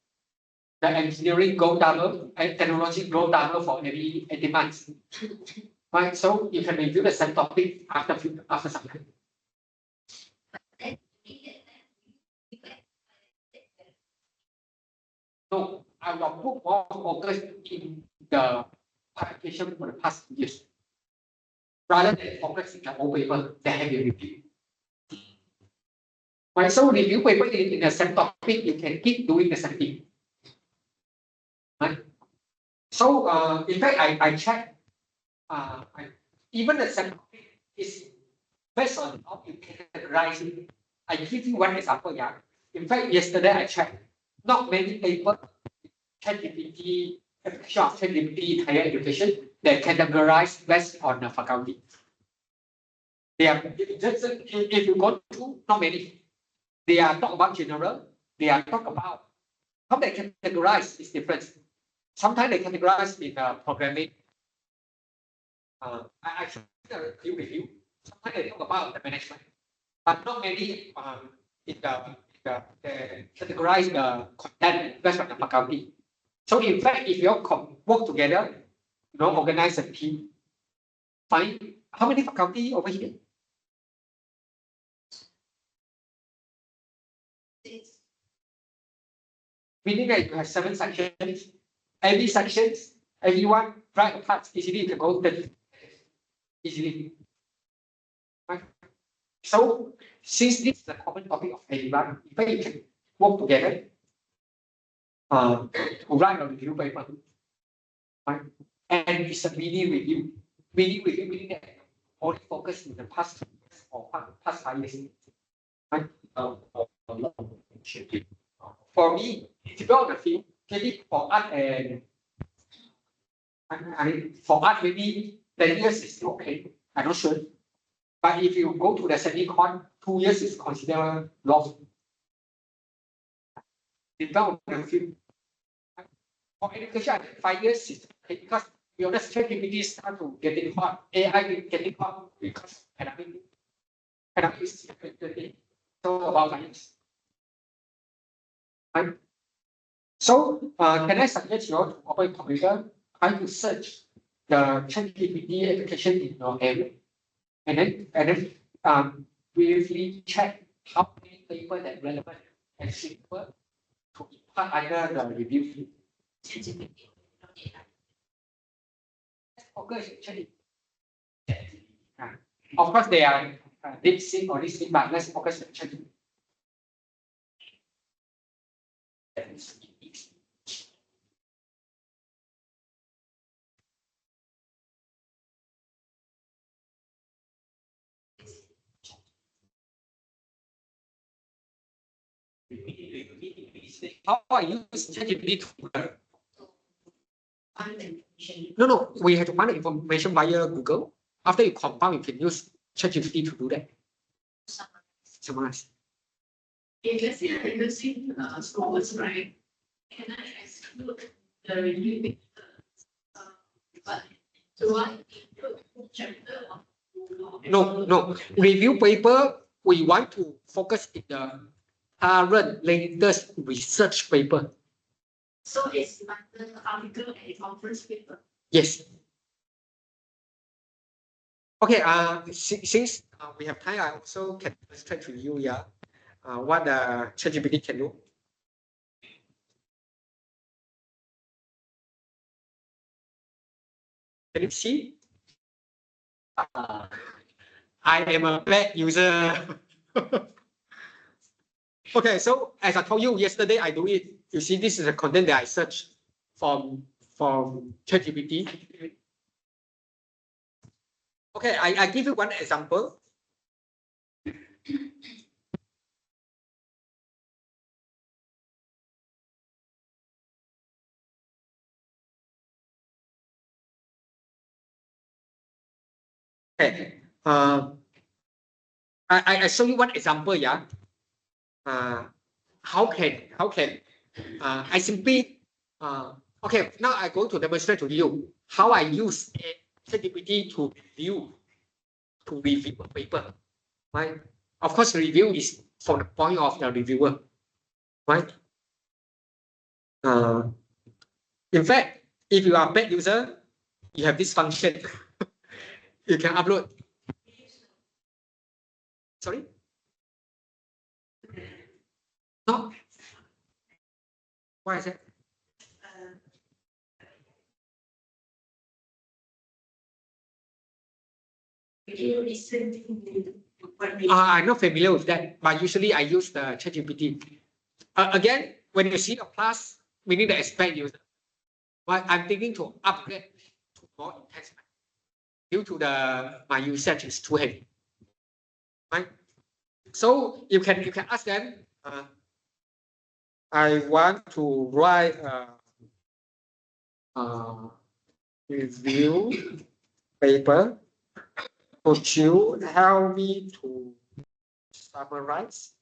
S1: The engineering go double and technology go double for every 18 months. Right, so you can review the same topic after some time. No, I will put more focus in the publication for the past years, rather than focus in the old paper that have been reviewed. Right, so review paper in the same topic, you can keep doing the same thing. Right. So in fact, I checked. Even the same topic is based on how you categorize it. I give you one example, yeah. In fact, yesterday I checked. Not many papers ChatGPT, ChatGPT higher education, they categorize based on the faculty. They are if you go to not many, they are talk about general, they are talk about how they categorize is different. Sometimes they categorize in programming. I should review. Sometimes they talk about the management, but not many in the categorize the content based on the faculty. So in fact, if you all work together, organize a team, find how many faculty over here? Meaning that you have 7 sections. Every sections, everyone write a part easily, you can go 30 easily. Right? So since this is the common topic of everyone, in fact, you can work together to write a review paper. Right? And it's a mini review. Mini review meaning that only focus in the past 2 years or past 5 years. Right? For me, if you go on the field, maybe for art and for art, maybe 10 years is still okay. I'm not sure. But if you go to the semi-con, 2 years is considered long. Develop the field. For education, 5 years is okay because you understand ChatGPT start to getting hot, AI is getting hot because pandemic is so about 5 years. Right? So can I suggest you to open computer, try to search the ChatGPT application in your area, and then briefly check how many paper that relevant and suitable to be part under the review. Focus actually. Of course, they are deep seek or this thing, but let's focus on ChatGPT. How I use ChatGPT to
S3: Find the information.
S1: no, we have to find the information via Google. After you compile, you can use ChatGPT to do that. Summarize.
S3: If let's say I'm using scores, right? Can I exclude the review papers? But do I include chapter or
S1: No. Review paper, we want to focus in the current latest research paper.
S3: So it's under the article and a conference paper.
S1: Yes. Okay, since we have time, I also can illustrate to you, what ChatGPT can do. Can you see? I am a bad user. Okay, so as I told you yesterday, I do it. You see, this is the content that I searched from ChatGPT. Okay, I give you one example. Okay, I show you one example, how can I simply okay, now I go to demonstrate to you how I use ChatGPT to review a paper, right? Of course, review is from the point of the reviewer, right? In fact, if you are a bad user, you have this function. You can upload. Sorry? No. Why is that? I'm not familiar with that, but usually I use the ChatGPT. Again, when you see a plus, we need to expect user. But I'm thinking to upgrade to more intense due to my usage is too heavy. Right? So you can ask them. I want to write a review paper. Could you help me to summarize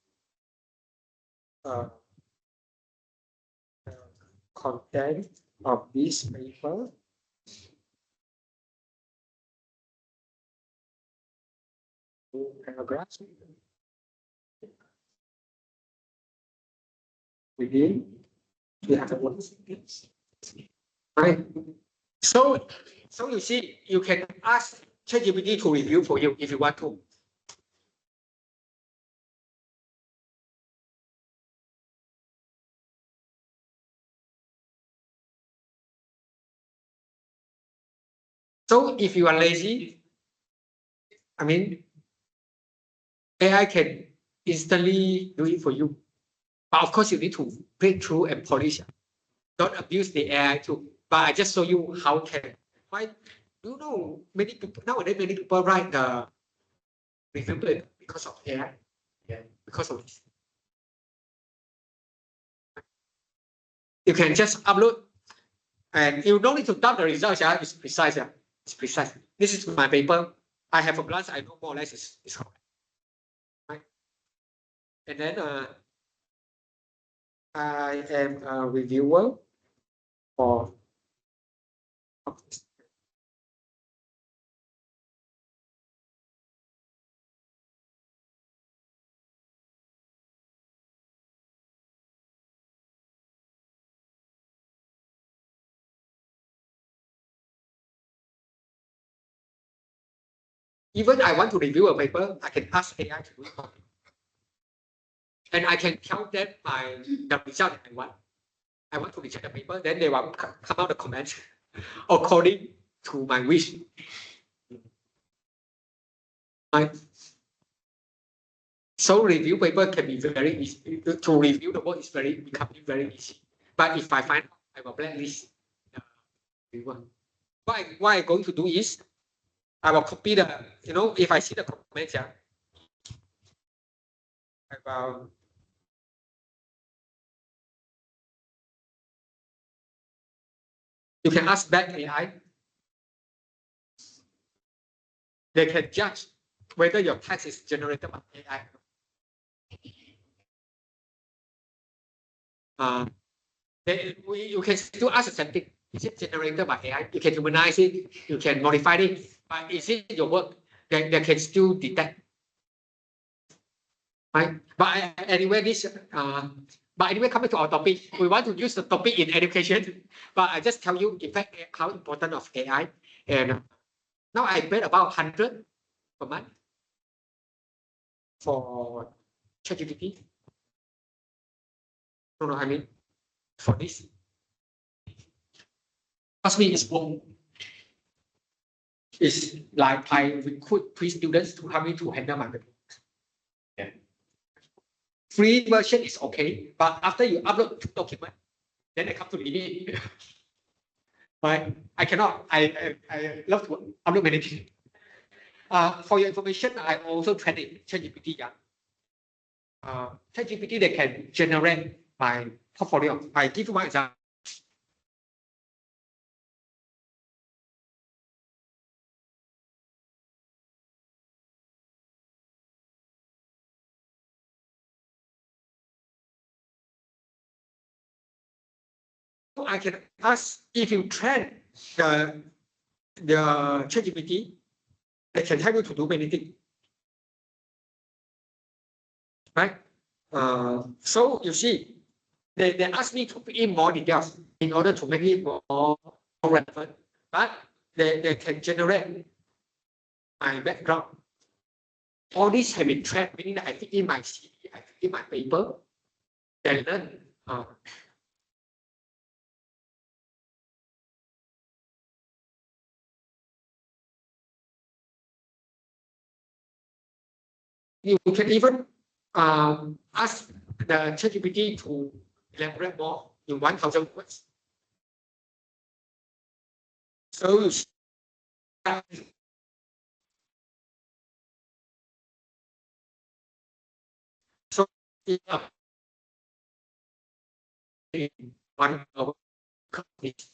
S1: the content of this paper? Paragraphs within 300 words. Right. So you see, you can ask ChatGPT to review for you if you want to. So if you are lazy, I mean, AI can instantly do it for you. But of course, you need to break through and polish. Don't abuse the AI too. But I just show you how can. Why? You know, many people nowadays, many people write the review paper because of AI. Yeah, because of this. You can just upload, and you don't need to doubt the results. It's precise. It's precise. This is my paper. I have a glance. I know more or less it's correct. Right? And then I am a reviewer for. Even I want to review a paper, I can ask AI to do it for me. And I can tell them the result that I want. I want to reject the paper, then they will come out the comments according to my wish. Right? So review paper can be very easy. To review the work is becoming very easy. But if I find out, I will blacklist the reviewer. What I'm going to do is I will copy if I see the comments, I will You can ask back AI. They can judge whether your text is generated by AI. You can still ask the same thing. Is it generated by AI? You can humanize it, you can modify it, but is it your work? They can still detect. Right? But anyway, coming to our topic, we want to use the topic in education, but I just tell you, in fact, how important of AI. And now I paid about 100 per month for ChatGPT. No, I mean for this. Trust me, it's work. It's like I recruit 3 students to help me to handle my paper. Yeah. Free version is okay, but after you upload 2 documents, then I come to limit. Right? I cannot. I love to upload many things. For your information, I also trained it ChatGPT. ChatGPT, they can generate my portfolio. I give you one example. So I can ask if you train the ChatGPT, they can help you to do many things. Right? So you see, they ask me to put in more details in order to make it more relevant, but they can generate my background. All this have been trained, meaning that I fit in my CV, I fit in my paper, and then you can even ask the ChatGPT to elaborate more in 1,000 words. So you see, so in one of companies.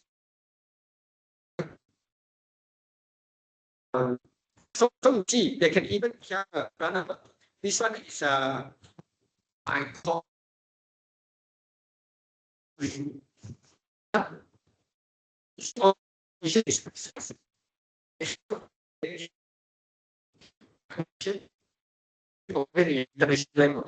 S1: So you see, they can even share this one is I call so very international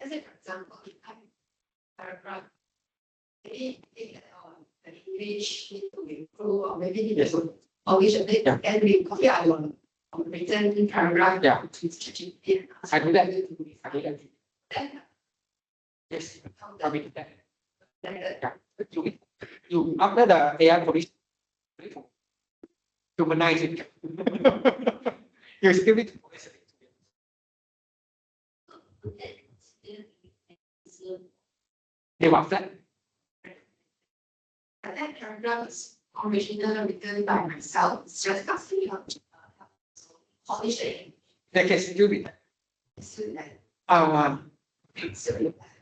S3: As an example, paragraph, maybe English need to improve, or maybe need to, or we should make and we copy our written paragraph.
S1: Yeah.
S3: To ChatGPT.
S1: I do that. I do that.
S3: Then,
S1: Yes,
S3: how
S1: I will do that.
S3: that
S1: You after the AI police humanize it. You still need to police it. They were flat.
S3: that paragraph is originally written by myself. It's just asking how to polish it.
S1: They can still be that.
S3: So that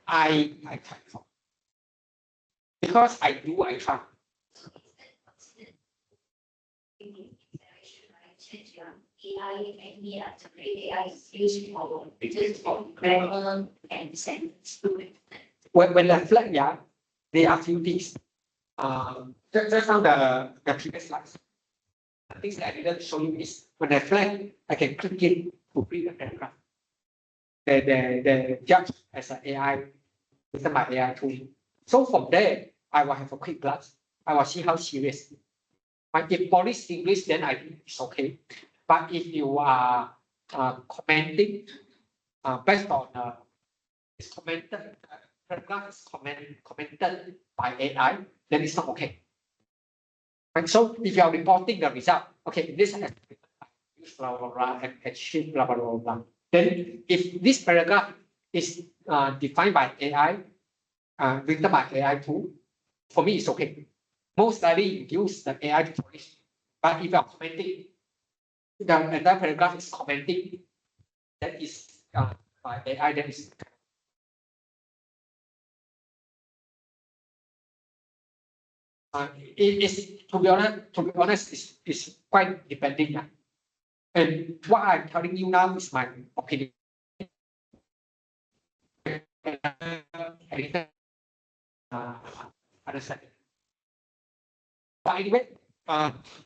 S1: I try for. Because I try.
S4: Grammar and sentence.
S1: When I flag, yeah, there are few things. Just now the previous slides. The things that I didn't show you is when I flag, I can click it to read the paragraph. The judge as an AI, written by AI tool. So from there, I will have a quick glance. I will see how serious. But if police English, then I think it's okay. But if you are commenting based on it's commented, paragraph is commented by AI, then it's not okay. And so if you are reporting the result, okay, this has blah blah blah and achieve blah blah blah blah. Then if this paragraph is defined by AI, written by AI tool, for me it's okay. most likely you use the AI to polish. But if you are commenting, the entire paragraph is commenting, that is by AI, that is it is, to be honest, is quite depending. And what I'm telling you now is my opinion. Understand. But anyway,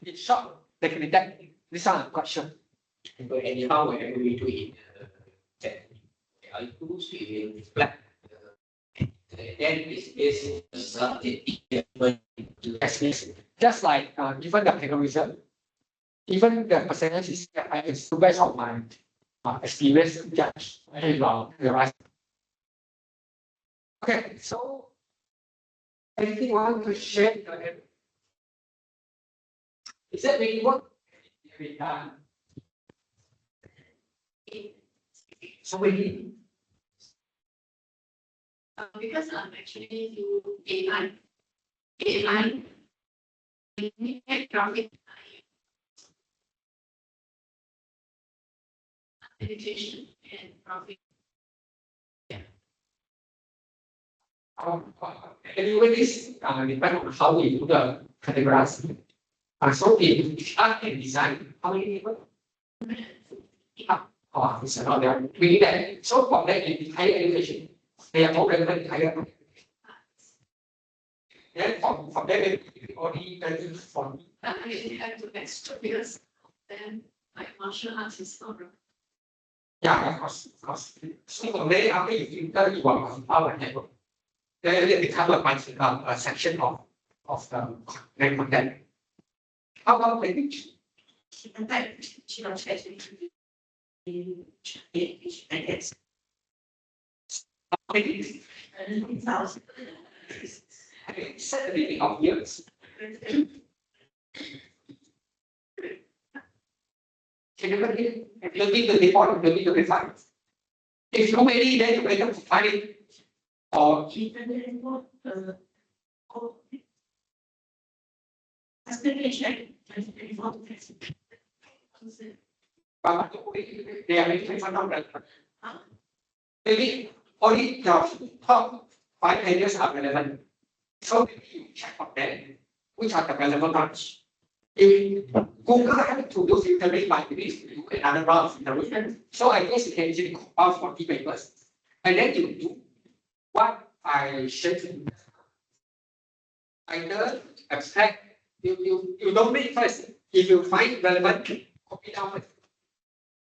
S1: in short, definitely that this one I'm quite sure.
S2: But anyhow, whenever we do it, AI tools, we will flag. Then is something
S1: Yes. Just like even the plagiarism, even the percentage is based on my experience judge the right. Okay, so anything you want to share? Is that really what? So we
S3: Because I'm actually do AI, graphic education and graphic.
S1: anyway, this depend on how we do the categorizing. So in art and design, how many people? Oh, it's another. We need that. So for that, in higher education, they are all relevant in higher. Then from there, only from.
S3: I do extra because then like martial arts is not.
S1: Yeah, of course. So from there, after you figure you are our network, then it becomes a section of the content. How about language? Set the meaning of years. Can you repeat? Maybe the report, maybe the refine. If too many, then you better find it. Or they are making fun of that. Maybe only the top 5 areas are relevant. So you check on them, which are the relevant ones. If Google had to do filtering by this, do another round of filtering. So I guess you can easily compile 40 papers. And then you do what I shared to you. Either abstract, you don't make first. If you find relevant, copy down first.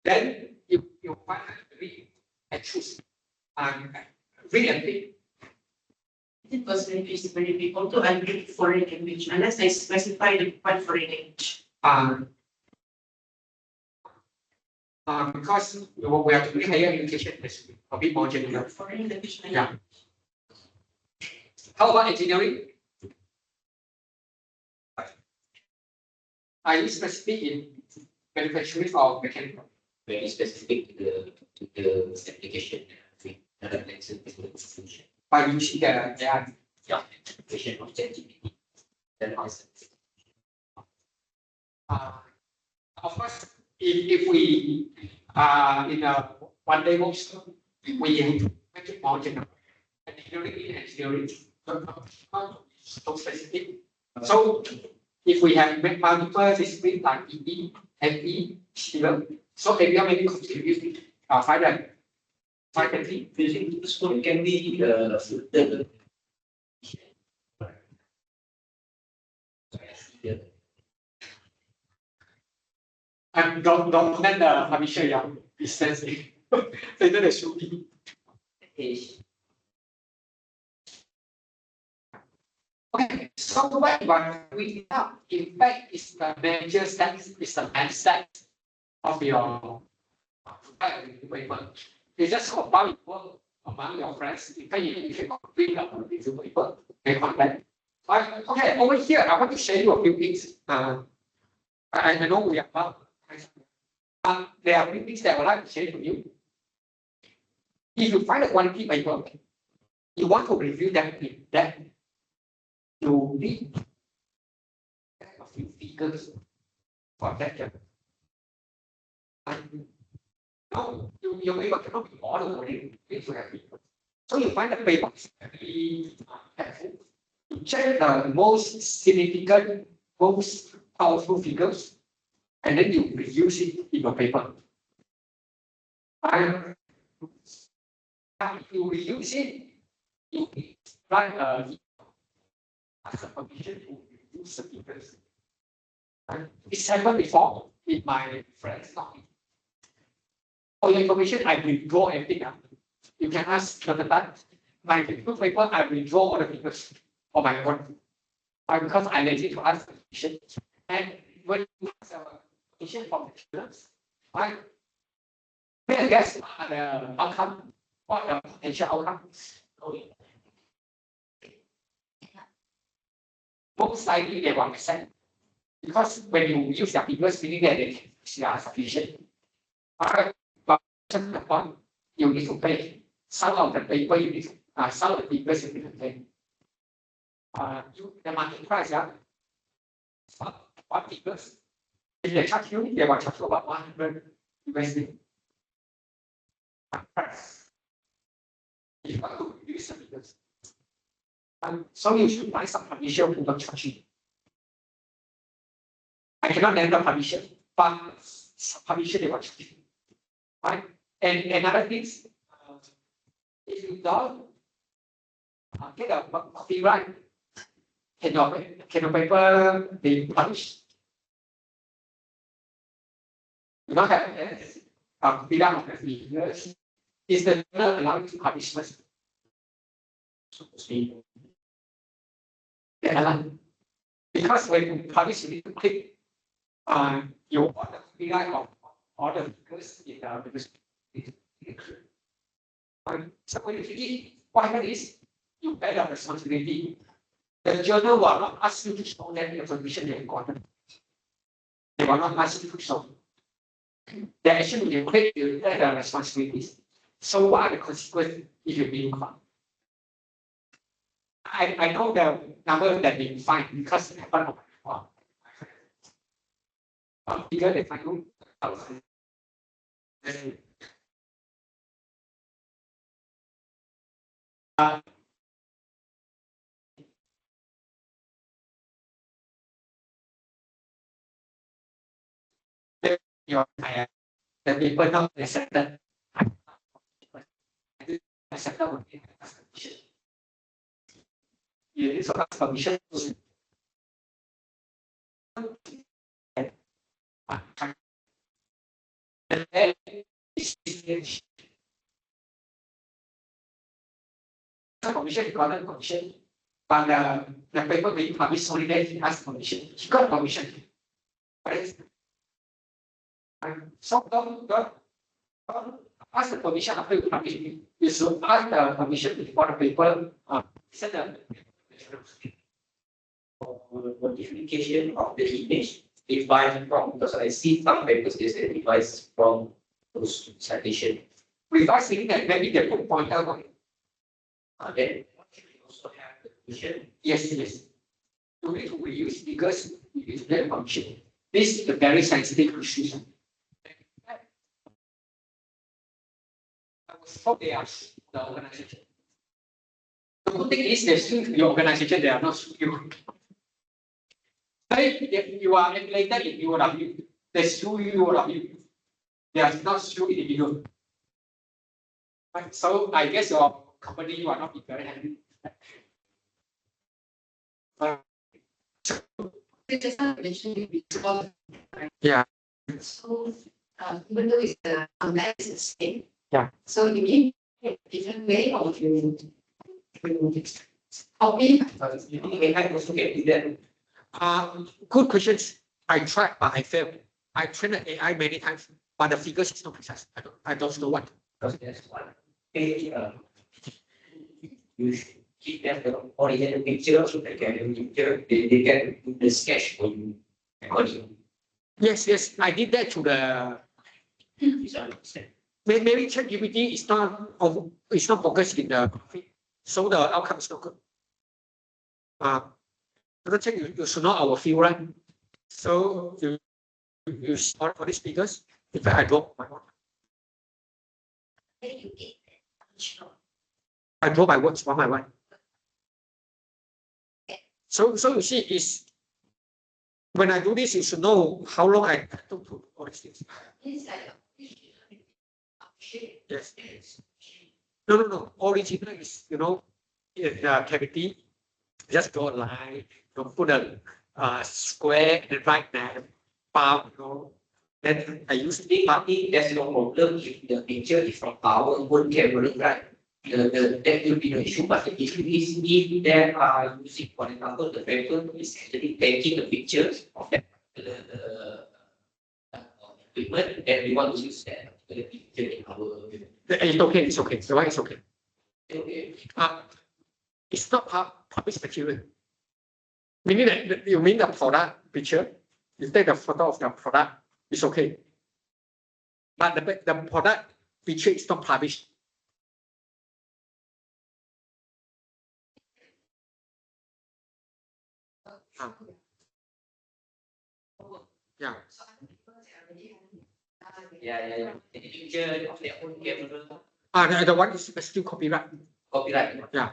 S1: Then you find read and choose. And read and read.
S6: It was very feasible people to agree foreign language unless they specify the required foreign language.
S1: Because we are doing higher education, it's a bit more general.
S6: Foreign language.
S1: Yeah. How about engineering? Are you specific in manufacturing or mechanical?
S2: very specific to the application.
S1: By using the AI.
S2: Yeah, application of ChatGPT. Then also.
S1: Of course, if we in a one day workshop, we make it more general. Engineering, so specific. So if we have multiple disciplines like ED, FE, civil, so area maybe contribute 520.
S2: Using this one can be the
S1: And don't let the publisher be sensitive. Later they should be. Okay, so what we have, in fact, is the major steps, is the main steps of your paper. You just compile it work among your friends. In fact, you can bring up a review paper, they contact. Okay, over here, I want to share you a few things. I know we are about. There are few things that I would like to share to you. If you find a quality paper, you want to review them in depth. You need few figures for that. And no, your paper cannot be all over it. If you have figures. So you find the paper is very helpful. You check the most significant, most powerful figures, and then you reuse it in your paper. And if you reuse it, you write as a permission to reuse the figures. And it's happened before with my friends. For your information, I withdraw everything. You can ask Jonathan. My paper, I withdraw all the figures on my own. Because I lazy to ask permission. And when you ask permission from the students, I may guess the outcome, what the potential outcome. Most likely they want to send. Because when you use their figures, meaning that they are sufficient. But one, you need to pay. Some of the paper you need to, some of the figures you need to pay. The market price, what figures? If they charge you, they will charge you about 100 USD. Price. If you want to use the figures. So you should find some publisher who don't charge you. I cannot name the publisher, but publisher they will charge you. Right? And another thing, if you don't get a copyright, can your paper be published? You don't have copyright of the figures. Is the journal allowed to publish first? Yeah. Because when you publish, you need to click you want the copyright of all the figures in the manuscript. So when you click, what happens is you bear the responsibility. The journal will not ask you to show them the information they have gotten. They will not ask you to show. They actually will take the responsibilities. So what are the consequences if you being caught? I know the number that they find because it happened on my figure they find the people not accepted. Accepted you need to ask permission. Commission, he got commission, but the paper being published only then he asked permission. He got permission. So don't ask the permission after you publish. You should ask the permission before the paper send the
S2: modification of the image device from, because I see some papers is a device from those citation.
S1: Revise meaning that maybe they put pointer on it.
S2: Then we also have the vision.
S1: Yes. You need to reuse because it is very function. This is a very sensitive issue. I was told they are the organization. The good thing is they sue your organization, they are not sue you. If you are regulated in UOW, they sue UOW. They are not sue individual. Right? So I guess your company you are not very happy. Yeah.
S3: So, even though it's the format is the same.
S1: Yeah.
S3: So you need a different way of you copy.
S2: You think AI also can do that?
S1: Good questions. I tried, but I failed. I trained the AI many times, but the figures is not precise. I don't know what.
S2: Because that's one page. You should keep them the original picture so they can picture. They can the sketch for you.
S1: Yes. I did that to the. Maybe ChatGPT is not focused in the graphic, so the outcome is not good. You should know our field, right? So you saw for these figures. In fact, I draw my own.
S4: Then you get that. Sure.
S1: I draw my words one by one. So you see, is when I do this, you should know how long I took to do all these things.
S3: It's like
S1: Yes. No. Original is, cavity. Just draw a line. Put a square and write name. Palm. Then I use
S2: Big party, there's no problem if the picture is from our own camera, right? That will be the issue. But the issue is if they are using, for example, the paper is actually taking the pictures of that equipment, and we want to use that particular picture in our.
S1: It's okay. It's okay. The one is okay.
S2: Okay.
S1: It's not published material. Meaning that you mean the product picture. You take the photo of the product. It's okay. But the product picture is not published. Yeah.
S2: Yeah. The picture of their own camera.
S1: The one is still copyright.
S2: Copyright.
S1: Yeah.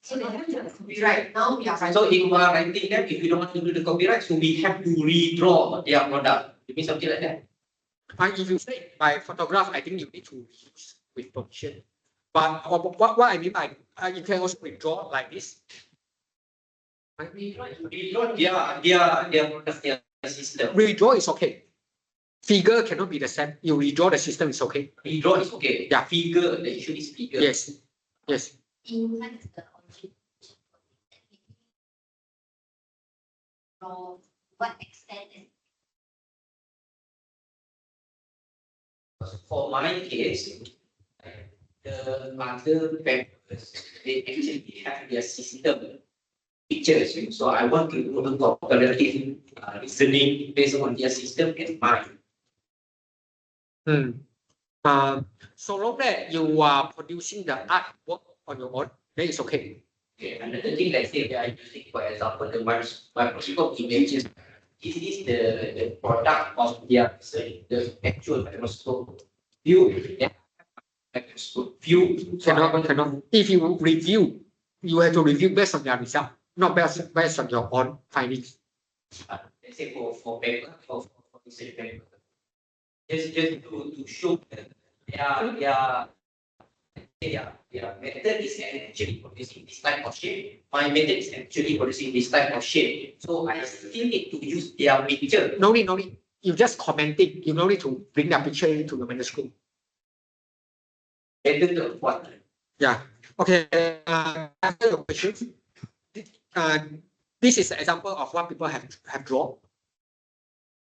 S3: so they have to copyright. Now we are
S2: So if we are writing that, if we don't want to do the copyright, so we have to redraw their product. You mean something like that?
S1: If you say by photograph, I think you need to use with permission. But what I mean by you can also withdraw like this.
S2: Redraw their system.
S1: Redraw is okay. Figure cannot be the same. You redraw the system is okay.
S2: Redraw is okay.
S1: Yeah.
S2: Figure, the issue is figure.
S1: Yes.
S4: Inside the origin. From what extent is
S2: For my case, the other papers, they actually have their system pictures. So I want to do a comparative reasoning based on their system and mine.
S1: So long that you are producing the artwork on your own, then it's okay.
S2: Okay, another thing, let's say they are using, for example, the microscope images. Is this the product of their research, the actual microscope view? Yeah. Microscope view.
S1: Cannot. If you review, you have to review based on your result, not based on your own findings.
S2: Let's say for paper, for research paper. Just to show that their method is actually producing this type of shape. My method is actually producing this type of shape. So I still need to use their picture.
S1: No need. You just commenting. You don't need to bring the picture into the manuscript.
S2: Method of what?
S1: Yeah. Okay. Answer your question. This is an example of what people have drawn.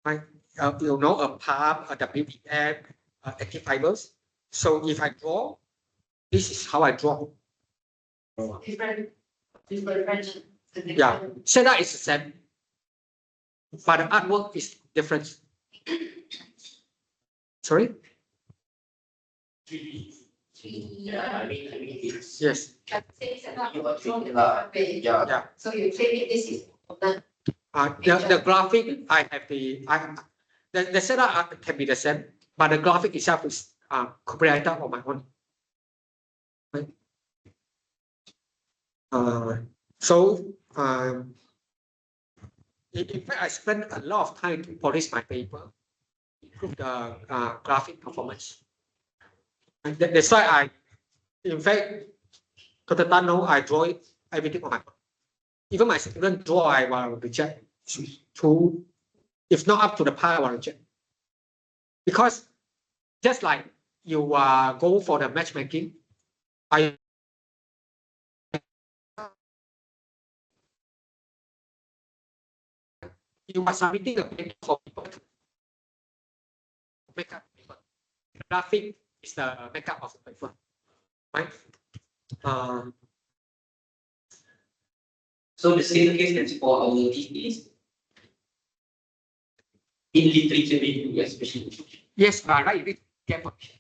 S1: Right. A PAP, a WDF, active fibers. So if I draw, this is how I draw.
S3: different.
S1: Yeah. Setup is the same, but the artwork is different. Sorry.
S2: Yeah, I mean it's.
S1: Yes.
S2: Yeah.
S3: So you say this is
S1: The graphic, I have the setup can be the same, but the graphic itself is copyrighted on my own. Right? In fact, I spent a lot of time to polish my paper, improve the graphic performance. And that's why in fact, Dr. Tan know I draw everything on my own. Even my student draw, I will reject. If not up to the par, I will reject. Because just like you go for the matchmaking, you are submitting a paper for people to make up paper. Graphic is the makeup of the paper, right?
S2: So the same case that's for our thesis in literature review, especially.
S1: Yes, right. You need to get permission.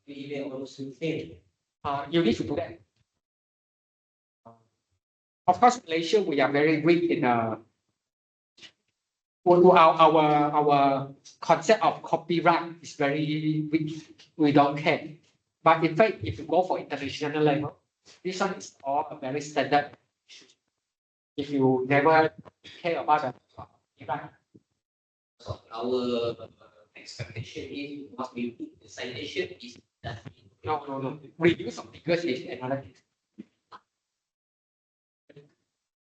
S1: You need to do that. Of course, Malaysia, we are very weak in our concept of copyright is very weak. We don't care. But in fact, if you go for international level, this one is all a very standard issue. If you never care about the copyright.
S2: So our expectation is must be the citation is that.
S1: No. Reduce of figures is another thing.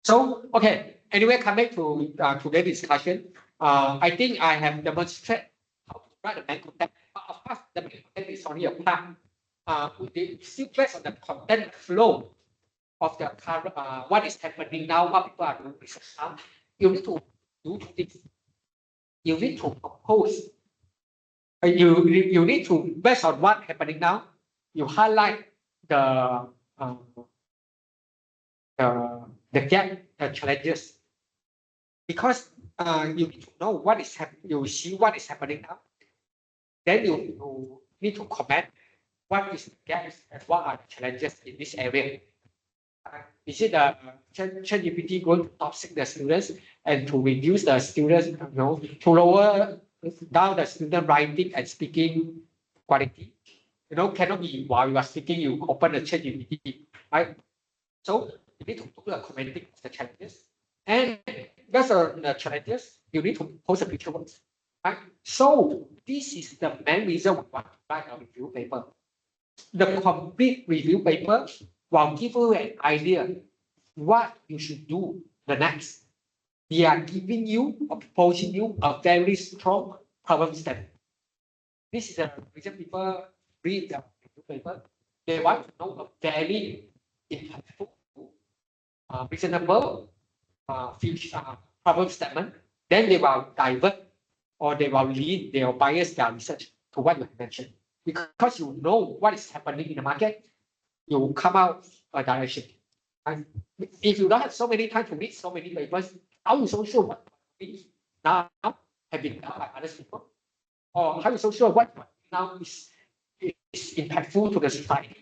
S1: So, okay. Anyway, coming to today's discussion, I think I have demonstrated how to write the main content. But of course, the main content is only a part. Still based on the content flow of the current, what is happening now, what people are doing research now. You need to do two things. You need to propose. You need to, based on what's happening now, you highlight the gap, the challenges, because you need to know what is happening. You see what is happening now. Then you need to comment what is the gaps and what are the challenges in this area. Is it the ChatGPT going to toxic the students and to reduce the students, to lower down the student writing and speaking quality? Cannot be while you are speaking, you open the ChatGPT, right? So you need to do a commenting of the challenges, and based on the challenges, you need to post a future works, right? So this is the main reason we want to write a review paper. The complete review paper will give you an idea what you should do the next. They are giving you or proposing you a very strong problem statement. This is the reason people read the review paper. They want to know a very impactful, reasonable future problem statement. Then they will divert or they will lead, they will bias their research to what you have mentioned. Because you know what is happening in the market, you will come out a direction. And if you don't have so many time to read so many papers, how are you so sure what now have been done by other people? Or how are you so sure what now is impactful to the society?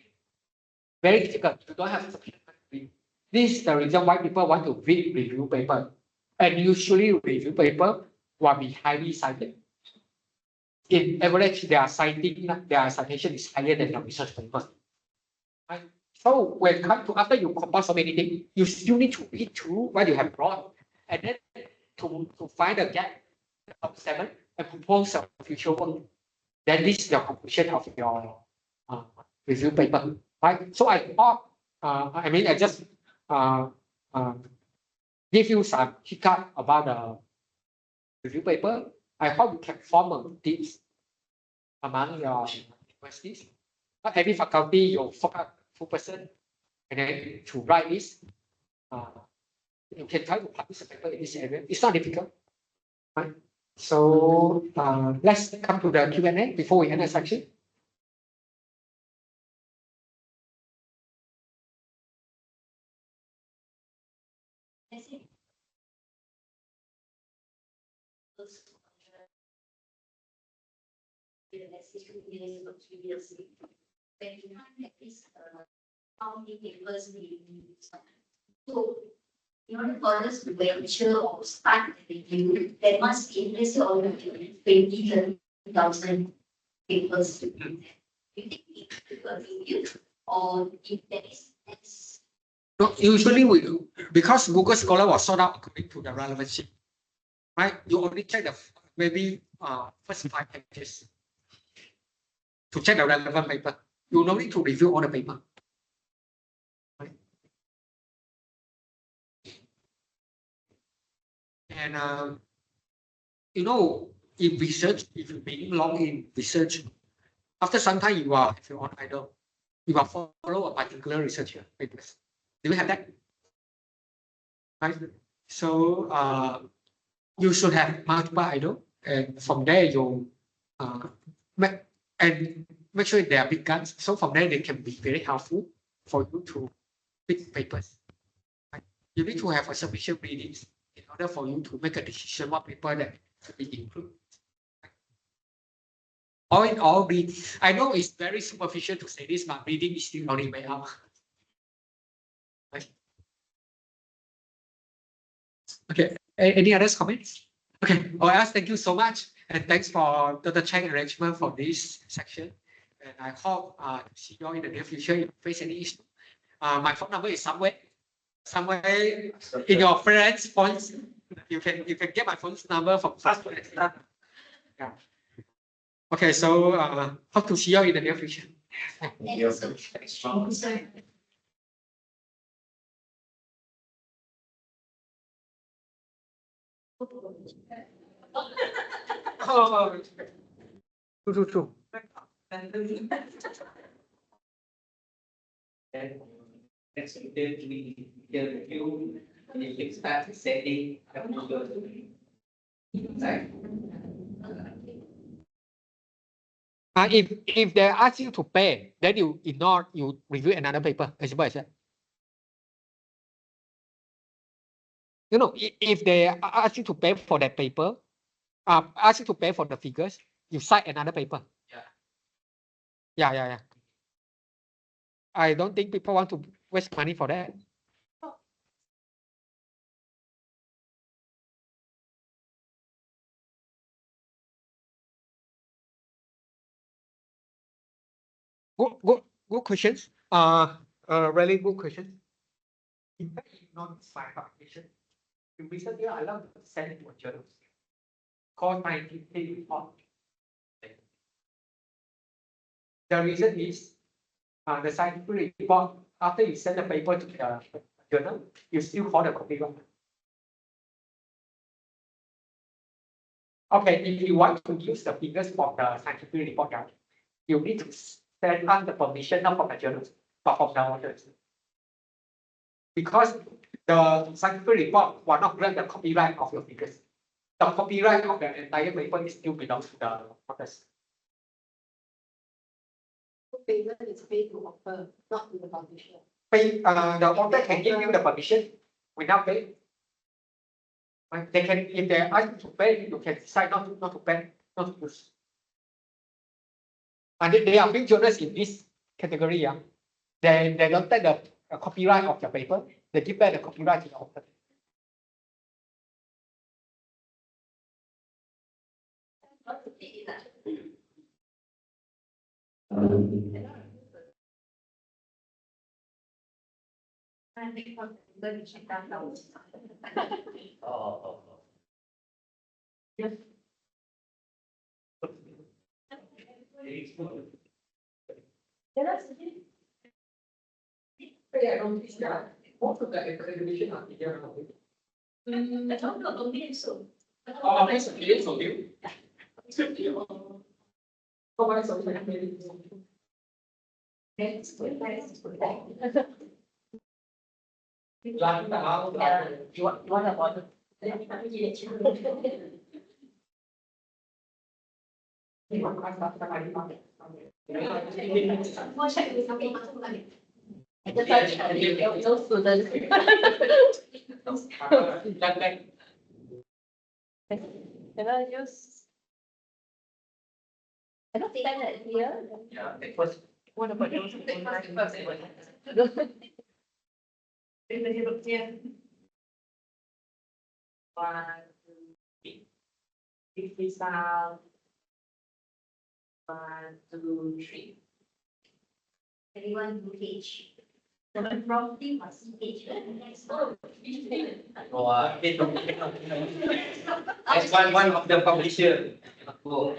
S1: Very difficult. You don't have sufficient time to read. This is the reason why people want to read review paper. And usually review paper will be highly cited. In average, their citation is higher than the research paper. Right? So when it comes to after you compile so many things, you still need to read through what you have brought, and then to find a gap, of 7, and propose a future work. Then this is the conclusion of your review paper, right? So I thought, I just give you some hiccup about the review paper. I hope you can form a teams among your universities. Not every faculty you focus 2%, and then to write this, you can try to publish a paper in this area. It's not difficult, right? So let's come to the Q&A before we end the section.
S4: Let's say 2 years or 3 years, when you have at least how many papers we use. So, in order for us to venture or start the review, there must be at least already 20,000 papers to do that. You think we do a review, or if there is less?
S1: No, usually we do, because Google Scholar was sorted out according to the relevancy, right? You only check the maybe first 5 pages to check the relevant paper. You don't need to review all the paper. Right? And in research, if you've been long in research, after some time you are if you're on idol, you will follow a particular researcher papers. Do you have that? Right. So you should have multiple idol, and from there you make sure they are big guns. So from there they can be very helpful for you to pick papers. Right? You need to have a sufficient readings in order for you to make a decision what paper that should be included. All in all, read. I know it's very superficial to say this, but reading is still the only way out. Right? Okay, any other comments? Okay, or else thank you so much. And thanks for the check arrangement for this section. And I hope to see you all in the near future if you face any issue. My phone number is somewhere in your friends' phones. You can get my phone number from class. Yeah. Okay, so hope to see you all in the near future. Oh, true.
S2: And next we can review the start setting of the right?
S1: If they ask you to pay, then you ignore, you review another paper. As simple as that. You know, if they ask you to pay for that paper, ask you to pay for the figures, you cite another paper. Yeah. I don't think people want to waste money for that. Good questions. Really good questions. In fact, in non-science application, in recent year, I love to send it to a journal called scientific report. The reason is the scientific report, after you send the paper to the journal, you still hold the copyright. Okay, if you want to use the figures from the scientific report, you need to send us the permission, not from the journals, but from the authors. Because the scientific report will not grant the copyright of your figures. The copyright of the entire paper is still belongs to the authors.
S3: Payment is paid to author, not to the publisher.
S1: The author can give you the permission without pay. Right? They can, if they ask you to pay, you can decide not to pay, not to use. And they are big journals in this category. Yeah. They don't take the copyright of the paper, they give back the copyright to the author. Most of the accreditation are here.
S4: I don't know, so.
S1: Oh, that's a case of you. Oh, that's okay.
S4: That's good.
S1: Like the house,
S5: You want about
S4: More check with something like. Those students.
S5: Can I use?
S4: I don't think that here.
S2: Yeah, it was.
S5: What about those? One, two, three. If we sound. 1, 2, 3.
S4: Everyone do page. The property must see page.
S2: Oh, that's one of the publisher. Oh.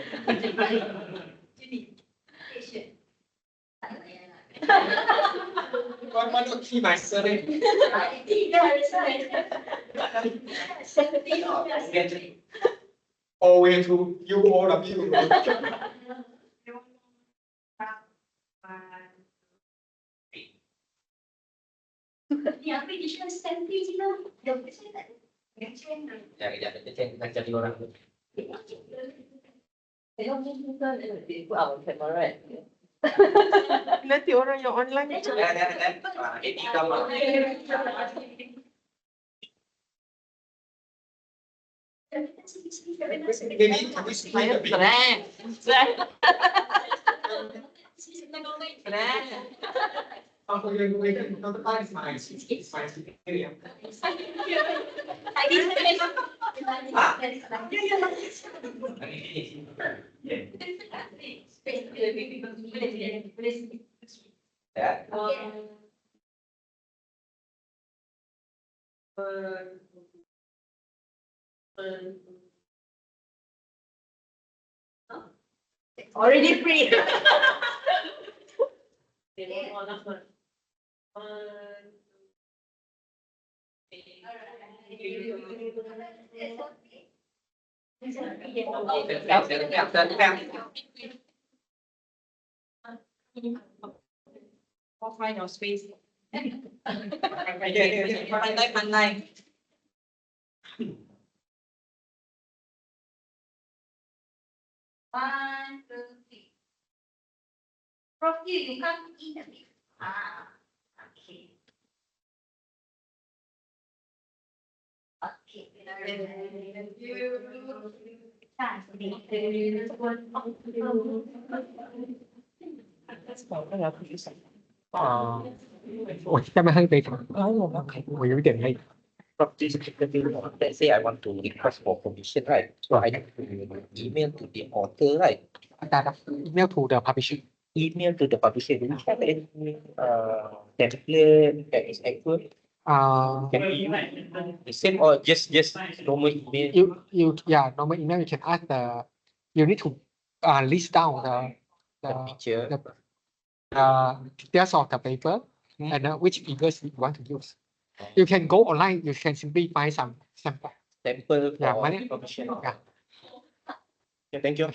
S1: Why not key my surname?
S4: I think that is right. 70.
S1: Always to you, all of you.
S4: Yang application stamping je lah. Yang saya tak. Yang saya nak.
S2: Ya, kita cari orang.
S5: Put our camera, right? Nanti orang yang online
S2: Ini gambar.
S1: Maybe can we split a bit?
S2: Yeah.
S6: Already free.
S5: Find your space. Pandai.
S4: One, two, three. Prof, you come in a bit. Okay. Okay.
S5: That's about it. I use it.
S1: 我下面还有一杯茶，
S5: Oh, okay.
S1: 我有一点累。
S2: Prof, this is the thing. Let's say I want to request for permission, right? So I need to email to the author, right?
S1: ได้ครับ email to the publisher
S2: Email to the publisher. Do you have any template that is accurate? Can we the same or just normal email?
S1: yeah normal email you can ask the you need to list down
S2: The picture.
S1: the details of the paper and which figures you want to use. You can go online. You can simply find some sample.
S2: Sample
S1: Yeah,
S2: for
S1: money.
S2: permission.
S1: Yeah.
S2: Okay, thank you.